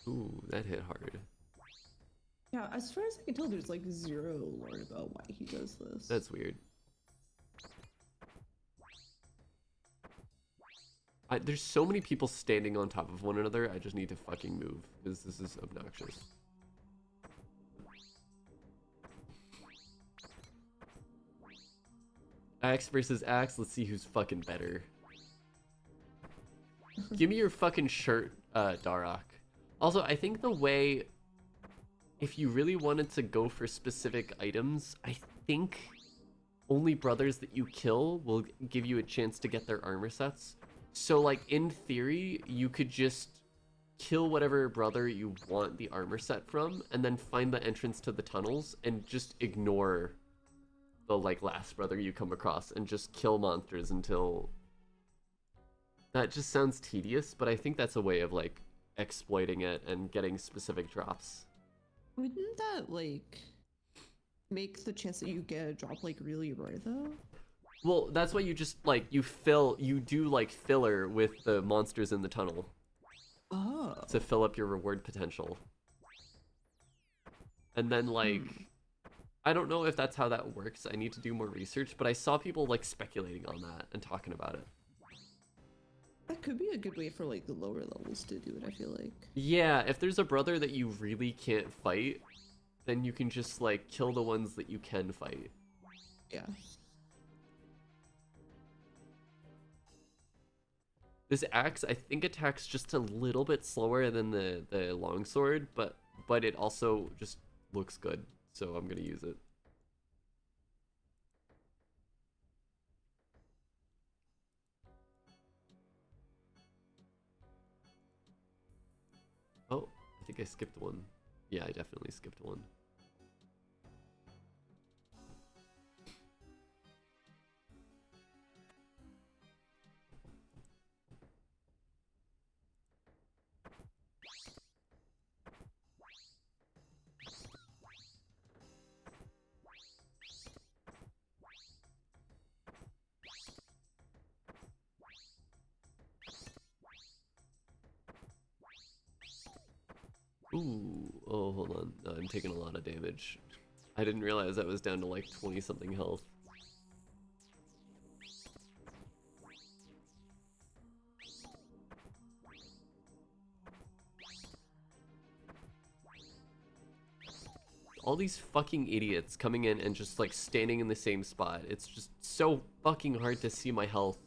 Speaker 1: Ooh, that hit hard.
Speaker 2: Yeah, as far as I can tell, there's like zero lore about why he does this.
Speaker 1: That's weird. There's so many people standing on top of one another, I just need to fucking move, because this is obnoxious. Axe versus axe, let's see who's fucking better. Give me your fucking shirt, Darok. Also, I think the way, if you really wanted to go for specific items, I think only brothers that you kill will give you a chance to get their armor sets. So, like, in theory, you could just kill whatever brother you want the armor set from, and then find the entrance to the tunnels, and just ignore the, like, last brother you come across, and just kill monsters until... That just sounds tedious, but I think that's a way of, like, exploiting it and getting specific drops.
Speaker 2: Wouldn't that, like, make the chance that you get a drop, like, really rare, though?
Speaker 1: Well, that's why you just, like, you do, like, filler with the monsters in the tunnel.
Speaker 2: Oh.
Speaker 1: To fill up your reward potential. And then, like, I don't know if that's how that works. I need to do more research, but I saw people, like, speculating on that and talking about it.
Speaker 2: That could be a good way for, like, the lower levels to do it, I feel like.
Speaker 1: Yeah, if there's a brother that you really can't fight, then you can just, like, kill the ones that you can fight.
Speaker 2: Yeah.
Speaker 1: This axe, I think, attacks just a little bit slower than the longsword, but it also just looks good, so I'm gonna use it. Oh, I think I skipped one. Yeah, I definitely skipped one. Ooh, oh, hold on. No, I'm taking a lot of damage. I didn't realize I was down to like 20-something health. All these fucking idiots coming in and just like standing in the same spot. It's just so fucking hard to see my health.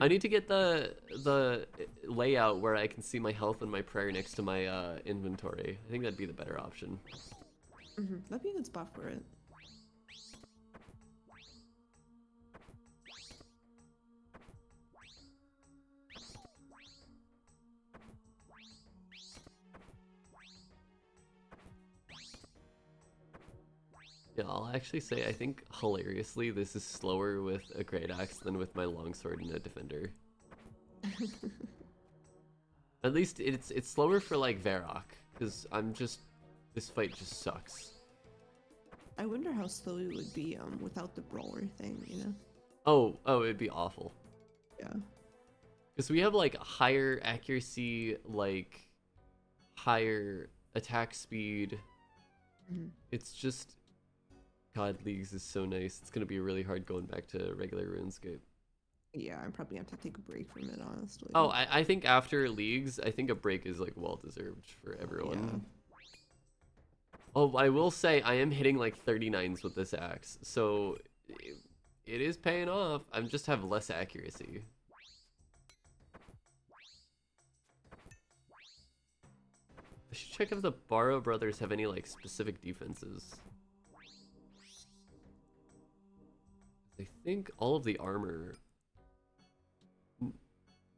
Speaker 1: I need to get the layout where I can see my health and my prayer next to my inventory. I think that'd be the better option.
Speaker 2: That'd be a good spot for it.
Speaker 1: Yeah, I'll actually say I think hilariously this is slower with a great axe than with my longsword and a defender. At least it's slower for like Varrock, because this fight just sucks.
Speaker 2: I wonder how slow it would be without the brawler thing, you know?
Speaker 1: Oh, it'd be awful.
Speaker 2: Yeah.
Speaker 1: Because we have like higher accuracy, like higher attack speed.
Speaker 2: Mhm.
Speaker 1: It's just, God, Leagues is so nice. It's gonna be really hard going back to regular RuneScape.
Speaker 2: Yeah, I probably have to take a break from it, honestly.
Speaker 1: Oh, I think after Leagues, I think a break is like well deserved for everyone.
Speaker 2: Yeah.
Speaker 1: Oh, I will say I am hitting like 39s with this axe, so it is paying off. I just have less accuracy. I should check if the Barrow brothers have any like specific defenses. I think all of the armor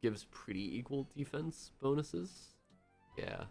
Speaker 1: gives pretty equal defense bonuses. Yeah.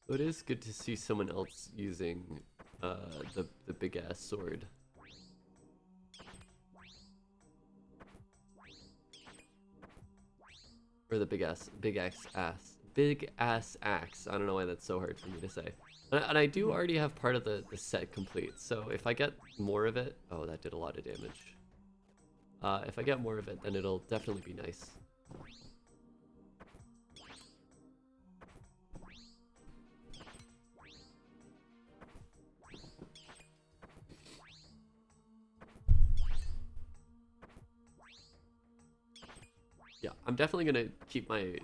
Speaker 1: So it is good to see someone else using the big ass sword. Or the big ass axe. I don't know why that's so hard for me to say. And I do already have part of the set complete, so if I get more of it, oh, that did a lot of damage. If I get more of it, then it'll definitely be nice. Yeah, I'm definitely gonna keep my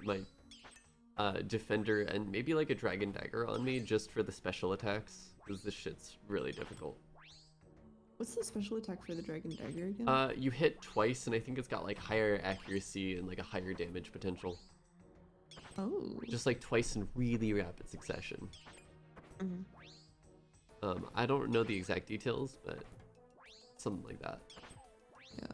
Speaker 1: defender and maybe like a dragon dagger on me just for the special attacks, because this shit's really difficult.
Speaker 2: What's the special attack for the dragon dagger again?
Speaker 1: You hit twice, and I think it's got like higher accuracy and like a higher damage potential.
Speaker 2: Oh.
Speaker 1: Just like twice in really rapid succession.
Speaker 2: Mhm.
Speaker 1: I don't know the exact details, but something like that.
Speaker 2: Yeah.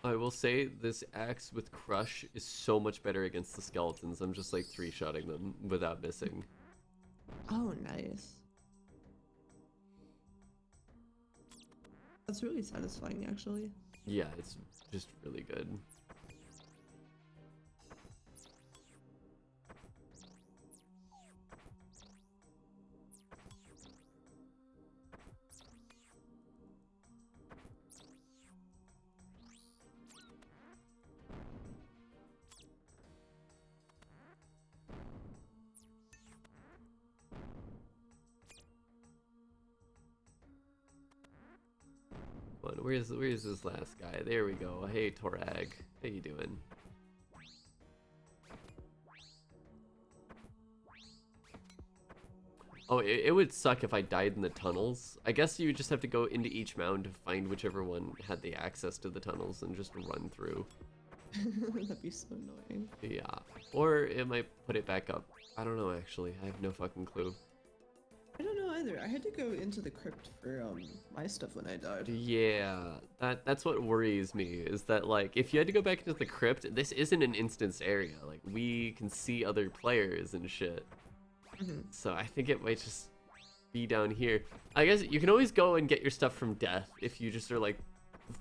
Speaker 1: I will say this axe with crush is so much better against the skeletons. I'm just like three-shotting them without missing.
Speaker 2: Oh, nice. That's really satisfying, actually.
Speaker 1: Yeah, it's just really good. Where's this last guy? There we go. Hey Torag, how you doing? Oh, it would suck if I died in the tunnels. I guess you would just have to go into each mound to find whichever one had the access to the tunnels and just run through.
Speaker 2: That'd be so annoying.
Speaker 1: Yeah, or it might put it back up. I don't know actually. I have no fucking clue.
Speaker 2: I don't know either. I had to go into the crypt for my stuff when I died.
Speaker 1: Yeah, that's what worries me, is that like if you had to go back into the crypt, this isn't an instance area. Like we can see other players and shit. So I think it might just be down here. I guess you can always go and get your stuff from death if you just are like,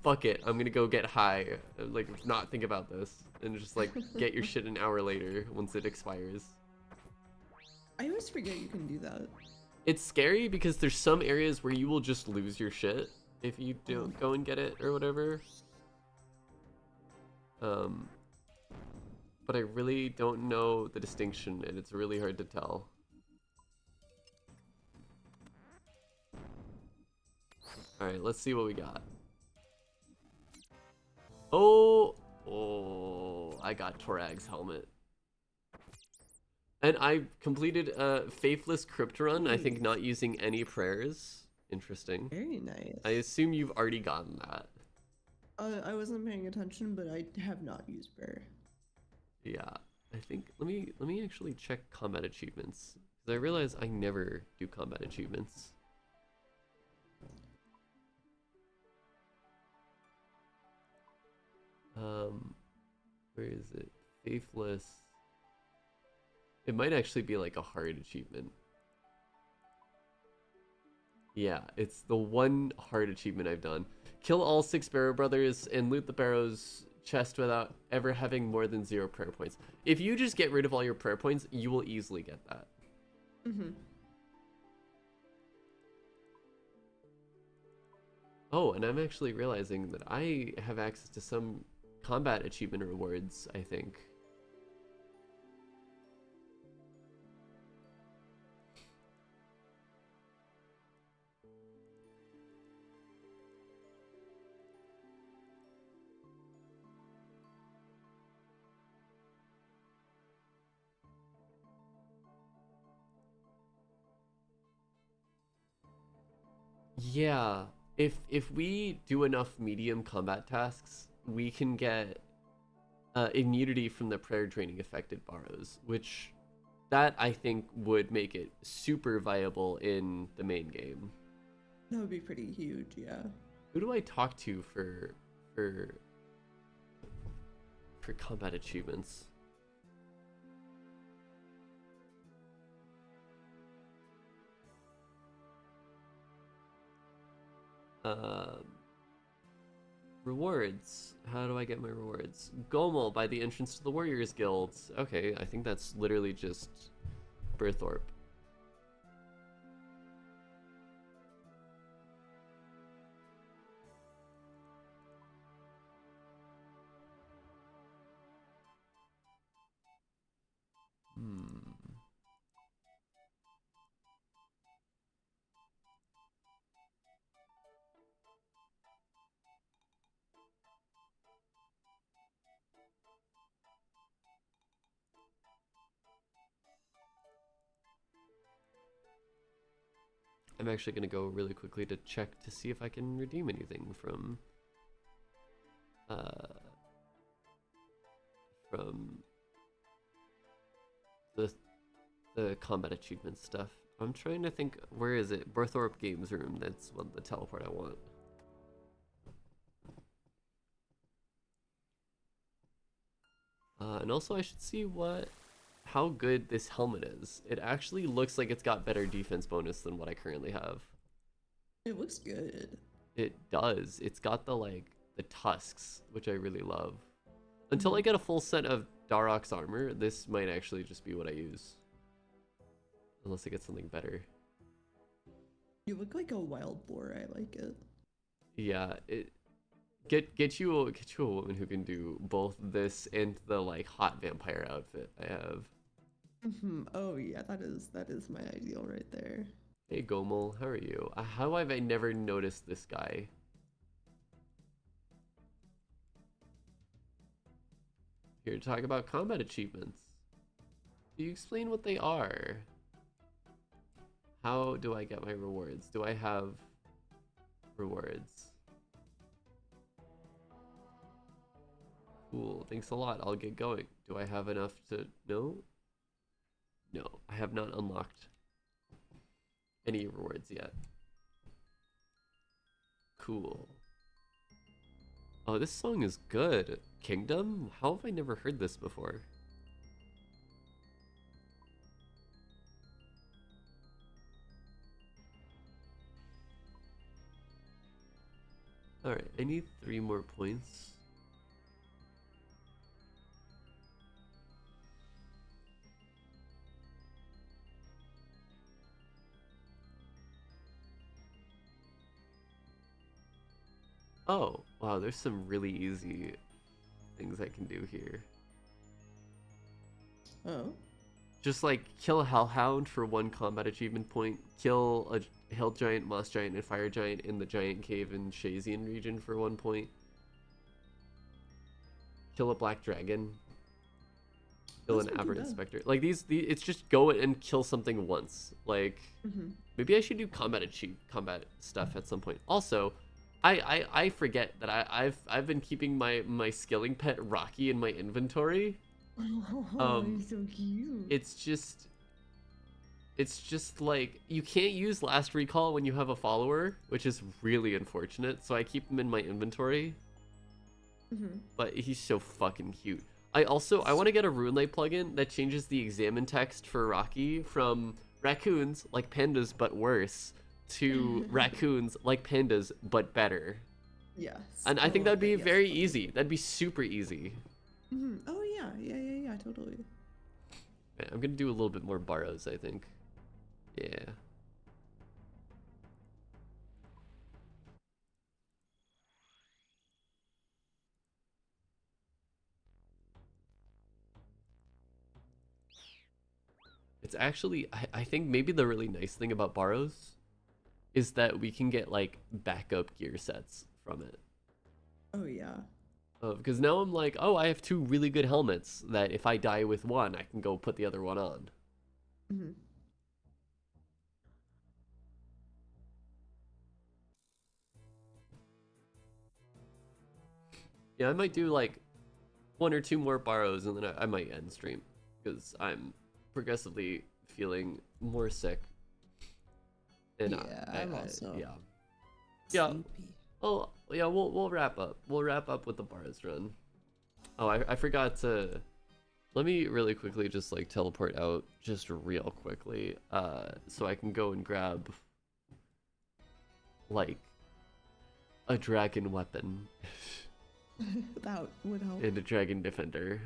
Speaker 1: fuck it, I'm gonna go get high, like not think about this and just like get your shit an hour later once it expires.
Speaker 2: I always forget you can do that.
Speaker 1: It's scary because there's some areas where you will just lose your shit if you don't go and get it or whatever. But I really don't know the distinction, and it's really hard to tell. Alright, let's see what we got. Oh, I got Torag's helmet. And I completed a Faithless Crypt run, I think not using any prayers. Interesting.
Speaker 2: Very nice.
Speaker 1: I assume you've already gotten that.
Speaker 2: I wasn't paying attention, but I have not used prayer.
Speaker 1: Yeah, I think, let me actually check combat achievements. Because I realize I never do combat achievements. Where is it? Faithless. It might actually be like a hard achievement. Yeah, it's the one hard achievement I've done. Kill all 6 Barrow Brothers and loot the Barrow's chest without ever having more than 0 prayer points. If you just get rid of all your prayer points, you will easily get that. Oh, and I'm actually realizing that I have access to some combat achievement rewards, I think. Yeah, if we do enough medium combat tasks, we can get immunity from the prayer draining affected borrows, which that I think would make it super viable in the main game.
Speaker 2: That would be pretty huge, yeah.
Speaker 1: Who do I talk to for combat achievements? Rewards. How do I get my rewards? Gomel by the entrance to the Warriors Guild. Okay, I think that's literally just Berthorpe. I'm actually going to go really quickly to check to see if I can redeem anything from the combat achievement stuff. I'm trying to think, where is it? Berthorpe Games Room, that's what the teleport I want. And also I should see how good this helmet is. It actually looks like it's got better defense bonus than what I currently have.
Speaker 2: It looks good.
Speaker 1: It does. It's got the tusks, which I really love. Until I get a full set of Darok's armor, this might actually just be what I use. Unless I get something better.
Speaker 2: You look like a wild boar, I like it.
Speaker 1: Yeah, get you a woman who can do both this and the hot vampire outfit I have.
Speaker 2: Oh yeah, that is my ideal right there.
Speaker 1: Hey Gomel, how are you? How have I never noticed this guy? Here to talk about combat achievements. Do you explain what they are? How do I get my rewards? Do I have rewards? Cool, thanks a lot. I'll get going. Do I have enough to... No? No, I have not unlocked any rewards yet. Cool. Oh, this song is good. Kingdom? How have I never heard this before? Alright, I need 3 more points. Oh, wow, there's some really easy things I can do here.
Speaker 2: Oh.
Speaker 1: Just like kill a Hellhound for 1 combat achievement point, kill a Hill Giant, Moss Giant, and Fire Giant in the Giant Cave in Shazian region for 1 point. Kill a Black Dragon. Kill
Speaker 2: That's
Speaker 1: an
Speaker 2: not too
Speaker 1: Aberrant
Speaker 2: bad.
Speaker 1: Spectre. Like these, it's just go and kill something once. Like maybe I should do combat stuff at some point. Also, I forget that I've been keeping my skilling pet Rocky in my inventory.
Speaker 2: Oh, he's so cute.
Speaker 1: It's just like you can't use last recall when you have a follower, which is really unfortunate. So I keep him in my inventory. But he's so fucking cute. I want to get a Runelay plugin that changes the examine text for Rocky from raccoons like pandas but worse to raccoons like pandas but better.
Speaker 2: Yes.
Speaker 1: And I think that'd be
Speaker 2: yes.
Speaker 1: very easy. That'd be super easy.
Speaker 2: Oh yeah, totally.
Speaker 1: Okay, I'm gonna do a little bit more borrows, I think. Yeah. It's actually, I think maybe the really nice thing about borrows is that we can get like backup gear sets from it.
Speaker 2: Oh yeah.
Speaker 1: Because now I'm like, oh, I have 2 really good helmets that if I die with one, I can go put the other one on. Yeah, I might do like 1 or 2 more borrows and then I might end stream because I'm progressively feeling more sick. And
Speaker 2: Yeah, I'm also
Speaker 1: yeah.
Speaker 2: sleepy.
Speaker 1: Oh yeah, we'll wrap up. We'll wrap up with the bars run. Oh, I forgot to. Let me really quickly just like teleport out just real quickly, so I can go and grab like a dragon weapon
Speaker 2: That would help.
Speaker 1: and a dragon defender,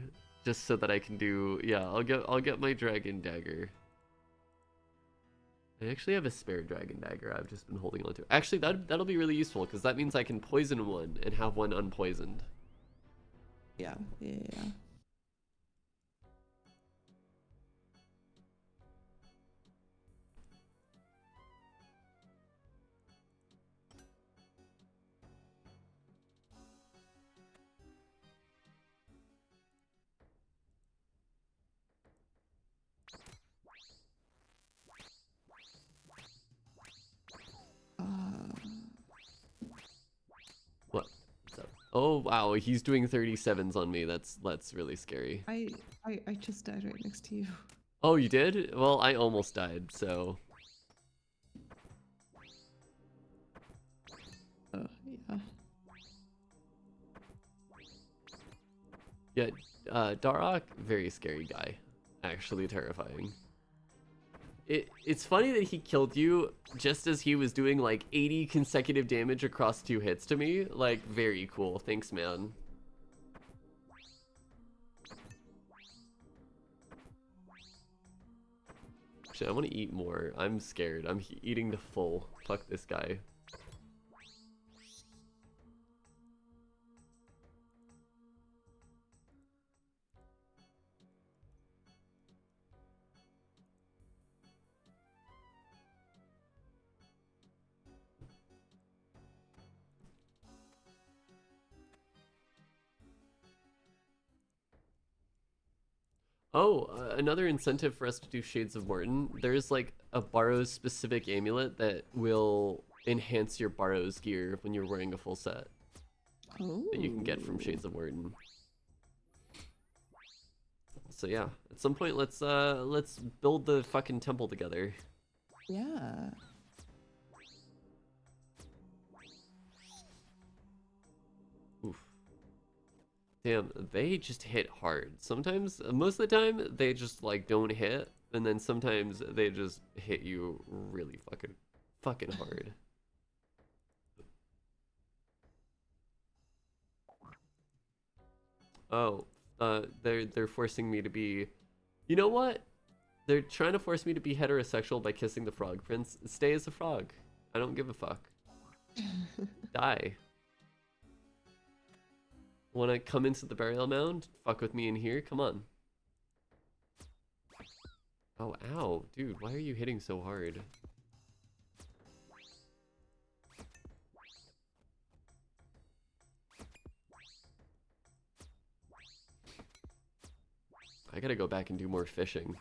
Speaker 1: just so that I can do. Yeah, I'll get my dragon dagger. I actually have a spare dragon dagger I've just been holding on to. Actually, that'll be really useful because that means I can poison one and have one unpoisoned.
Speaker 2: Yeah.
Speaker 1: What? What's up? Oh wow, he's doing 37s on me. That's really scary.
Speaker 2: I just died right next to you.
Speaker 1: Oh, you did? Well, I almost died, so.
Speaker 2: Oh yeah.
Speaker 1: Yeah, Darok, very scary guy. Actually terrifying. It's funny that he killed you just as he was doing like 80 consecutive damage across 2 hits to me. Like, very cool. Thanks, man. Actually, I want to eat more. I'm scared. I'm eating to full. Fuck this guy. Oh, another incentive for us to do Shades of Morton. There's like a Barrows specific amulet that will enhance your Barrows gear when you're wearing a full set.
Speaker 2: Oh.
Speaker 1: That you can get from Shades of Morton. So yeah, at some point let's build the fucking temple together.
Speaker 2: Yeah.
Speaker 1: Oof. Damn, they just hit hard. Sometimes, most of the time, they just like don't hit, and then sometimes they just hit you really fucking hard. Oh, they're forcing me to be. You know what? They're trying to force me to be heterosexual by kissing the frog prince. Stay as a frog. I don't give a fuck. Die. Wanna come into the burial mound? Fuck with me in here? Come on. Oh, ow. Dude, why are you hitting so hard? I gotta go back and do more fishing.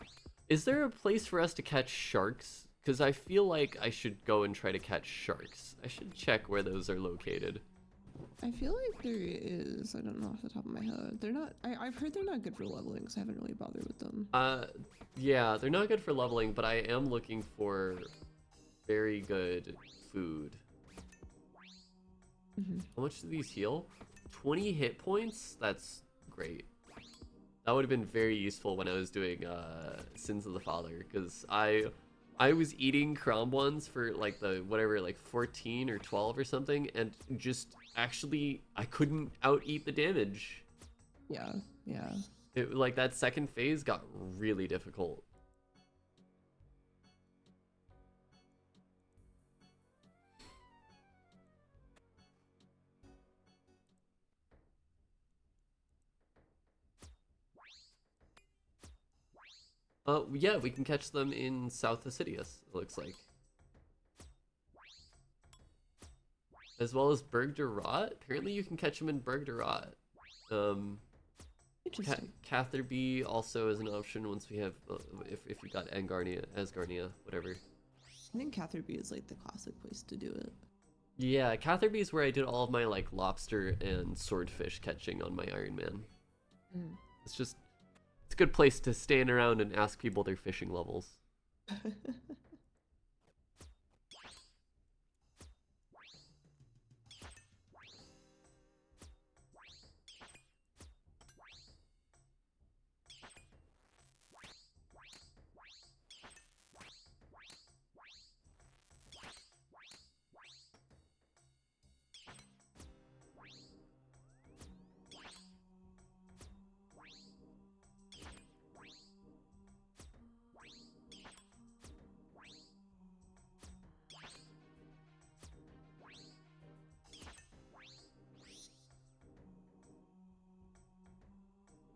Speaker 1: Is there a place for us to catch sharks? Because I feel like I should go and try to catch sharks. I should check where those are located.
Speaker 2: I feel like there is. I don't know off the top of my head. They're not. I've heard they're not good for leveling, so I haven't really bothered with them.
Speaker 1: Yeah, they're not good for leveling, but I am looking for very good food. How much do these heal? 20 hit points? That's great. That would have been very useful when I was doing Sins of the Father, because I was eating Crom ones for like the whatever, like 14 or 12 or something, and just actually I couldn't out eat the damage.
Speaker 2: Yeah, yeah.
Speaker 1: It, like that second phase got really difficult. Yeah, we can catch them in South Assidius, it looks like. As well as Berg de Rot. Apparently you can catch them in Berg de Rot.
Speaker 2: Interesting.
Speaker 1: Catherby also is an option once we have, if you got Asgarnia, whatever.
Speaker 2: I think Catherby is like the classic place to do it.
Speaker 1: Yeah, Catherby is where I did all of my like lobster and swordfish catching on my Iron Man. It's a good place to stand around and ask people their fishing levels.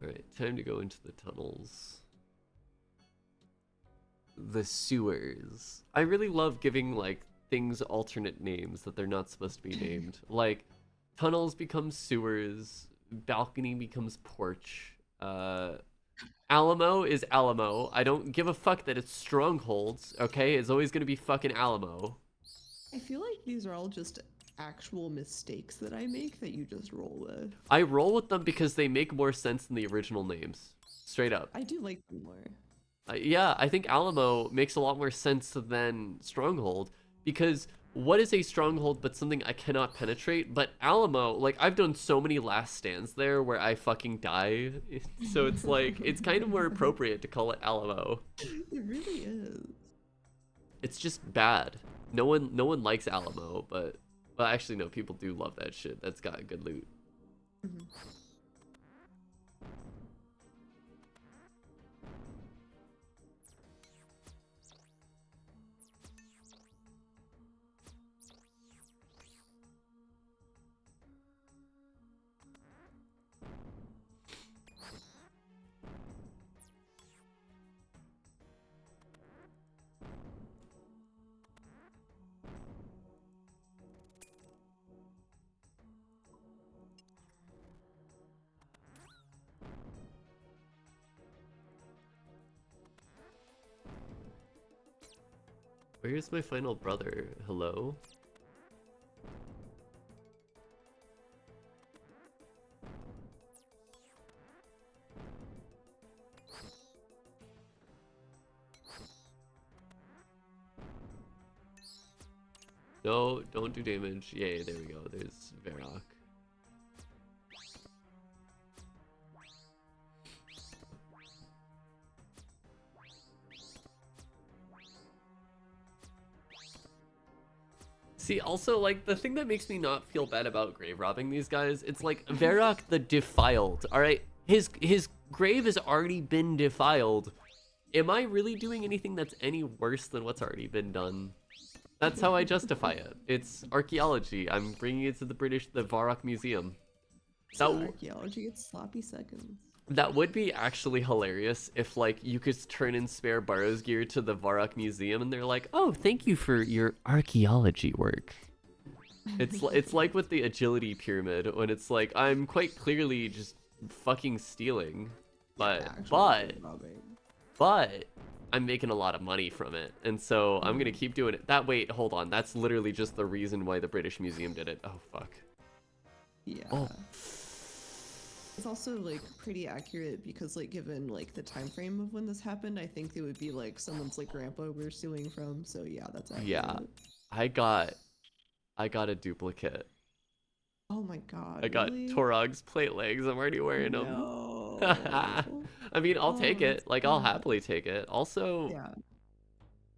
Speaker 1: Alright, time to go into the tunnels. The sewers. I really love giving, like, things alternate names that they're not supposed to be named. Like, tunnels become sewers, balcony becomes porch, Alamo is Alamo. I don't give a fuck that it's strongholds, okay? It's always gonna be fucking Alamo.
Speaker 2: I feel like these are all just actual mistakes that I make that you just roll with.
Speaker 1: I roll with them because they make more sense than the original names. Straight up.
Speaker 2: I do like them more.
Speaker 1: Yeah, I think Alamo makes a lot more sense than Stronghold, because what is a stronghold but something I cannot penetrate? But Alamo, like, I've done so many last stands there where I fucking die, so it's like, it's kind of more appropriate to call it Alamo.
Speaker 2: It really is.
Speaker 1: It's just bad. No one likes Alamo, but well, actually no, people do love that shit. That's got good loot. Where's my final brother? Hello? No, don't do damage. Yay, there we go. There's Varrock. See, also, like, the thing that makes me not feel bad about grave robbing these guys, it's like, Varrock the Defiled, alright? His grave has already been defiled. Am I really doing anything that's any worse than what's already been done? That's how I justify it. It's archaeology. I'm bringing it to the Varrock Museum.
Speaker 2: So
Speaker 1: That
Speaker 2: archaeology gets sloppy seconds.
Speaker 1: that would be actually hilarious if like you could turn in spare Barrow's gear to the Varrock Museum and they're like, "Oh, thank you for your archaeology work." It's like with the agility pyramid when it's like I'm quite clearly just fucking stealing, but
Speaker 2: Robbing.
Speaker 1: but I'm making a lot of money from it, and so I'm gonna keep doing it. That wait, hold on, that's literally just the reason why the British Museum did it. Oh fuck.
Speaker 2: Yeah.
Speaker 1: Oh.
Speaker 2: It's also like pretty accurate because like given like the time frame of when this happened, I think it would be like someone's like grandpa we're suing from. So yeah, that's accurate.
Speaker 1: Yeah, I got a duplicate.
Speaker 2: Oh my god.
Speaker 1: I got
Speaker 2: Really?
Speaker 1: Torog's plate legs. I'm already wearing them.
Speaker 2: No.
Speaker 1: I mean, I'll
Speaker 2: Oh,
Speaker 1: take
Speaker 2: that's
Speaker 1: it. Like, I'll
Speaker 2: sad.
Speaker 1: happily take it. Also,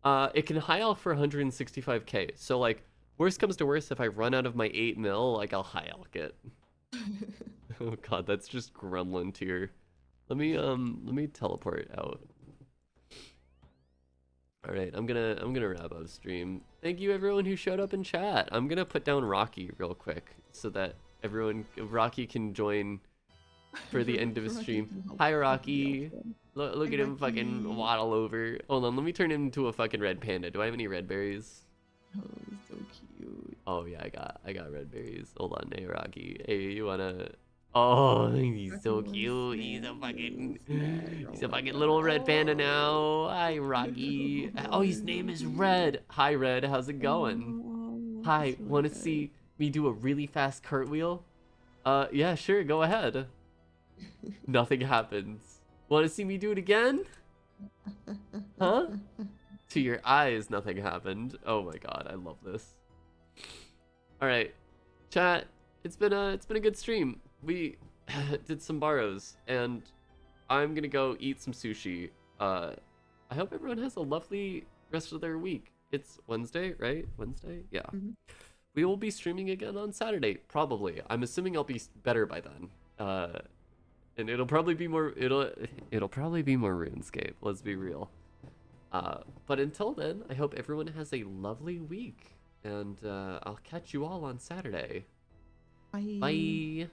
Speaker 2: Yeah.
Speaker 1: it can high elk for 165k. So, like, worst comes to worst, if I run out of my 8 mil, like, I'll high elk it. Oh god, that's just gremlin tier. Let me teleport out. All right, I'm gonna wrap up stream. Thank you everyone who showed up in chat. I'm gonna put down Rocky real quick so that Rocky can join for the end of the stream. Hi Rocky. Look at him fucking waddle over. Hold on, let me turn him into a fucking red panda. Do I have any red berries?
Speaker 2: Oh, he's so cute.
Speaker 1: Oh yeah, I got red berries. Hold on, hey Rocky. Hey, you wanna? Oh, he's so cute. He's a fucking little red panda now. Hi Rocky. Oh, his name is Red. Hi Red, how's it going? Hi, wanna see me do a really fast cartwheel? Yeah, sure, go ahead. Nothing happens. Wanna see me do it again? Huh? To your eyes, nothing happened. Oh my god, I love this. All right, chat. It's been a good stream. We did some borrows, and I'm gonna go eat some sushi. I hope everyone has a lovely rest of their week. It's Wednesday, right? Wednesday, yeah. We will be streaming again on Saturday, probably. I'm assuming I'll be better by then. And it'll probably be more. It'll probably be more RuneScape. Let's be real. But until then, I hope everyone has a lovely week, and I'll catch you all on Saturday.
Speaker 2: Bye.
Speaker 1: Bye.